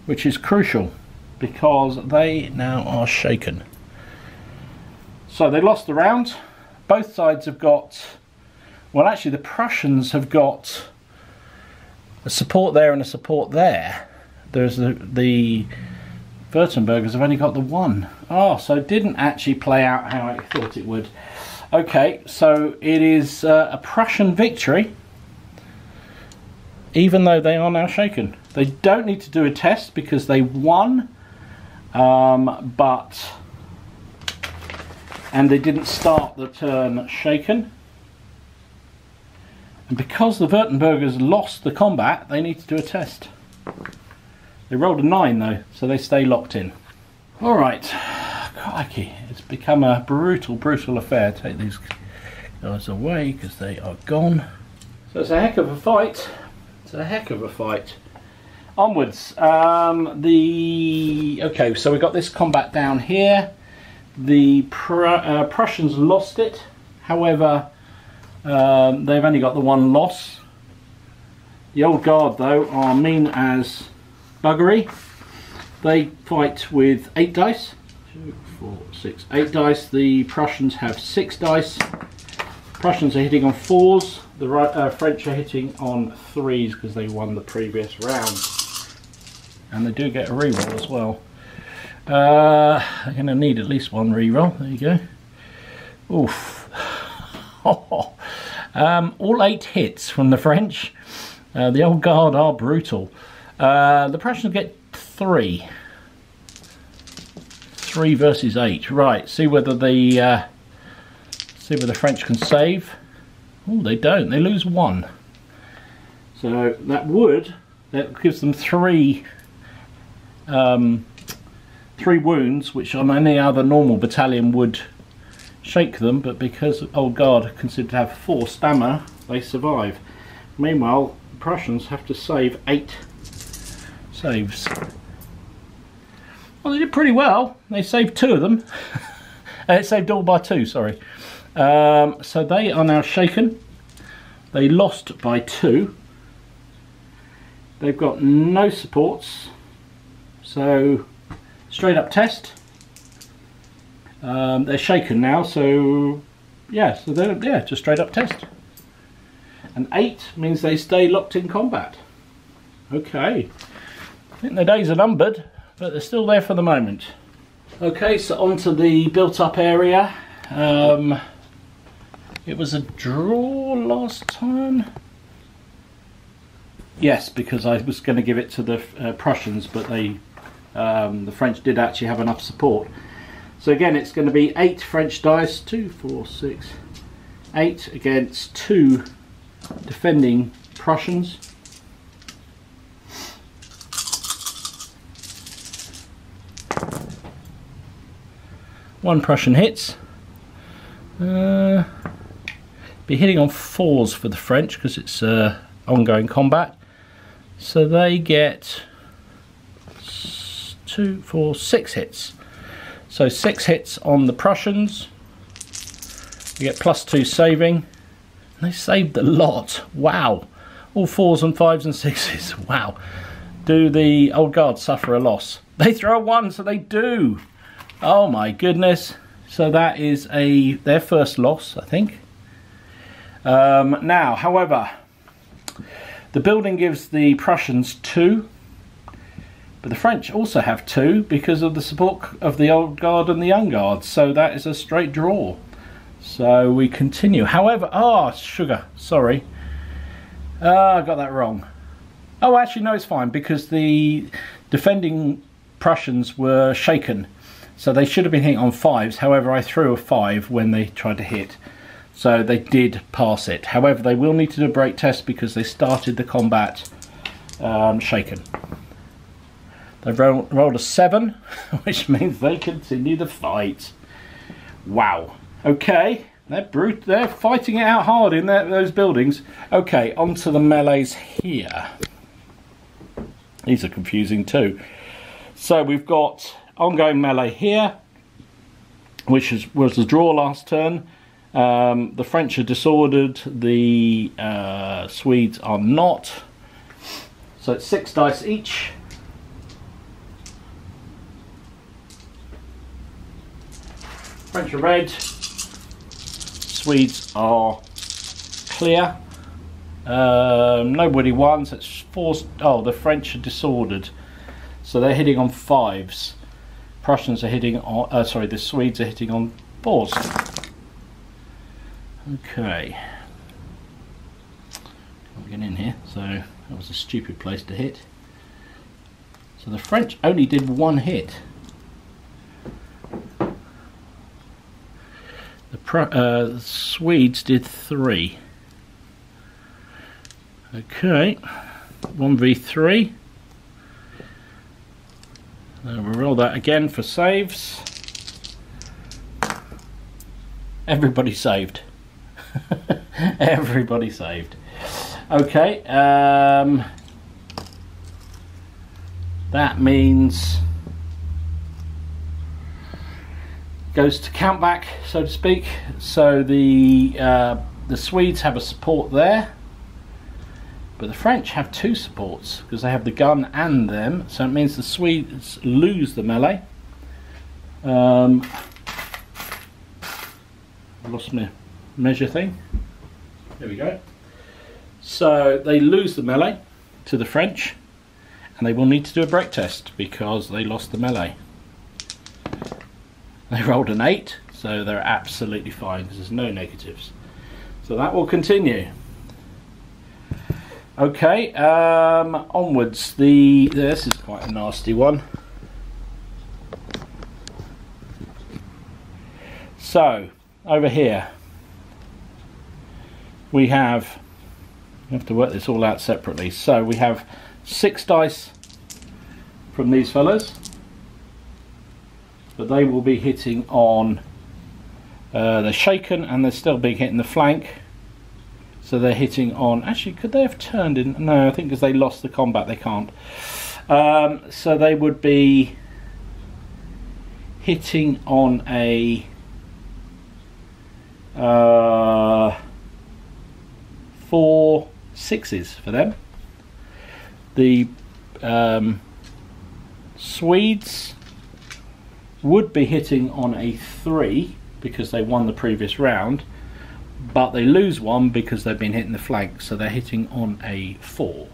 which is crucial because they now are shaken. So they lost the round. Both sides have got, well actually the Prussians have got a support there and a support there. There's the Württembergers have only got the 1. Oh, so it didn't actually play out how I thought it would. Okay, so it is a Prussian victory, even though they are now shaken. They don't need to do a test because they won, and they didn't start the turn shaken. And because the Württembergers lost the combat, they need to do a test. They rolled a 9 though, so they stay locked in. Alright, crikey, it's become a brutal affair. Take these guys away because they are gone. So it's a heck of a fight. It's a heck of a fight. Onwards, okay, so we've got this combat down here. The Prussians lost it, however, they've only got the 1 loss. The Old Guard though are mean as buggery. They fight with 8 dice. 2, 4, 6, 8 dice. The Prussians have 6 dice. Prussians are hitting on 4s. The French are hitting on 3s because they won the previous round. And they do get a reroll as well. They're going to need at least 1 reroll. There you go. Oof. All 8 hits from the French. The Old Guard are brutal. The Prussians get 3. 3 versus 8. Right. See whether the French can save. Oh, they don't. They lose 1. So that gives them 3 wounds, which on any other normal battalion would shake them, but because Old Guard are considered to have 4 stamina, they survive. Meanwhile, the Prussians have to save 8 saves. Well, they did pretty well. They saved 2 of them. It saved all by 2, sorry. So they are now shaken. They lost by 2. They've got no supports, so straight up test. They're shaken now, so yeah, so they're just straight up test. And 8 means they stay locked in combat. Okay, I think the days are numbered, but they're still there for the moment. Okay, so onto the built up area. It was a draw last time. Yes, because I was going to give it to the Prussians, but they, the French did actually have enough support. So again, it's going to be 8 French dice, 2, 4, 6, 8 against 2 defending Prussians. One Prussian hits. Be hitting on 4s for the French because it's ongoing combat. So they get 2, 4, 6 hits. So 6 hits on the Prussians. You get +2 saving. And they saved a lot. Wow. All 4s and 5s and 6s. Wow. Do the Old Guard suffer a loss? They throw a 1, so they do. Oh my goodness. So that is their first loss, I think. Now, however, the building gives the Prussians 2, but the French also have 2 because of the support of the Old Guard and the Young Guard. So that is a straight draw. So we continue. However, sugar, sorry. I got that wrong. Oh, actually, no, it's fine because the defending Prussians were shaken. So they should have been hitting on 5s. However, I threw a 5 when they tried to hit. So they did pass it. However, they will need to do a break test because they started the combat shaken. They've rolled a 7, which means they continue the fight. Wow. Okay, they're fighting it out hard in those buildings. Okay, onto the melees here. These are confusing too. So we've got ongoing melee here, which was the draw last turn. The French are disordered, the Swedes are not. So it's 6 dice each. French are red, Swedes are clear. Nobody won, so it's 4. Oh, the French are disordered, so they're hitting on 5s. Prussians are hitting on, the Swedes are hitting on 4s. Okay. Can't get in here, so that was a stupid place to hit. So the French only did 1 hit. The Swedes did 3. Okay, 1v3. We'll roll that again for saves. Everybody saved. Everybody saved. Okay, that means goes to count back, so to speak. So the Swedes have a support there, but the French have 2 supports because they have the gun and them. So it means the Swedes lose the melee. I lost my measure thing. There we go. So they lose the melee to the French, and they will need to do a break test because they lost the melee. They rolled an 8, so they're absolutely fine because there's no negatives. So that will continue. Okay, onwards. This is quite a nasty one. So over here we have to work this all out separately. So we have 6 dice from these fellas, but they will be hitting on, they're shaken and they're still being hit in the flank, so they're hitting on, actually could they have turned in, no I think because they lost the combat they can't. So they would be hitting on a 4 6s for them. The Swedes would be hitting on a 3 because they won the previous round, but they lose 1 because they've been hitting the flank, so they're hitting on a 4.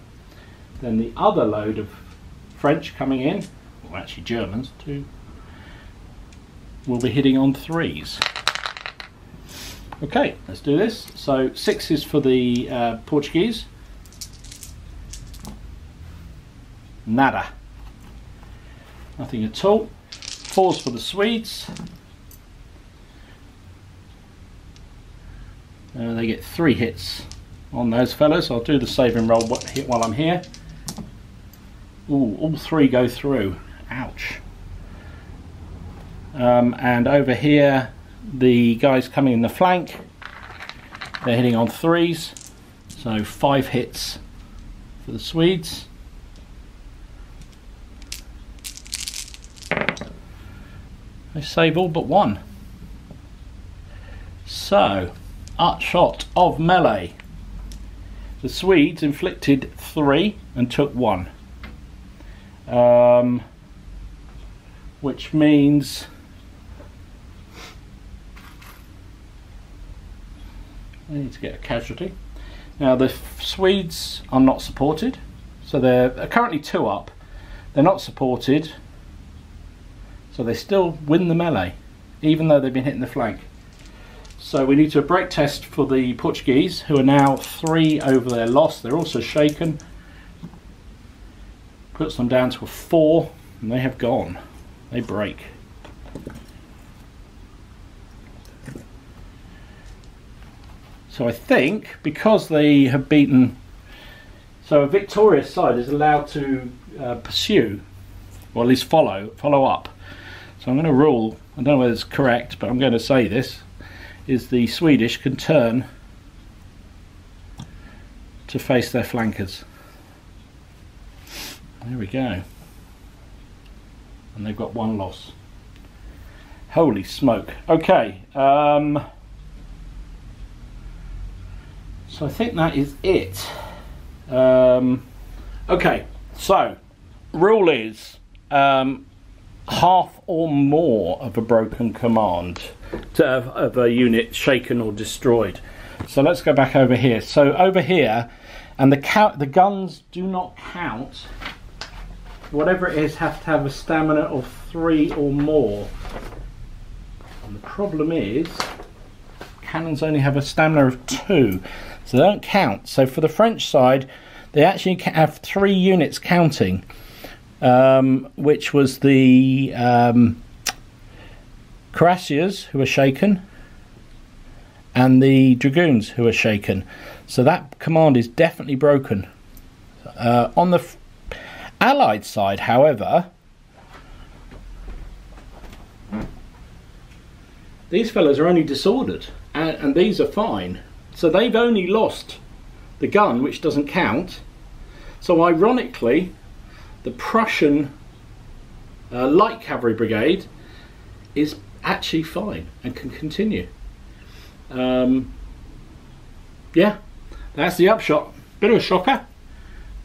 Then the other load of French coming in, or actually Germans too, will be hitting on 3s. Okay, let's do this. So 6s for the Portuguese. Nada. Nothing at all. 4s for the Swedes. They get 3 hits on those fellas. I'll do the saving roll while I'm here. Ooh, all 3 go through. Ouch. And over here, the guys coming in the flank, they're hitting on 3s. So 5 hits for the Swedes. They save all but 1. So, upshot of melee. The Swedes inflicted 3 and took 1. Which means I need to get a casualty. Now the Swedes are not supported, so they're currently 2 up. They're not supported, so they still win the melee, even though they've been hitting the flank. So we need to break test for the Portuguese, who are now 3 over their loss. They're also shaken. Puts them down to a 4, and they have gone. They break. So I think because they have beaten, so a victorious side is allowed to pursue, or at least follow up. So I'm going to rule, I don't know whether it's correct, but I'm going to say this, is the Swedish can turn to face their flankers. There we go. And they've got 1 loss. Holy smoke. Okay. So I think that is it. Okay. So, rule is half or more of a broken command of a unit shaken or destroyed. So let's go back over here. So over here, and the guns do not count. Whatever it is, have to have a stamina of 3 or more. And the problem is, cannons only have a stamina of 2, so they don't count. So for the French side, they actually have 3 units counting, which was the cuirassiers, who are shaken, and the dragoons, who are shaken. So that command is definitely broken. On the Allied side, however, these fellas are only disordered, and these are fine. So they've only lost the gun, which doesn't count. So ironically, the Prussian light cavalry brigade is actually fine and can continue. Yeah, that's the upshot. Bit of a shocker,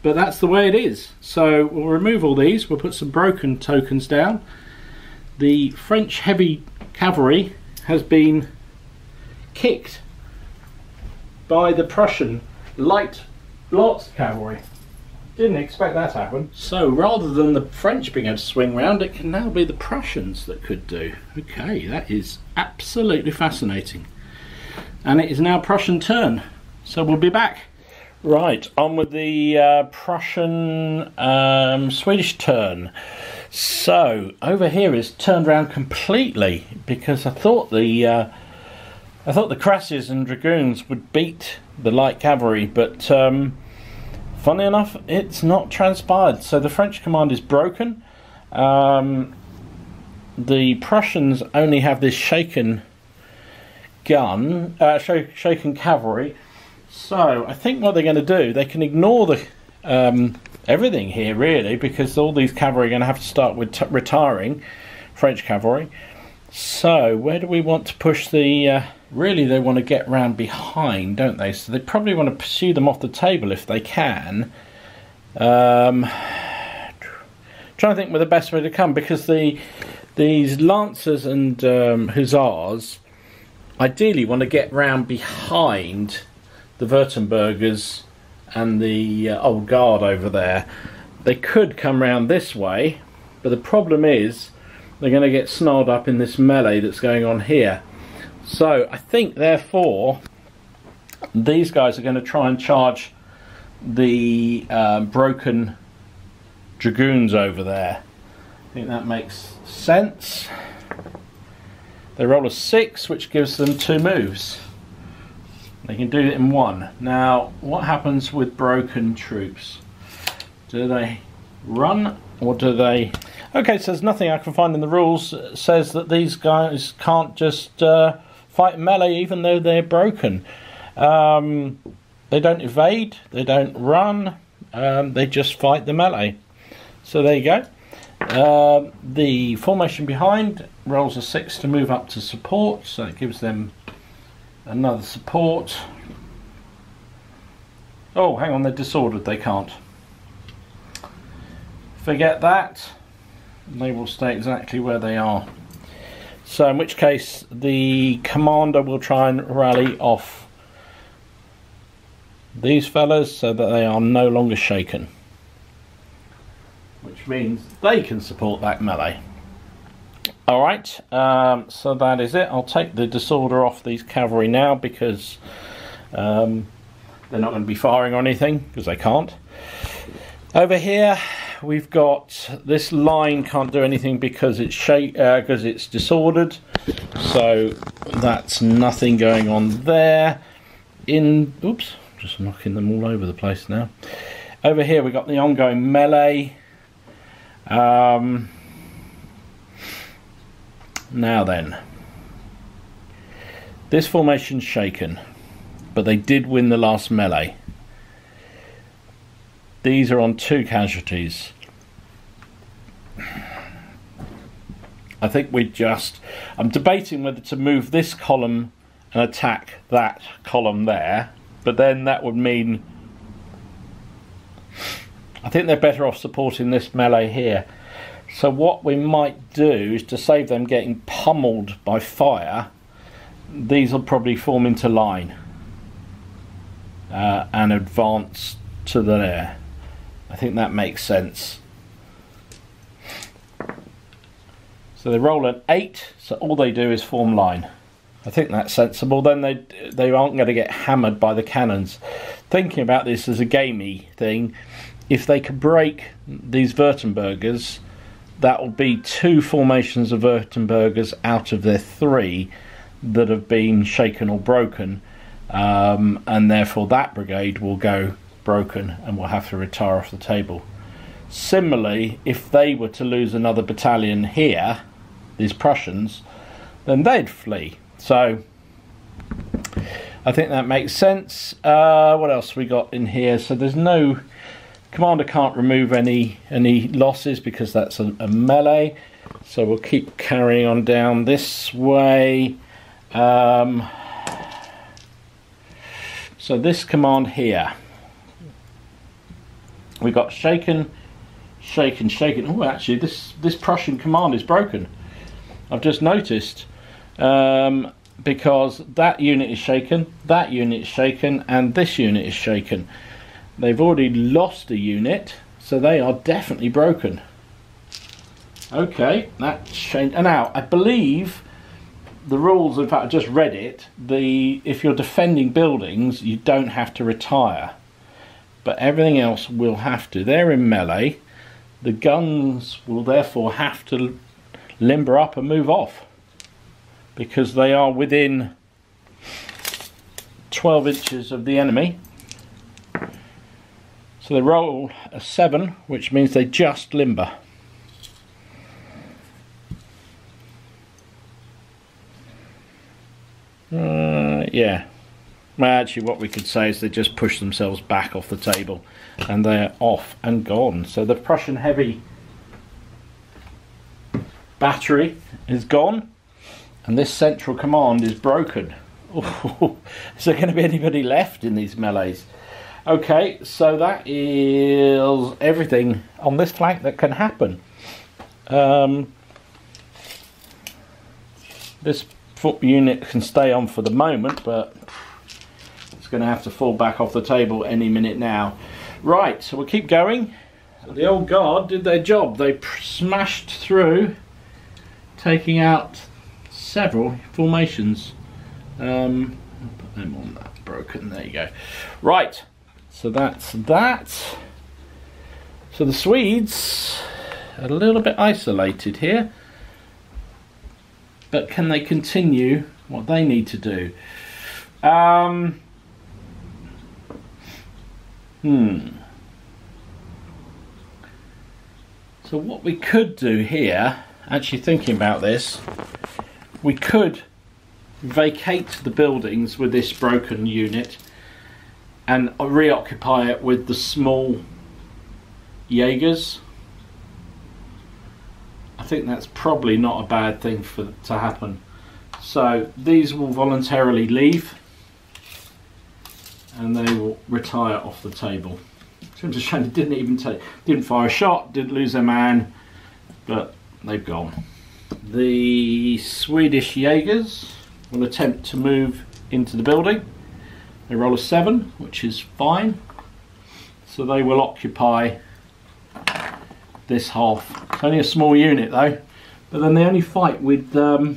but that's the way it is. So we'll remove all these. We'll put some broken tokens down. The French heavy cavalry has been kicked by the Prussian light cavalry. Didn't expect that to happen. So rather than the French being able to swing round, it can now be the Prussians that could do. Okay, that is absolutely fascinating. And it is now Prussian turn. So we'll be back. Right, on with the Prussian Swedish turn. So over here is turned around completely, because I thought the cuirassiers and dragoons would beat the light cavalry, but funny enough, it's not transpired. So the French command is broken. The Prussians only have this shaken shaken cavalry. So I think what they're going to do, they can ignore the everything here really, because all these cavalry are going to have to start with retiring French cavalry. So where do we want to push the really they want to get round behind, don't they? So they probably want to pursue them off the table if they can, Trying to think with the best way to come, because these lancers and hussars ideally want to get round behind the Württembergers and the old guard over there. They could come round this way, but the problem is they're going to get snarled up in this melee that's going on here. So I think therefore these guys are going to try and charge the broken dragoons over there. I think that makes sense. They roll a 6, which gives them 2 moves. They can do it in 1. Now, what happens with broken troops? Do they run, or do they... Okay, so there's nothing I can find in the rules that says that these guys can't just fight melee even though they're broken. They don't evade, they don't run, they just fight the melee. So there you go. The formation behind rolls a 6 to move up to support, so it gives them another support. Oh, hang on, they're disordered, they can't. Forget that. They will stay exactly where they are. So in which case the commander will try and rally off these fellas so that they are no longer shaken, which means they can support that melee. Alright, so that is it. I'll take the disorder off these cavalry now, because they're not going to be firing or anything, because they can't. Over here we've got this line can't do anything because it's disordered, so that's nothing going on there. Oops, just knocking them all over the place now. Over here we've got the ongoing melee. Now then, this formation's shaken, but they did win the last melee. These are on 2 casualties. I think I'm debating whether to move this column and attack that column there, but then that would mean I think they're better off supporting this melee here. So what we might do is, to save them getting pummeled by fire, these will probably form into line and advance to there. I think that makes sense. So they roll an 8, so all they do is form line. I think that's sensible. Then they aren't going to get hammered by the cannons. Thinking about this as a gamey thing, if they could break these Württembergers, that will be 2 formations of Württembergers out of their 3 that have been shaken or broken, and therefore that brigade will go broken and will have to retire off the table. Similarly, if they were to lose another battalion here, these Prussians, then they'd flee. So I think that makes sense. What else we got in here? So there's no... Commander can't remove any losses because that's a melee. So we'll keep carrying on down this way. So this command here, we got shaken, shaken, shaken. Oh, actually, this Prussian command is broken. I've just noticed, because that unit is shaken, that unit is shaken, and this unit is shaken. They've already lost a unit, so they are definitely broken. Okay, that's changed. And now, I believe the rules, in fact I just read it, if you're defending buildings you don't have to retire, but everything else will have to. They're in melee. The guns will therefore have to limber up and move off, because they are within 12 inches of the enemy. So they roll a 7, which means they just limber. Yeah. Well, actually what we could say is they just push themselves back off the table and they're off and gone. So the Prussian heavy battery is gone and this central command is broken. Ooh, is there going to be anybody left in these melees? Okay, so that is everything on this flank that can happen. This foot unit can stay on for the moment, but it's going to have to fall back off the table any minute now. Right, so we'll keep going. So the old guard did their job. They smashed through, taking out several formations. I'll put them on that broken. There you go. Right, so that's that. So the Swedes are a little bit isolated here, but can they continue what they need to do? So what we could do here, actually thinking about this, we could vacate the buildings with this broken unit and reoccupy it with the small Jaegers. I think that's probably not a bad thing to happen. So these will voluntarily leave and they will retire off the table. I'm just showing they didn't fire a shot, didn't lose their man, but they've gone. The Swedish Jaegers will attempt to move into the building. They roll a 7, which is fine. So they will occupy this half. It's only a small unit though, but then they only fight with 2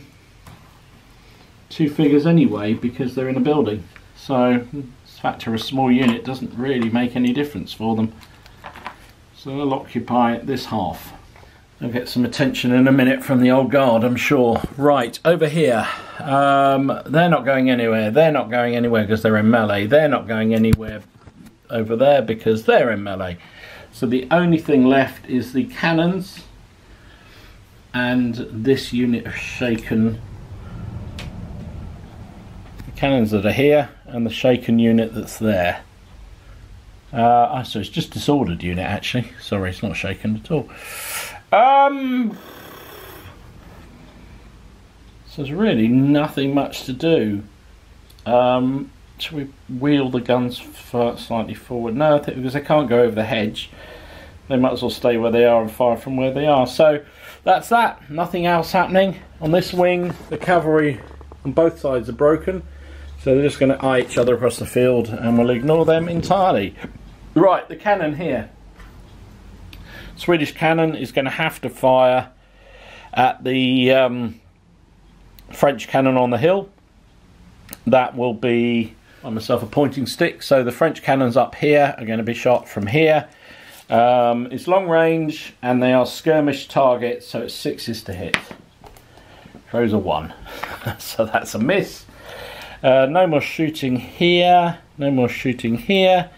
figures anyway because they're in a building. So the factor of a small unit doesn't really make any difference for them. So they'll occupy this half. They'll get some attention in a minute from the old guard, I'm sure. Right, over here. They're not going anywhere. They're not going anywhere because they're in melee. They're not going anywhere over there because they're in melee. So the only thing left is the cannons and this unit of shaken. The cannons that are here and the shaken unit that's there. So it's just disordered unit actually. Sorry, it's not shaken at all. So there's really nothing much to do. Should we wheel the guns slightly forward? No, I think because they can't go over the hedge, they might as well stay where they are and fire from where they are. So that's that. Nothing else happening on this wing. The cavalry on both sides are broken, so they're just going to eye each other across the field, and we'll ignore them entirely. Right, the cannon here. Swedish cannon is going to have to fire at the French cannon on the hill. That will be on myself a pointing stick, so the French cannons up here are going to be shot from here. It's long range and they are skirmish targets, so it's 6s to hit. Throws a 1. So that's a miss. No more shooting here, no more shooting here.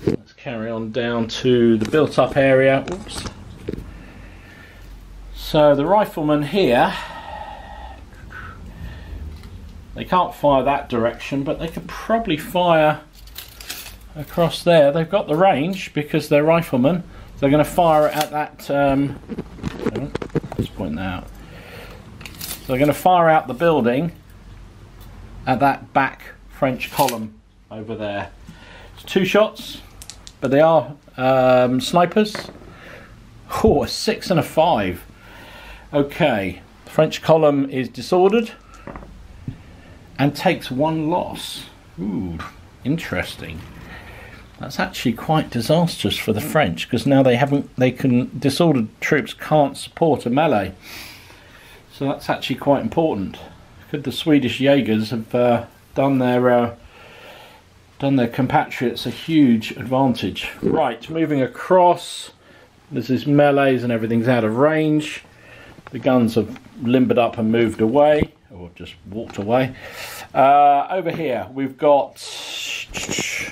Let's carry on down to the built up area. Oops. So the riflemen here, they can't fire that direction, but they could probably fire across there. They've got the range because they're riflemen. They're going to fire at that. Let's point that out. So they're going to fire out the building at that back French column over there. It's 2 shots, but they are snipers. Oh, a 6 and a 5. Okay, the French column is disordered and takes 1 loss. Ooh, interesting. That's actually quite disastrous for the French because now disordered troops can't support a melee. So that's actually quite important. Could the Swedish Jaegers have done their compatriots a huge advantage. Right, moving across. This is melees and everything's out of range. The guns have limbered up and moved away, or just walked away. Over here we've got, let's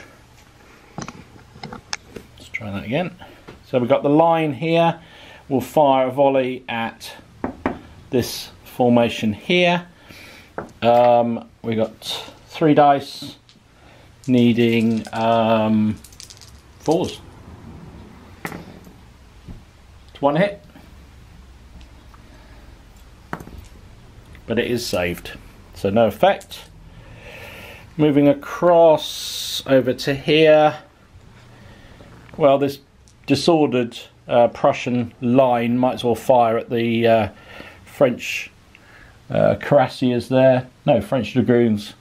try that again. So we've got the line here. We'll fire a volley at this formation here. We got 3 dice, needing 4s. It's 1 hit, but it is saved, so no effect. Moving across over to here, Well, this disordered Prussian line might as well fire at the French cuirassiers there. No, French dragoons.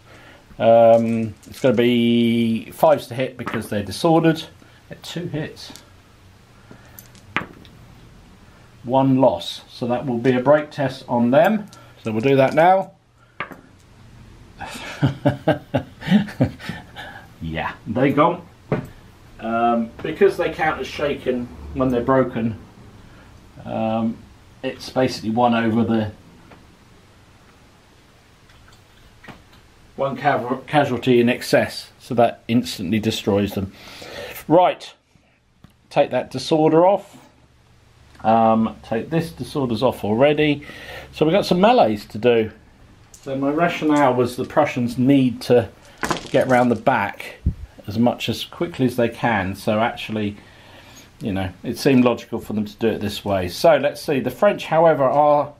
It's going to be 5s to hit because they're disordered. Get 2 hits. 1 loss. So that will be a break test on them. So we'll do that now. Yeah, they gone. Because they count as shaken when they're broken, it's basically 1 over the 1 casualty in excess, so that instantly destroys them. Right, take that disorder off. Take this disorders off already. So we've got some melees to do. So my rationale was the Prussians need to get round the back as quickly as they can. So actually, you know, it seemed logical for them to do it this way. So let's see. The French, however, are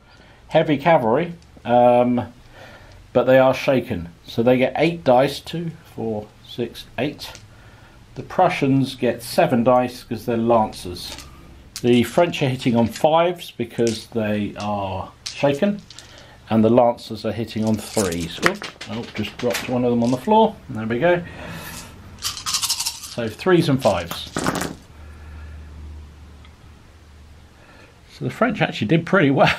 heavy cavalry, but they are shaken. So they get 8 dice, 2, 4, 6, 8. The Prussians get 7 dice because they're lancers. The French are hitting on 5s because they are shaken, and the lancers are hitting on 3s. Oh, just dropped one of them on the floor. There we go. So 3s and 5s. So the French actually did pretty well.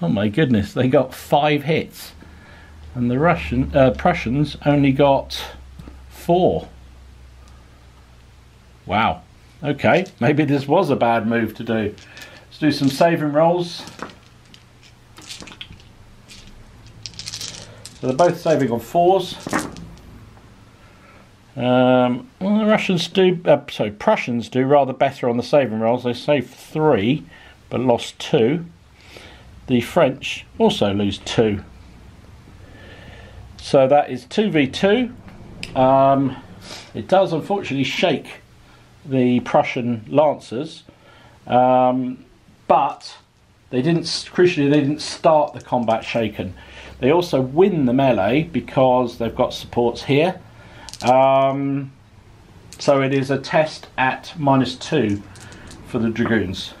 Oh my goodness, they got 5 hits, and the Prussians only got 4. Wow. Okay, maybe this was a bad move to do. Let's do some saving rolls. So they're both saving on 4s. Well, the Prussians do rather better on the saving rolls. They saved 3, but lost 2. The French also lose 2. So that is 2v2. It does unfortunately shake the Prussian lancers, but crucially they didn't start the combat shaken. They also win the melee because they've got supports here. So it is a test at -2 for the dragoons.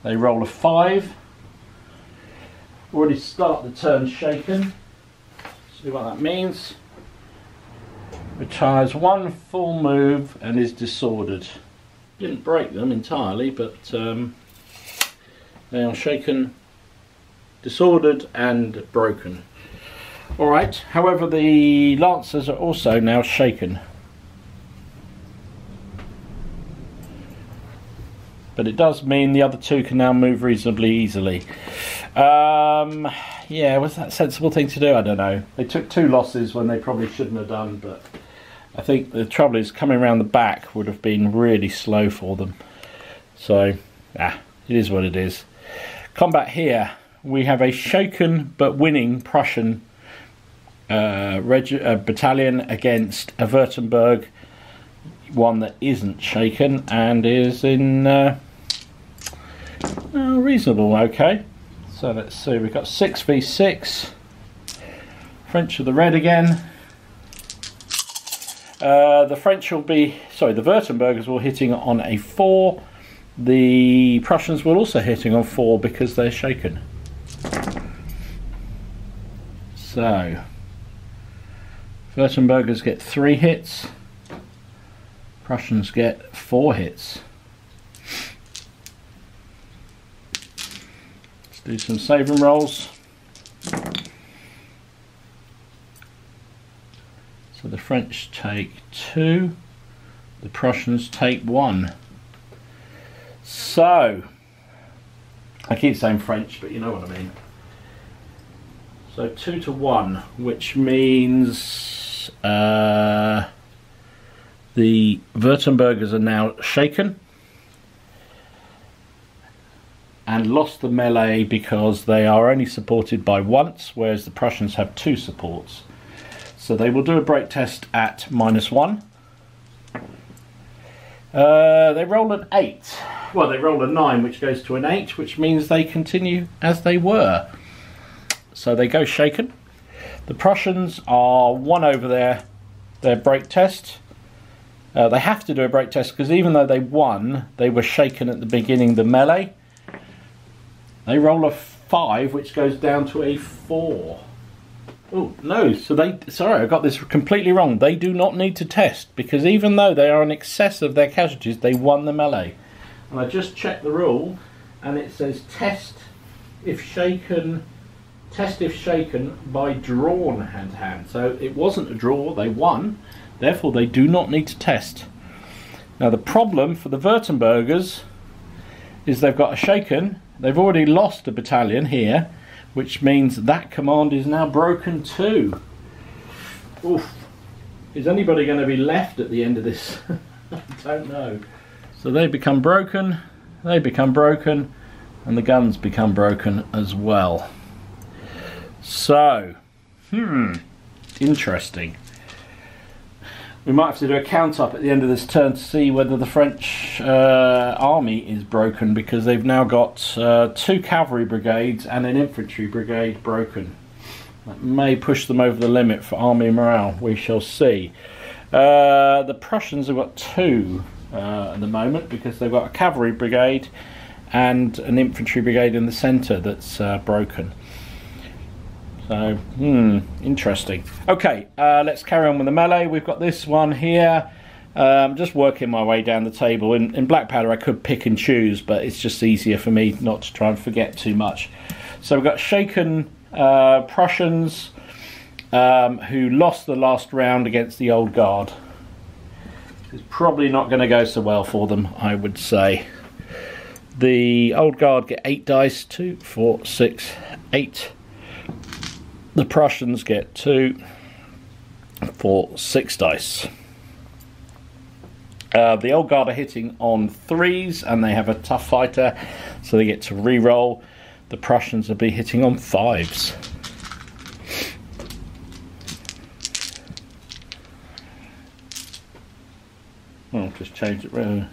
They roll a 5. Already start the turn shaken. See what that means. Retires 1 full move and is disordered. Didn't break them entirely, but they are shaken, disordered and broken. Alright, however the lancers are also now shaken. But it does mean the other 2 can now move reasonably easily. Yeah, was that a sensible thing to do? I don't know. They took 2 losses when they probably shouldn't have done, but I think the trouble is coming around the back would have been really slow for them. So, it is what it is. Combat here, we have a shaken but winning Prussian battalion against a Württemberg one that isn't shaken and is in reasonable okay. So let's see, we've got 6v6. French are the red again. The Württembergers will hitting on a 4. The Prussians will also hitting on 4 because they're shaken. So Württembergers get 3 hits. Prussians get 4 hits. Let's do some saving rolls. So the French take 2, the Prussians take 1. So, I keep saying French, but you know what I mean. So 2 to 1, which means the Württembergers are now shaken and lost the melee because they are only supported by once, whereas the Prussians have 2 supports. So they will do a break test at -1. They roll an 8. Well, they roll a 9, which goes to an 8, which means they continue as they were. So they go shaken. The Prussians are 1 over their break test. They have to do a break test because even though they won, they were shaken at the beginning of the melee. They roll a 5, which goes down to a 4. Oh, no, so sorry, I got this completely wrong. They do not need to test, because even though they are in excess of their casualties, they won the melee. And I just checked the rule, and it says test if shaken by drawn hand-to-hand. So it wasn't a draw, they won, therefore they do not need to test. Now the problem for the Württembergers is they've got a shaken, they've already lost a battalion here, which means that command is now broken too. Oof. Is anybody going to be left at the end of this? I don't know. So they become broken, and the guns become broken as well. So, interesting. We might have to do a count up at the end of this turn to see whether the French army is broken, because they've now got 2 cavalry brigades and an infantry brigade broken. That may push them over the limit for army morale. We shall see. The Prussians have got 2 at the moment, because they've got a cavalry brigade and an infantry brigade in the centre that's broken. So, interesting. Okay, let's carry on with the melee. We've got this one here. Just working my way down the table. In Black Powder I could pick and choose, but it's just easier for me not to try and forget too much. So we've got shaken Prussians who lost the last round against the Old Guard. It's probably not going to go so well for them, I would say. The Old Guard get 8 dice, 2, 4, 6, 8. The Prussians get 2, 4, 6 dice. The Old Guard are hitting on 3s, and they have a tough fighter, so they get to re-roll. The Prussians will be hitting on 5s. I'll just change it round.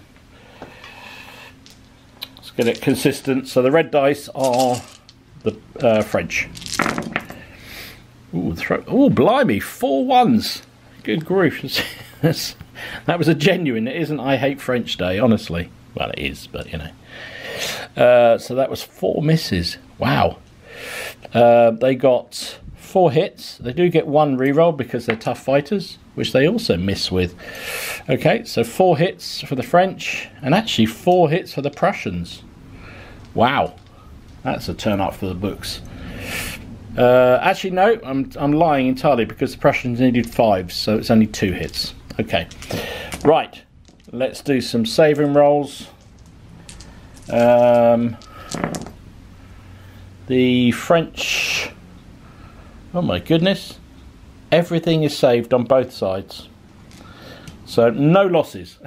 Let's get it consistent. So the red dice are the French. Oh, blimey, 4 1s. Good grief. That was a genuine, it isn't I Hate French Day, honestly. Well, it is, but you know. So that was 4 misses. Wow. They got 4 hits. They do get 1 reroll because they're tough fighters, which they also miss with. Okay, so 4 hits for the French, and actually 4 hits for the Prussians. Wow. That's a turn up for the books. Actually, no, I'm lying entirely, because the Prussians needed 5, so it's only 2 hits. Okay, right, let's do some saving rolls. The French, oh my goodness, everything is saved on both sides, so no losses.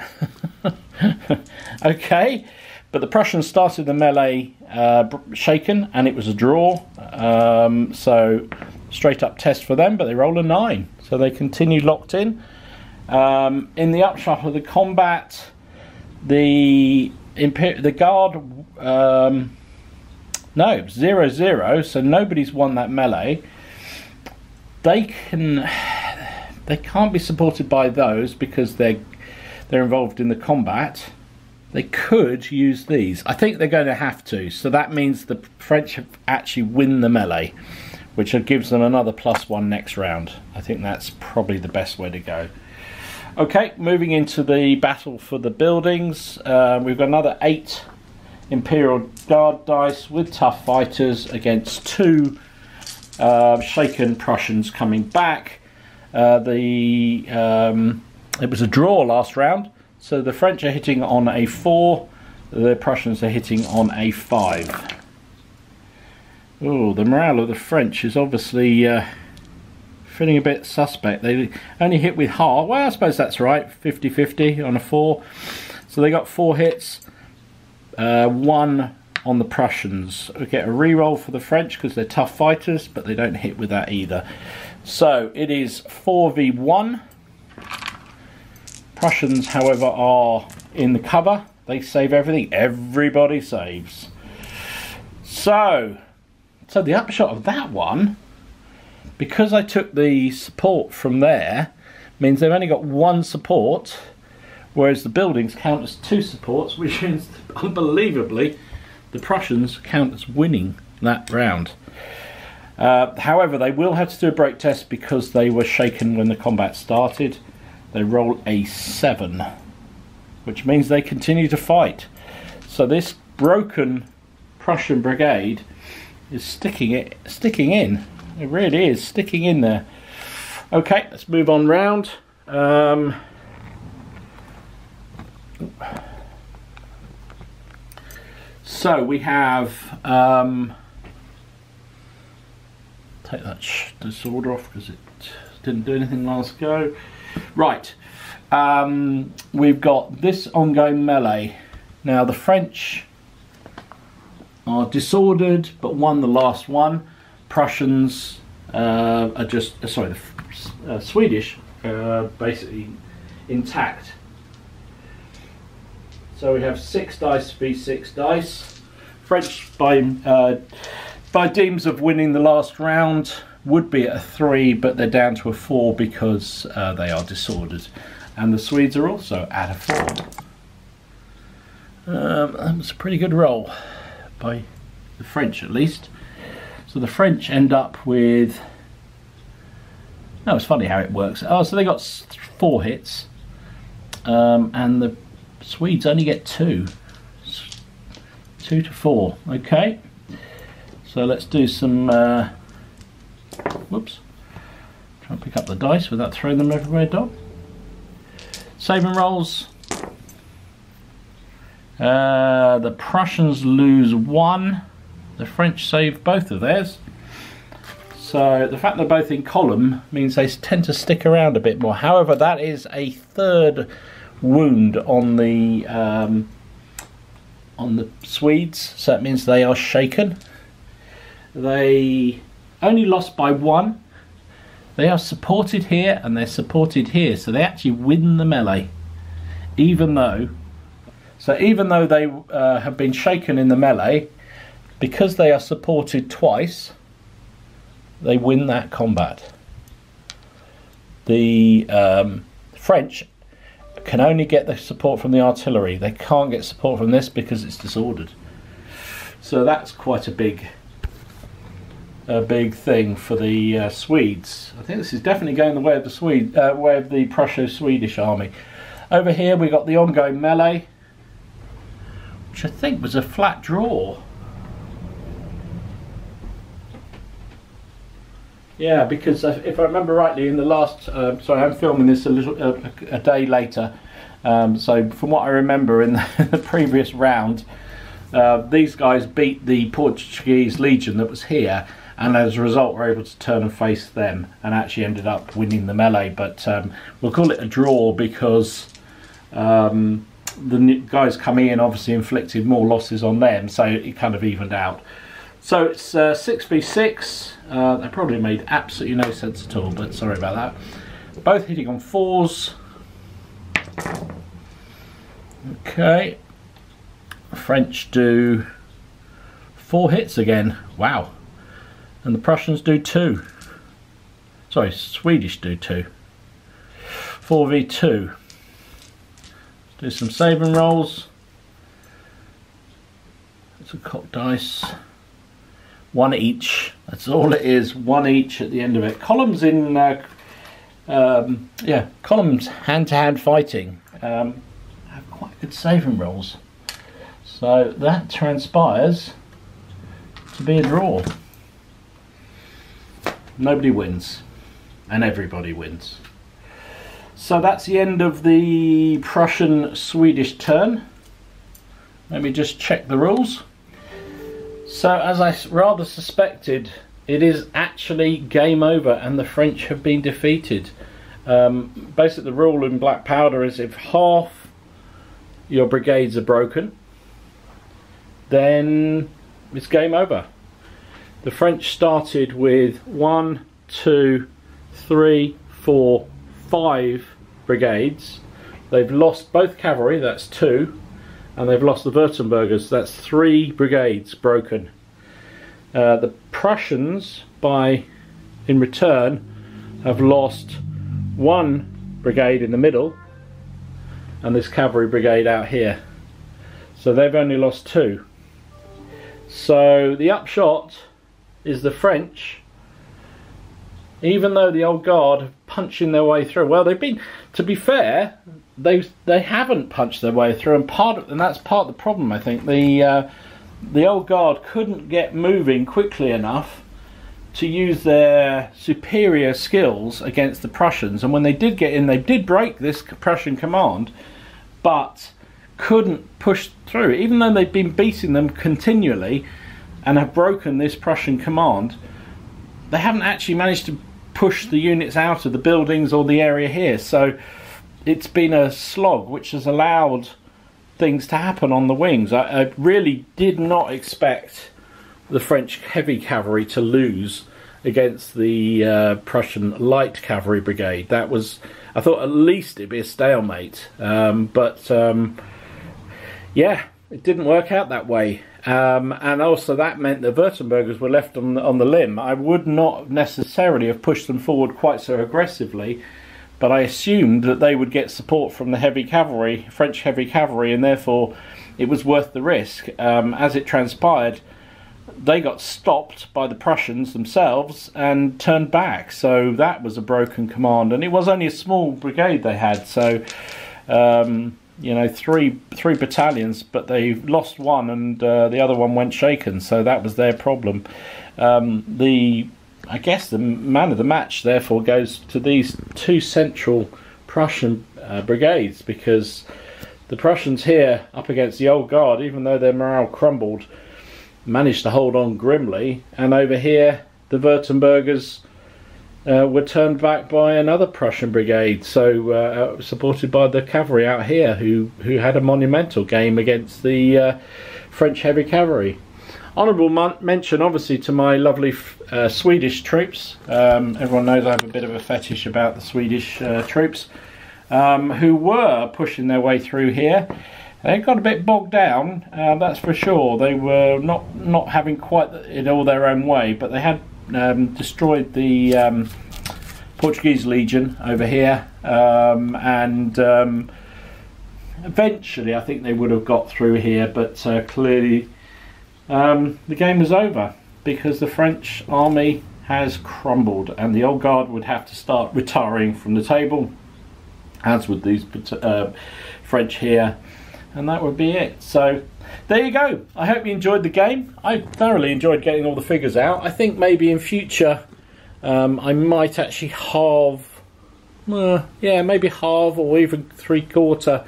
Okay, but the Prussians started the melee shaken, and it was a draw, so straight up test for them, but they roll a 9, so they continue locked in. In the upshot of the combat, the Guard, no, it was 0-0, so nobody's won that melee. They can't be supported by those because they're involved in the combat. They could use these. I think they're going to have to, so that means the French actually win the melee, which gives them another +1 next round. I think that's probably the best way to go. Okay, moving into the battle for the buildings. We've got another 8 Imperial Guard dice with tough fighters against 2 shaken Prussians coming back. It was a draw last round, so the French are hitting on a 4, the Prussians are hitting on a 5. Oh, the morale of the French is obviously feeling a bit suspect. They only hit with half. Well, I suppose that's right, 50-50 on a 4. So they got 4 hits, 1 on the Prussians. We get a reroll for the French because they're tough fighters, but they don't hit with that either. So it is 4v1. Prussians, however, are in the cover. They save everything. Everybody saves. So the upshot of that one, because I took the support from there, means they've only got 1 support, whereas the buildings count as 2 supports, which means, unbelievably, the Prussians count as winning that round. However, they will have to do a break test because they were shaken when the combat started. They roll a 7, which means they continue to fight. So this broken Prussian brigade is sticking in. It really is sticking in there. Okay, let's move on round. So we have take that disorder off because it didn't do anything last go. Right, we've got this ongoing melee. Now the French are disordered but won the last one. Prussians are just sorry, the Swedish basically intact. So we have 6 dice v 6 dice. French by deems of winning the last round would be at a 3, but they're down to a 4 because they are disordered, and the Swedes are also at a 4. That was a pretty good roll by the French, at least. So the French end up with, no, it's funny how it works. Oh, so they got 4 hits, and the Swedes only get 2. 2 to 4. Okay, so let's do some whoops, try and pick up the dice without throwing them everywhere, Dom. Saving rolls. The Prussians lose 1. The French save both of theirs. So the fact they're both in column means they tend to stick around a bit more. However, that is a 3rd wound on the Swedes, so that means they are shaken. They only lost by 1. They are supported here and they're supported here, so they actually win the melee, even though they have been shaken in the melee. Because they are supported twice, they win that combat. The French can only get the support from the artillery. They can't get support from this because it's disordered. So that's quite a big thing for the Swedes. I think this is definitely going the way of the way of the Prusso-Swedish army. Over here we got the ongoing melee, which I think was a flat draw. Yeah, because if I remember rightly, in the last, sorry, I'm filming this a day later, so from what I remember in the previous round, these guys beat the Portuguese legion that was here, and as a result were able to turn and face them, and actually ended up winning the melee. But we'll call it a draw because the guys coming in obviously inflicted more losses on them, so it kind of evened out. So it's 6 v 6. That probably made absolutely no sense at all, but sorry about that. Both hitting on 4s. Okay. French do 4 hits again. Wow. And the Prussians do 2. Sorry, Swedish do 2. 4 v 2. Do some saving rolls. It's a cocked dice. 1 each. That's all it is. 1 each at the end of it. Columns in, yeah, columns hand-to-hand fighting have quite good saving rolls. So that transpires to be a draw. Nobody wins, and everybody wins. So that's the end of the Prussian-Swedish turn. Let me just check the rules. So, as I rather suspected, it is actually game over and the French have been defeated. Basically, the rule in Black Powder is if half your brigades are broken, then it's game over. The French started with 1, 2, 3, 4, 5 brigades. They've lost both cavalry, that's 2. And they've lost the Württembergers, that's 3 brigades broken. The Prussians, in return, have lost 1 brigade in the middle and this cavalry brigade out here. So they've only lost 2. So the upshot is the French, even though the old guard are punching their way through, well, they've been, to be fair, they haven't punched their way through, and that's part of the problem, I think. The old guard couldn't get moving quickly enough to use their superior skills against the Prussians, and when they did get in, they did break this Prussian command, but couldn't push through. Even though they've been beating them continually and have broken this Prussian command, they haven't actually managed to push the units out of the buildings or the area here. So it's been a slog, which has allowed things to happen on the wings. I really did not expect the French heavy cavalry to lose against the Prussian light cavalry brigade. That was, I thought at least it'd be a stalemate, but yeah, it didn't work out that way. And also that meant the Württembergers were left on the limb. I would not necessarily have pushed them forward quite so aggressively, but I assumed that they would get support from the heavy cavalry, French heavy cavalry, and therefore it was worth the risk. As it transpired, they got stopped by the Prussians themselves and turned back. So that was a broken command, and it was only a small brigade they had. So you know, three battalions, but they lost one, and the other one went shaken. So that was their problem. I guess the man of the match therefore goes to these 2 central Prussian brigades, because the Prussians here up against the old guard, even though their morale crumbled, managed to hold on grimly, and over here the Württembergers were turned back by another Prussian brigade, so supported by the cavalry out here, who had a monumental game against the French heavy cavalry. Honourable mention obviously to my lovely Swedish troops. Everyone knows I have a bit of a fetish about the Swedish troops, who were pushing their way through here. They got a bit bogged down, that's for sure. They were not having quite it all their own way, but they had destroyed the Portuguese Legion over here, and eventually I think they would have got through here, but clearly the game was over, because the French army has crumbled, and the old guard would have to start retiring from the table, as would these French here, and that would be it. So there you go. I hope you enjoyed the game. I thoroughly enjoyed getting all the figures out. I think maybe in future I might actually halve, yeah, maybe halve or even 3/4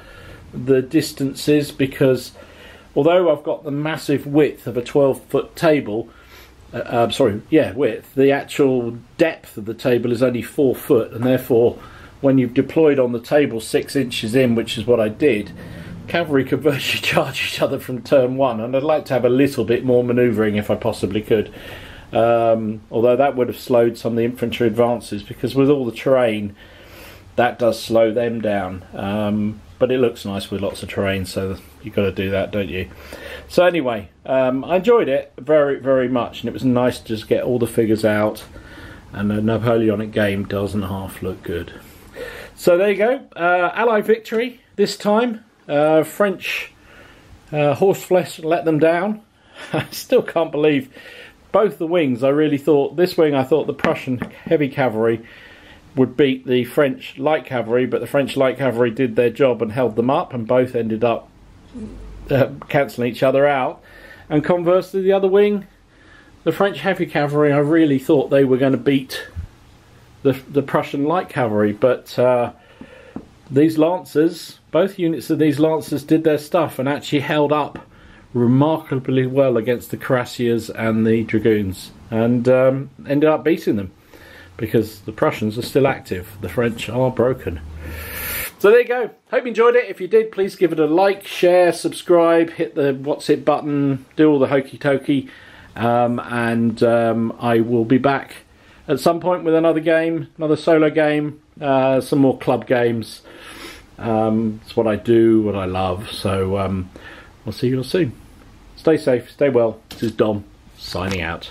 the distances, because although I've got the massive width of a 12-foot table, width, the actual depth of the table is only 4 foot, and therefore when you've deployed on the table 6 inches in, which is what I did, cavalry could virtually charge each other from turn 1, and I'd like to have a little bit more manoeuvring if I possibly could. Although that would have slowed some of the infantry advances, because with all the terrain that does slow them down. But it looks nice with lots of terrain, so you've got to do that, don't you? So anyway, I enjoyed it very, very much, and it was nice to just get all the figures out, and a Napoleonic game doesn't half look good. So there you go, Allied victory this time. French horseflesh let them down. I still can't believe both the wings. I really thought, this wing I thought the Prussian heavy cavalry would beat the French light cavalry, but the French light cavalry did their job and held them up, and both ended up cancelling each other out. And conversely, the other wing, the French heavy cavalry, I really thought they were going to beat the Prussian light cavalry, but these lancers, both units of these lancers did their stuff and actually held up remarkably well against the cuirassiers and the dragoons, and ended up beating them, because the Prussians are still active, the French are broken. So there you go. Hope you enjoyed it. If you did, please give it a like, share, subscribe, hit the what's it button, do all the hokey tokey, and I will be back at some point with another game, another solo game, some more club games. It's what I do, what I love, so I'll see you all soon. Stay safe, stay well. This is Dom, signing out.